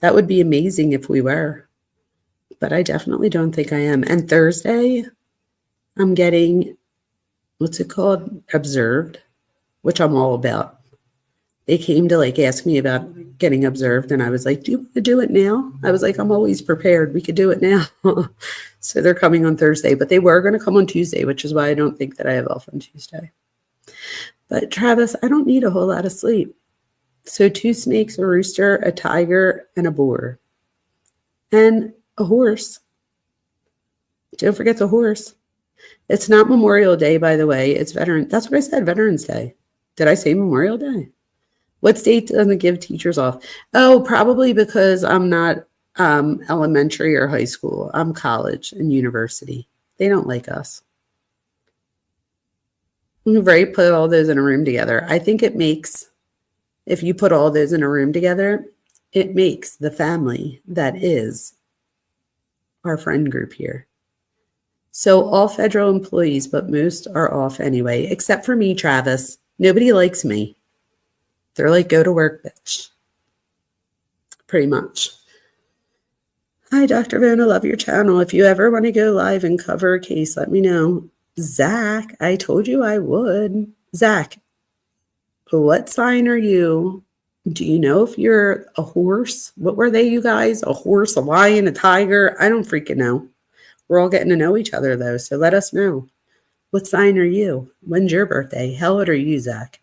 That would be amazing if we were, but I definitely don't think I am. And Thursday, I'm getting, what's it called? Observed, which I'm all about. They came to like ask me about getting observed, and I was like, do you want to do it now? I was like, I'm always prepared. We could do it now. So they're coming on Thursday, but they were going to come on Tuesday, which is why I don't think that I have off on Tuesday. But Travis, I don't need a whole lot of sleep. So 2 snakes, a rooster, a tiger, and a boar. And a horse. Don't forget the horse. It's not Memorial Day, by the way. It's That's what I said, Veterans Day. Did I say Memorial Day? What state doesn't give teachers off? Oh, probably because I'm not elementary or high school. I'm college and university. They don't like us. We've already put all those in a room together. I think it makes, if you put all those in a room together, it makes the family that is our friend group here. So all federal employees, but most are off anyway, except for me, Travis. Nobody likes me. They're like, go to work, bitch. Pretty much. Hi, Dr. Vona, love your channel. If you ever want to go live and cover a case, let me know. Zach, I told you I would. Zach, what sign are you? Do you know if you're a horse? What were they, you guys? A horse, a lion, a tiger? I don't freaking know. We're all getting to know each other, though, so let us know. What sign are you? When's your birthday? How old are you, Zach?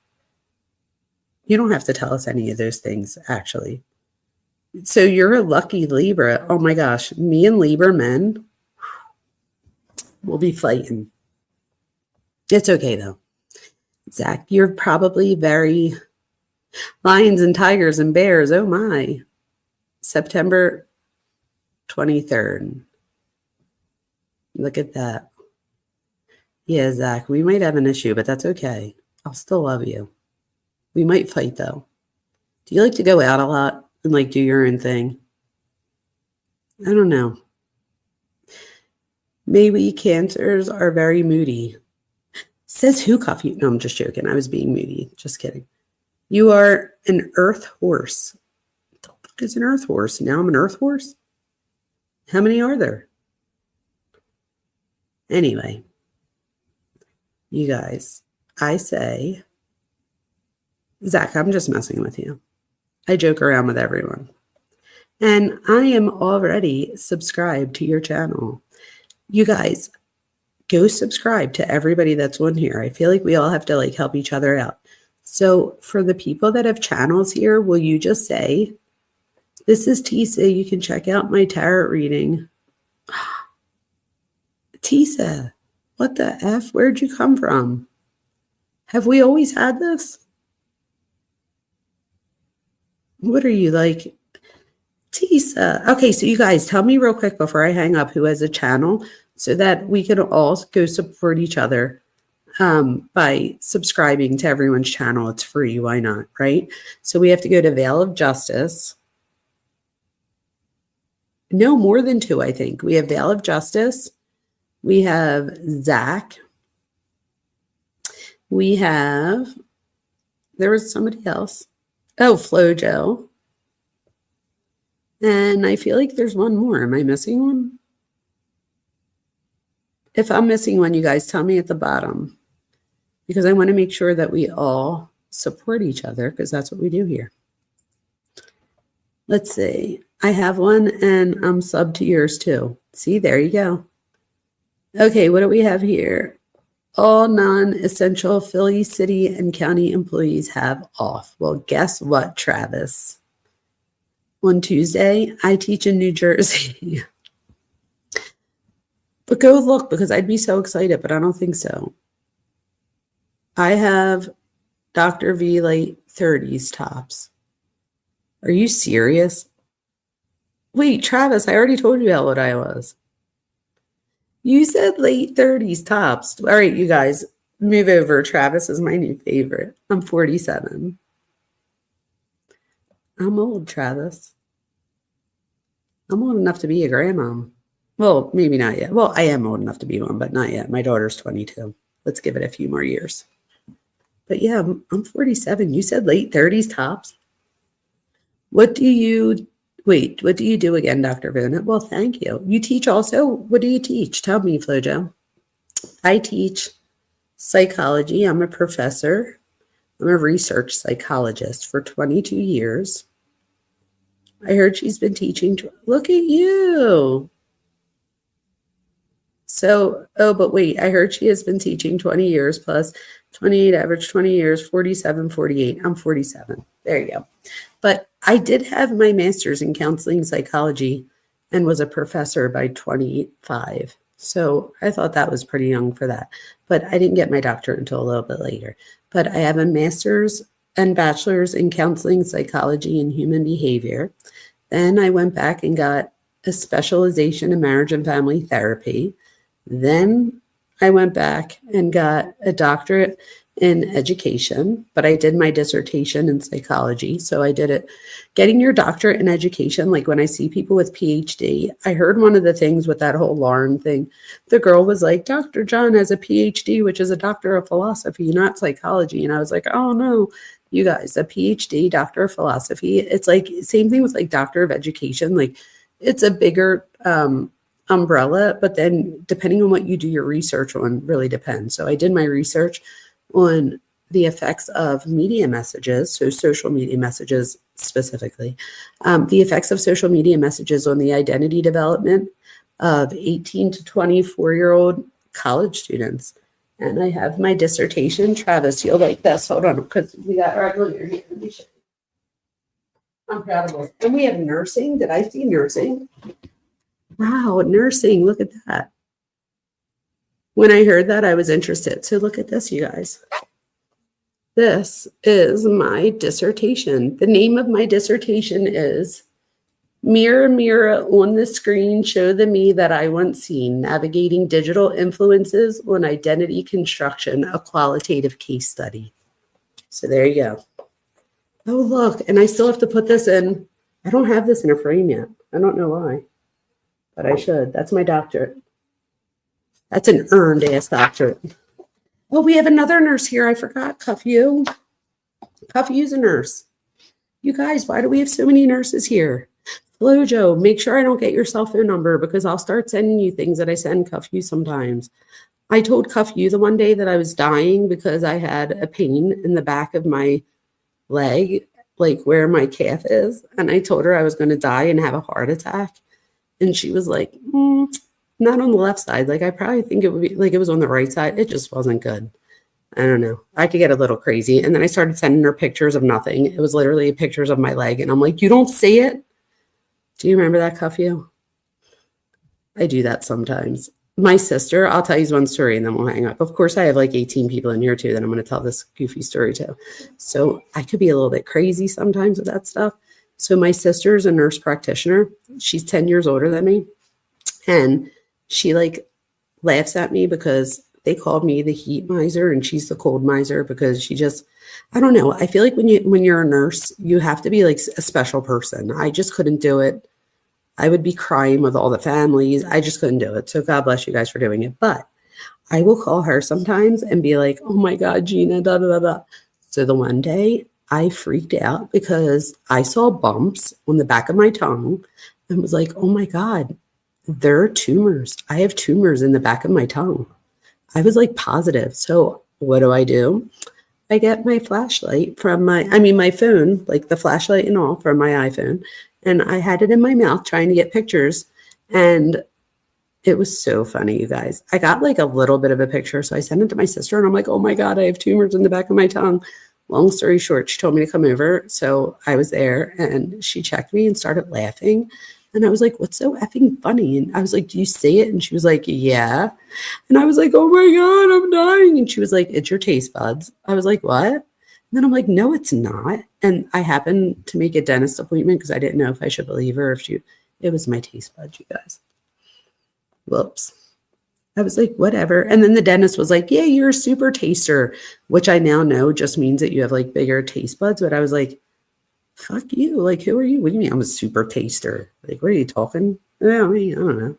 You don't have to tell us any of those things, actually. So you're a lucky Libra. Oh, my gosh. Me and Libra men will be fighting. It's okay, though. Zach, you're probably very lions and tigers and bears. Oh, my. September 23rd. Look at that. Yeah, Zach, we might have an issue, but that's okay. I'll still love you. We might fight, though. Do you like to go out a lot and, like, do your own thing? I don't know. Maybe cancers are very moody. Says who, Coffee? No, I'm just joking. I was being moody. Just kidding. You are an earth horse. What the fuck is an earth horse? Now I'm an earth horse? How many are there? Anyway, you guys, I say, Zach, I'm just messing with you. I joke around with everyone. And I am already subscribed to your channel. You guys, go subscribe to everybody that's on here. I feel like we all have to like help each other out. So for the people that have channels here, will you just say, this is Tisa. You can check out my tarot reading. Tisa, what the F? Where'd you come from? Have we always had this? What are you like? Tisa. Okay, so you guys tell me real quick before I hang up who has a channel so that we can all go support each other by subscribing to everyone's channel. It's free. Why not, right? So we have to go to Veil of Justice. No, more than 2, I think. We have Veil of Justice. We have Zach. We have, there was somebody else. Oh, Flojo. And I feel like there's one more. Am I missing one? If I'm missing one, you guys tell me at the bottom, because I want to make sure that we all support each other, because that's what we do here. Let's see. I have one and I'm sub to yours too. See, there you go. Okay, what do we have here? All non-essential Philly city and county employees have off. Well, guess what, Travis? On Tuesday, I teach in New Jersey. But go look, because I'd be so excited, but I don't think so. I have Dr. V late 30s tops. Are you serious? Wait, Travis, I already told you how old I was. You said late 30s tops. All right, you guys, move over. Travis is my new favorite. I'm 47. I'm old, Travis. I'm old enough to be a grandmom. Well, maybe not yet. Well, I am old enough to be one, but not yet. My daughter's 22. Let's give it a few more years. But yeah, I'm 47. You said late 30s tops. What do you do again, Dr. Vona? Well, thank you. You teach also? What do you teach? Tell me, Flojo. I teach psychology. I'm a professor. I'm a research psychologist for 22 years. I heard she's been teaching. Look at you. So, but wait, I heard she has been teaching 20 years plus 28, average 20 years, 47, 48. I'm 47. There you go. But I did have my master's in counseling psychology and was a professor by 25. So I thought that was pretty young for that. But I didn't get my doctorate until a little bit later. But I have a master's and bachelor's in counseling psychology and human behavior. Then I went back and got a specialization in marriage and family therapy. Then I went back and got a doctorate in education, but I did my dissertation in psychology. So I did it. Getting your doctorate in education, like when I see people with PhD, I heard one of the things with that whole Lauren thing. The girl was like, Dr. John has a PhD, which is a doctor of philosophy, not psychology. And I was like, oh no, you guys, a PhD, doctor of philosophy. It's like same thing with like doctor of education. Like it's a bigger umbrella, but then depending on what you do your research on really depends. So I did my research on the effects of media messages, so social media messages specifically, the effects of social media messages on the identity development of 18 to 24-year-old college students. And I have my dissertation. Travis, you'll like this. Hold on, because we got our lawyer here. Let me show you. I'm proud of it. And we have nursing. Did I see nursing? Wow, nursing. Look at that. When I heard that, I was interested. So look at this, you guys. This is my dissertation. The name of my dissertation is Mirror, Mirror on the Screen, Show the Me That I Once Seen, Navigating Digital Influences on Identity Construction, a Qualitative Case Study. So there you go. Oh, look, and I still have to put this in. I don't have this in a frame yet. I don't know why, but I should. That's my doctorate. That's an earned ass doctorate. Oh, we have another nurse here. I forgot. Cuff-U. Cuff-U's a nurse. You guys, why do we have so many nurses here? Flojo, make sure I don't get your cell phone number because I'll start sending you things that I send Cuff-U sometimes. I told Cuff-U the one day that I was dying because I had a pain in the back of my leg, like where my calf is. And I told her I was going to die and have a heart attack. And she was like, not on the left side. Like, I probably think it would be like it was on the right side. It just wasn't good. I don't know. I could get a little crazy. And then I started sending her pictures of nothing. It was literally pictures of my leg. And I'm like, you don't see it? Do you remember that, Cuff-U? I do that sometimes. My sister, I'll tell you one story and then we'll hang up. Of course, I have like 18 people in here too that I'm going to tell this goofy story to. So I could be a little bit crazy sometimes with that stuff. So my sister is a nurse practitioner. She's 10 years older than me. And she like laughs at me because they called me the heat miser and she's the cold miser because she just, I don't know. I feel like when you're a nurse, you have to be like a special person. I just couldn't do it. I would be crying with all the families. I just couldn't do it. So God bless you guys for doing it. But I will call her sometimes and be like, oh my God, Gina, da da da da. So the one day I freaked out because I saw bumps on the back of my tongue and was like, oh my God, there are tumors. I have tumors in the back of my tongue. I was like positive. So what do? I get my flashlight from my phone, like the flashlight and all from my iPhone. And I had it in my mouth trying to get pictures. And it was so funny, you guys. I got like a little bit of a picture. So I sent it to my sister and I'm like, oh my God, I have tumors in the back of my tongue. Long story short, she told me to come over. So I was there and she checked me and started laughing. And I was like, what's so effing funny? And I was like, do you see it? And she was like, yeah. And I was like, oh my God, I'm dying. And she was like, it's your taste buds. I was like, what? And then I'm like, no, it's not. And I happened to make a dentist appointment because I didn't know if I should believe her. It was my taste buds, you guys. Whoops. I was like, whatever. And then the dentist was like, yeah, you're a super taster, which I now know just means that you have like bigger taste buds. But I was like, fuck you. Like, who are you? What do you mean I'm a super taster? Like, what are you talking? I don't know.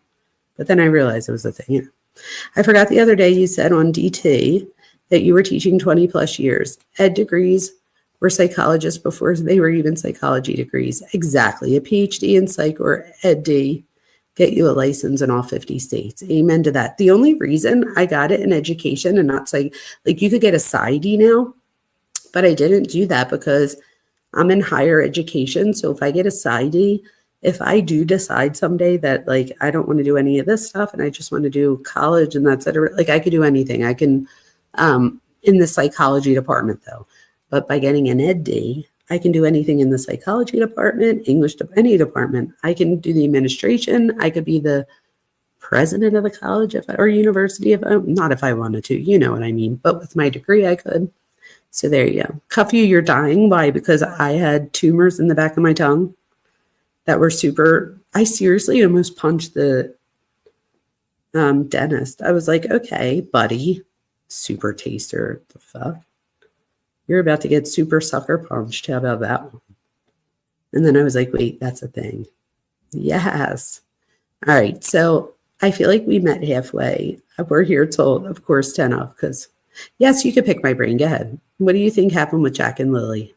But then I realized it was a thing. Yeah. I forgot the other day you said on DT that you were teaching 20 plus years. Ed degrees were psychologists before they were even psychology degrees. Exactly. A PhD in psych or Ed D get you a license in all 50 states. Amen to that. The only reason I got it in education and not psych, like you could get a PsyD now, but I didn't do that because I'm in higher education. So if I get a PsyD, if I do decide someday that like I don't want to do any of this stuff and I just want to do college and that's it, like I could do anything. I can in the psychology department though. But by getting an Ed D, I can do anything in the psychology department, English, any department. I can do the administration. I could be the president of the college or university not if I wanted to, you know what I mean. But with my degree, I could. So there you go. Cuffy, you're dying. Why? Because I had tumors in the back of my tongue that were super. I seriously almost punched the dentist. I was like, okay, buddy, super taster. The fuck? You're about to get super sucker punched. How about that one? And then I was like, wait, that's a thing. Yes. All right. So I feel like we met halfway. We're here till, of course, 10 up because, yes, you could pick my brain. Go ahead. What do you think happened with Jack and Lily?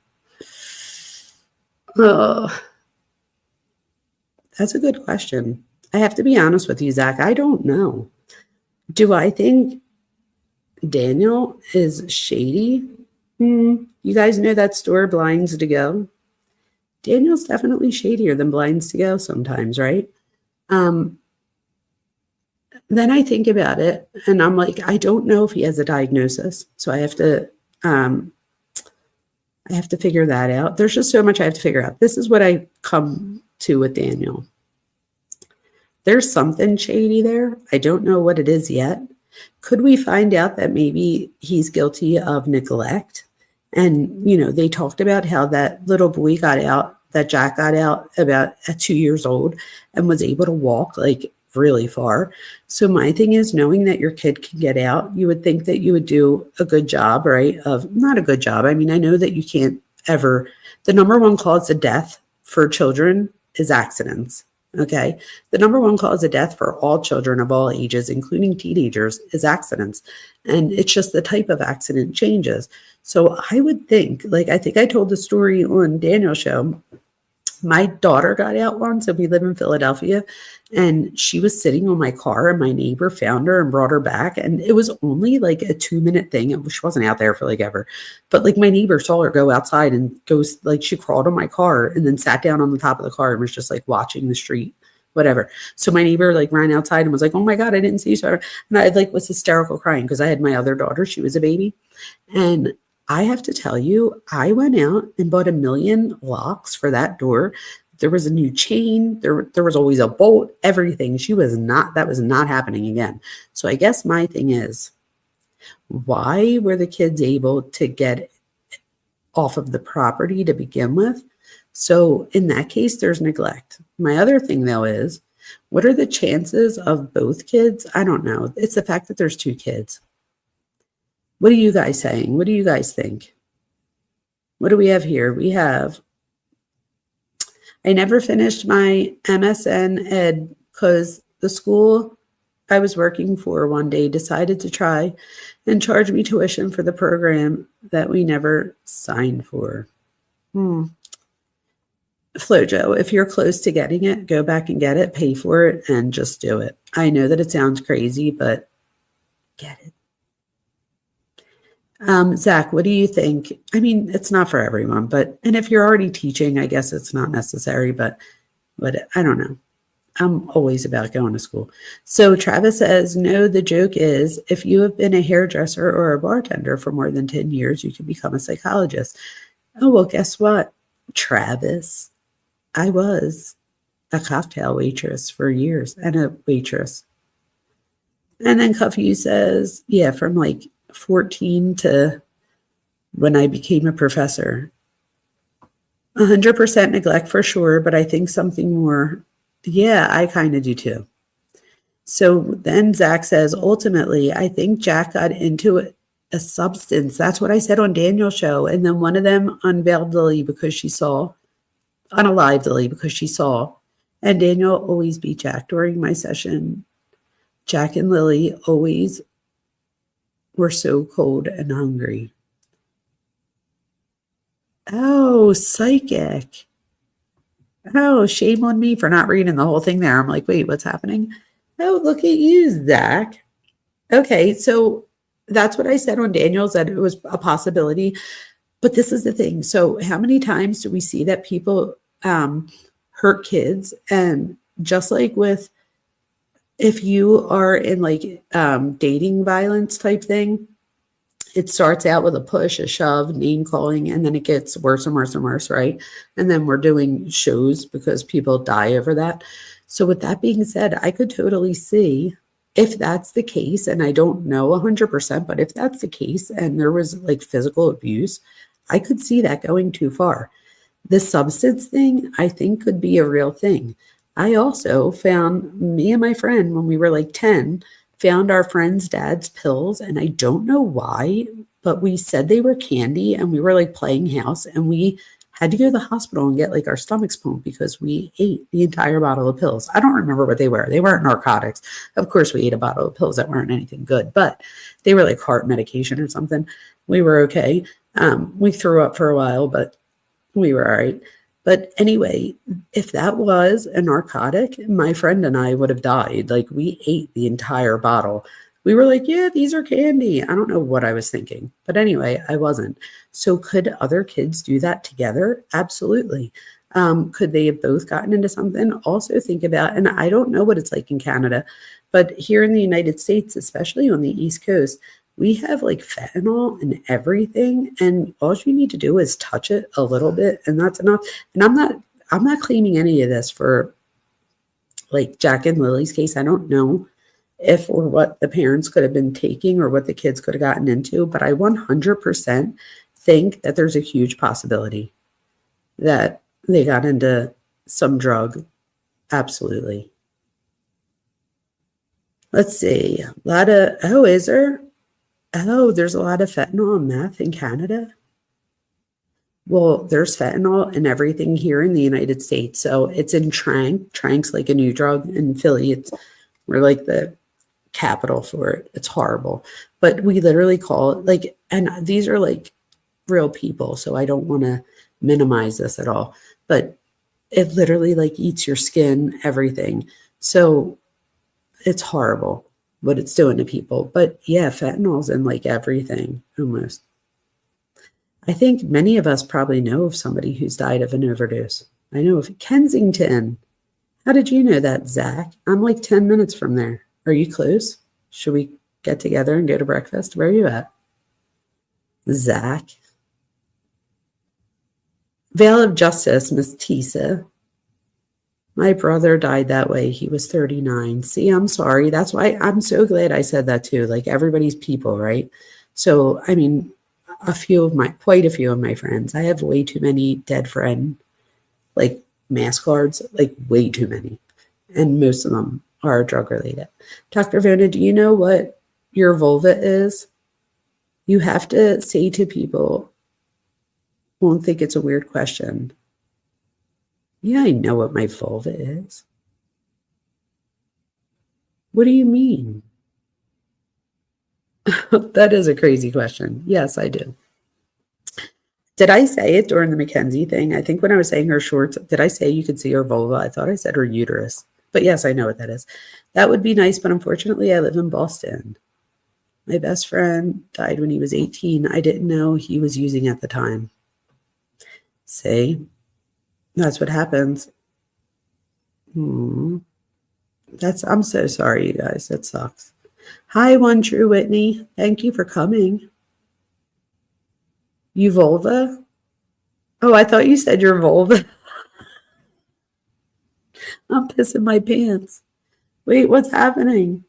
Oh, that's a good question. I have to be honest with you, Zach. I don't know. Do I think Daniel is shady? You guys know that store, Blinds to Go? Daniel's definitely shadier than Blinds to Go sometimes, right? Then I think about it and I'm like, I don't know if he has a diagnosis. So I have to figure that out. There's just so much I have to figure out. This is what I come to with Daniel. There's something shady there. I don't know what it is yet. Could we find out that maybe he's guilty of neglect? And, you know, they talked about how that little boy got out, that Jack got out about at 2 years old and was able to walk like really far. So my thing is knowing that your kid can get out, you would think that you would do a good job, right? Not a good job. I mean, I know that you can't ever, the number one cause of death for children is accidents. Okay. The number one cause of death for all children of all ages, including teenagers, is accidents. And it's just the type of accident changes. So I would think, like, I think I told the story on Daniel's show. My daughter got out once, and we live in Philadelphia, and she was sitting on my car, and my neighbor found her and brought her back. And it was only like a 2-minute thing. She wasn't out there for like ever, but like my neighbor saw her go outside and goes, like, she crawled on my car and then sat down on the top of the car and was just like watching the street, whatever. So my neighbor like ran outside and was like, oh my God, I didn't see you. And I like was hysterical crying because I had my other daughter. She was a baby. And I have to tell you, I went out and bought 1 million locks for that door. There was a new chain. There was always a bolt, everything. That was not happening again. So I guess my thing is, why were the kids able to get off of the property to begin with? So in that case, there's neglect. My other thing though is, what are the chances of both kids? I don't know. It's the fact that there's 2 kids. What are you guys saying? What do you guys think? What do we have here? We have, I never finished my MSN Ed because the school I was working for one day decided to try and charge me tuition for the program that we never signed for. Flojo, if you're close to getting it, go back and get it, pay for it, and just do it. I know that it sounds crazy, but get it. Zach, what do you think? I mean, it's not for everyone, and if you're already teaching, I guess it's not necessary, but I don't know. I'm always about going to school. So Travis says, no, the joke is if you have been a hairdresser or a bartender for more than 10 years, you can become a psychologist. Oh, well, guess what, Travis? I was a cocktail waitress for years and a waitress. And then Cuffy says, yeah, from like 14 to when I became a professor. 100% neglect for sure, but I think something more. Yeah, I kind of do too. So then Zach says, ultimately, I think Jack got into a substance. That's what I said on Daniel's show. And then one of them unalived Lily because she saw. And Daniel always beat Jack during my session. Jack and Lily always were so cold and hungry. Oh, psychic. Oh, shame on me for not reading the whole thing there. I'm like, wait, what's happening? Oh, look at you, Zach. Okay, so that's what I said on Daniel's, that it was a possibility. But this is the thing. So how many times do we see that people hurt kids? And just like with, if you are in like dating violence type thing, it starts out with a push, a shove, name calling, and then it gets worse and worse and worse, right? And then we're doing shows because people die over that. So with that being said, I could totally see if that's the case, and I don't know 100%, but if that's the case and there was like physical abuse, I could see that going too far. The substance thing, I think, could be a real thing. I also found, me and my friend, when we were like 10, found our friend's dad's pills, and I don't know why, but we said they were candy, and we were like playing house, and we had to go to the hospital and get like our stomachs pumped because we ate the entire bottle of pills. I don't remember what they were. They weren't narcotics. Of course, we ate a bottle of pills that weren't anything good, but they were like heart medication or something. We were okay. We threw up for a while, but we were all right. But anyway, if that was a narcotic, my friend and I would have died. Like, we ate the entire bottle. We were like, yeah, these are candy. I don't know what I was thinking. But anyway, I wasn't. So could other kids do that together? Absolutely. Could they have both gotten into something? Also think about, and I don't know what it's like in Canada, but here in the United States, especially on the East Coast, we have like fentanyl and everything, and all you need to do is touch it a little bit, and that's enough. And I'm not claiming any of this for like Jack and Lily's case. I don't know if or what the parents could have been taking or what the kids could have gotten into, but I 100% think that there's a huge possibility that they got into some drug. Absolutely. Let's see. A lot of, is there? Oh, there's a lot of fentanyl and meth in Canada. Well, there's fentanyl and everything here in the United States. So it's in Trank. Trank's like a new drug in Philly. We're like the capital for it. It's horrible. But we literally call it like, and these are like real people, so I don't want to minimize this at all. But it literally like eats your skin, everything. So it's horrible what it's doing to people. But yeah, fentanyl's in like everything almost. I think many of us probably know of somebody who's died of an overdose. I know of Kensington. How did you know that, Zach? I'm like 10 minutes from there. Are you close? Should we get together and go to breakfast? Where are you at? Zach. Veil of Justice, Miss Tisa. My brother died that way. He was 39. See, I'm sorry. That's why I'm so glad I said that too. Like, everybody's people, right? So, I mean, quite a few of my friends. I have way too many dead friend, like mass cards, like way too many. And most of them are drug related. Dr. Vona, do you know what your vulva is? You have to say to people, won't think it's a weird question. Yeah, I know what my vulva is. What do you mean? That is a crazy question. Yes, I do. Did I say it during the Mackenzie thing? I think when I was saying her shorts, did I say you could see her vulva? I thought I said her uterus. But yes, I know what that is. That would be nice, but unfortunately, I live in Boston. My best friend died when he was 18. I didn't know he was using at the time. See? That's what happens. I'm so sorry, you guys. That sucks. Hi, One True Whitney. Thank you for coming. You vulva? Oh, I thought you said your vulva. I'm pissing my pants. Wait, what's happening?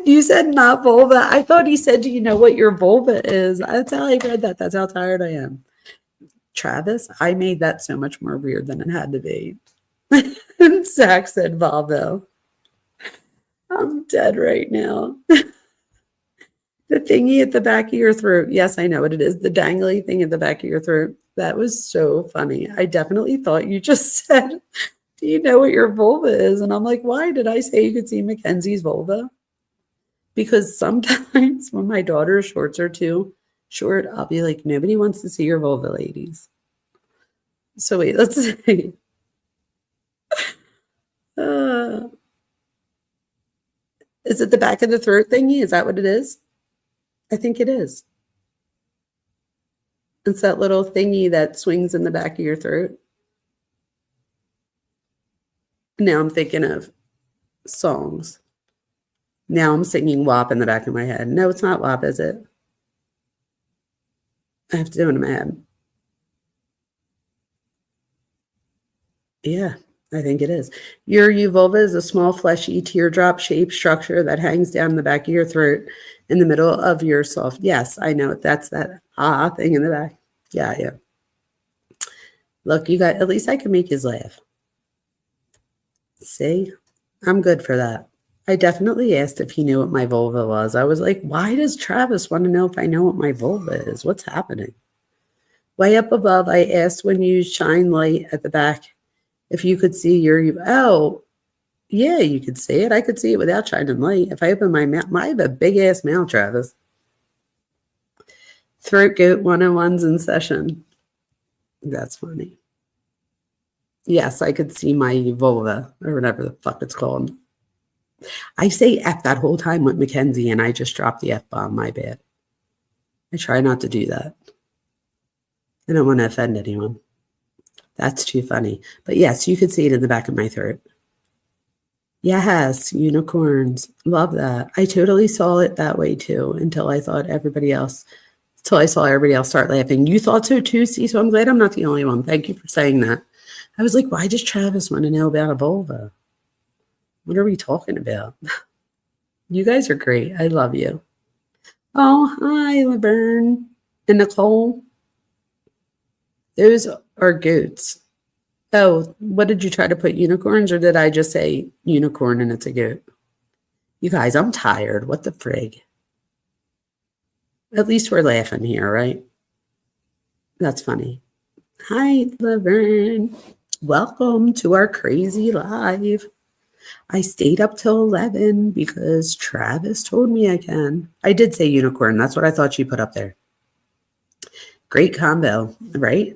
You said not vulva. I thought he said, do you know what your vulva is? That's how I read that. That's how tired I am. Travis, I made that so much more weird than it had to be. And Zach said Volvo. I'm dead right now. The thingy at the back of your throat. Yes, I know what it is. The dangly thing at the back of your throat. That was so funny. I definitely thought you just said, do you know what your vulva is? And I'm like, why did I say you could see Mackenzie's vulva? Because sometimes when my daughter's shorts are too short, I'll be like, nobody wants to see your vulva, ladies. So wait, let's see. Is it the back of the throat thingy? Is that what it is? I think it is. It's that little thingy that swings in the back of your throat. Now I'm thinking of songs. Now I'm singing WAP in the back of my head. No, it's not WAP, is it? I have to do it in my head. Yeah, I think it is. Your vulva is a small, fleshy, teardrop-shaped structure that hangs down the back of your throat in the middle of your soft. Yes, I know. That's that thing in the back. Yeah. Look, you got, at least I can make you laugh. See? I'm good for that. I definitely asked if he knew what my vulva was. I was like, why does Travis want to know if I know what my vulva is? What's happening? Way up above, I asked when you shine light at the back if you could see oh, yeah, you could see it. I could see it without shining light. If I open my mouth, I have a big-ass mouth, Travis. Throat Goat 101's in session. That's funny. Yes, I could see my vulva, or whatever the fuck it's called. I say F that whole time with Mackenzie, and I just dropped the F-bomb. My bad. I try not to do that. I don't want to offend anyone. That's too funny. But yes, you could see it in the back of my throat. Yes, unicorns. Love that. I totally saw it that way too until I saw everybody else start laughing. You thought so too, see? So I'm glad I'm not the only one. Thank you for saying that. I was like, why does Travis want to know about a vulva? What are we talking about? You guys are great. I love you. Oh, hi, Laverne and Nicole. Those are goats. Oh, what did you try to put, unicorns, or did I just say unicorn and it's a goat? You guys, I'm tired. What the frig? At least we're laughing here, right? That's funny. Hi, Laverne. Welcome to our crazy live. I stayed up till 11 because Travis told me I can. I did say unicorn. That's what I thought you put up there. Great combo, right?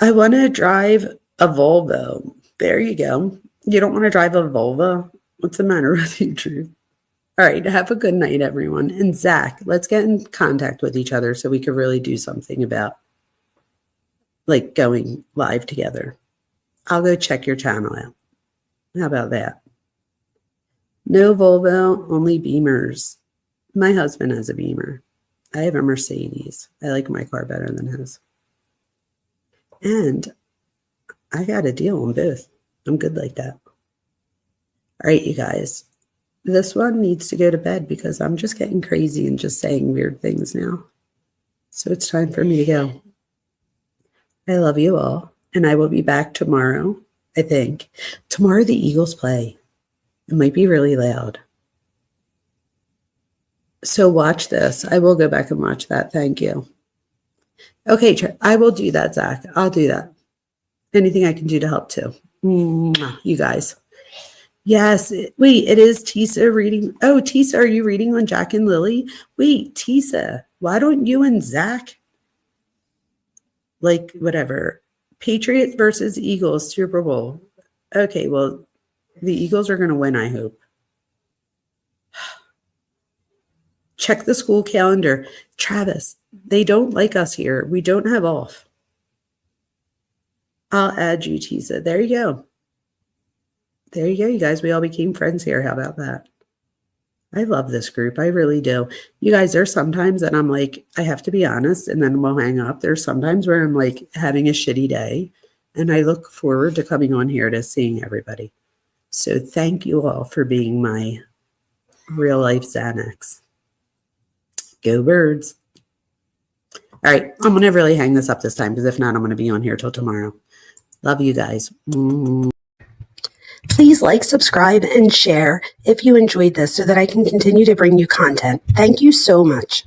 I want to drive a Volvo. There you go. You don't want to drive a Volvo? What's the matter with you, Drew? All right, have a good night, everyone. And Zach, let's get in contact with each other so we can really do something about like going live together. I'll go check your channel out. How about that? No Volvo, only Beamers. My husband has a Beamer. I have a Mercedes. I like my car better than his. And I got a deal on both. I'm good like that. All right, you guys. This one needs to go to bed because I'm just getting crazy and just saying weird things now. So it's time for me to go. I love you all. And I will be back tomorrow, I think. Tomorrow the Eagles play. It might be really loud. So watch this. I will go back and watch that. Thank you. Okay, I will do that, Zach. I'll do that. anything I can do to help too. Mwah, you guys. Yes. Wait, it is Tisa reading. Oh, Tisa, are you reading on Jack and Lily? Wait, Tisa, why don't you and Zach, like, whatever, Patriots versus Eagles, Super Bowl. Okay, well, the Eagles are going to win, I hope. Check the school calendar. Travis, they don't like us here. We don't have off. I'll add you, Tisa. There you go. There you go, you guys. We all became friends here. How about that? I love this group. I really do. You guys, there's sometimes that I'm like, I have to be honest, and then we'll hang up. There's sometimes where I'm like having a shitty day, and I look forward to coming on here to seeing everybody. So thank you all for being my real life Xanax. Go Birds. All right, I'm going to really hang this up this time, because if not, I'm going to be on here till tomorrow. Love you guys. Please like, subscribe, and share if you enjoyed this so that I can continue to bring you content. Thank you so much.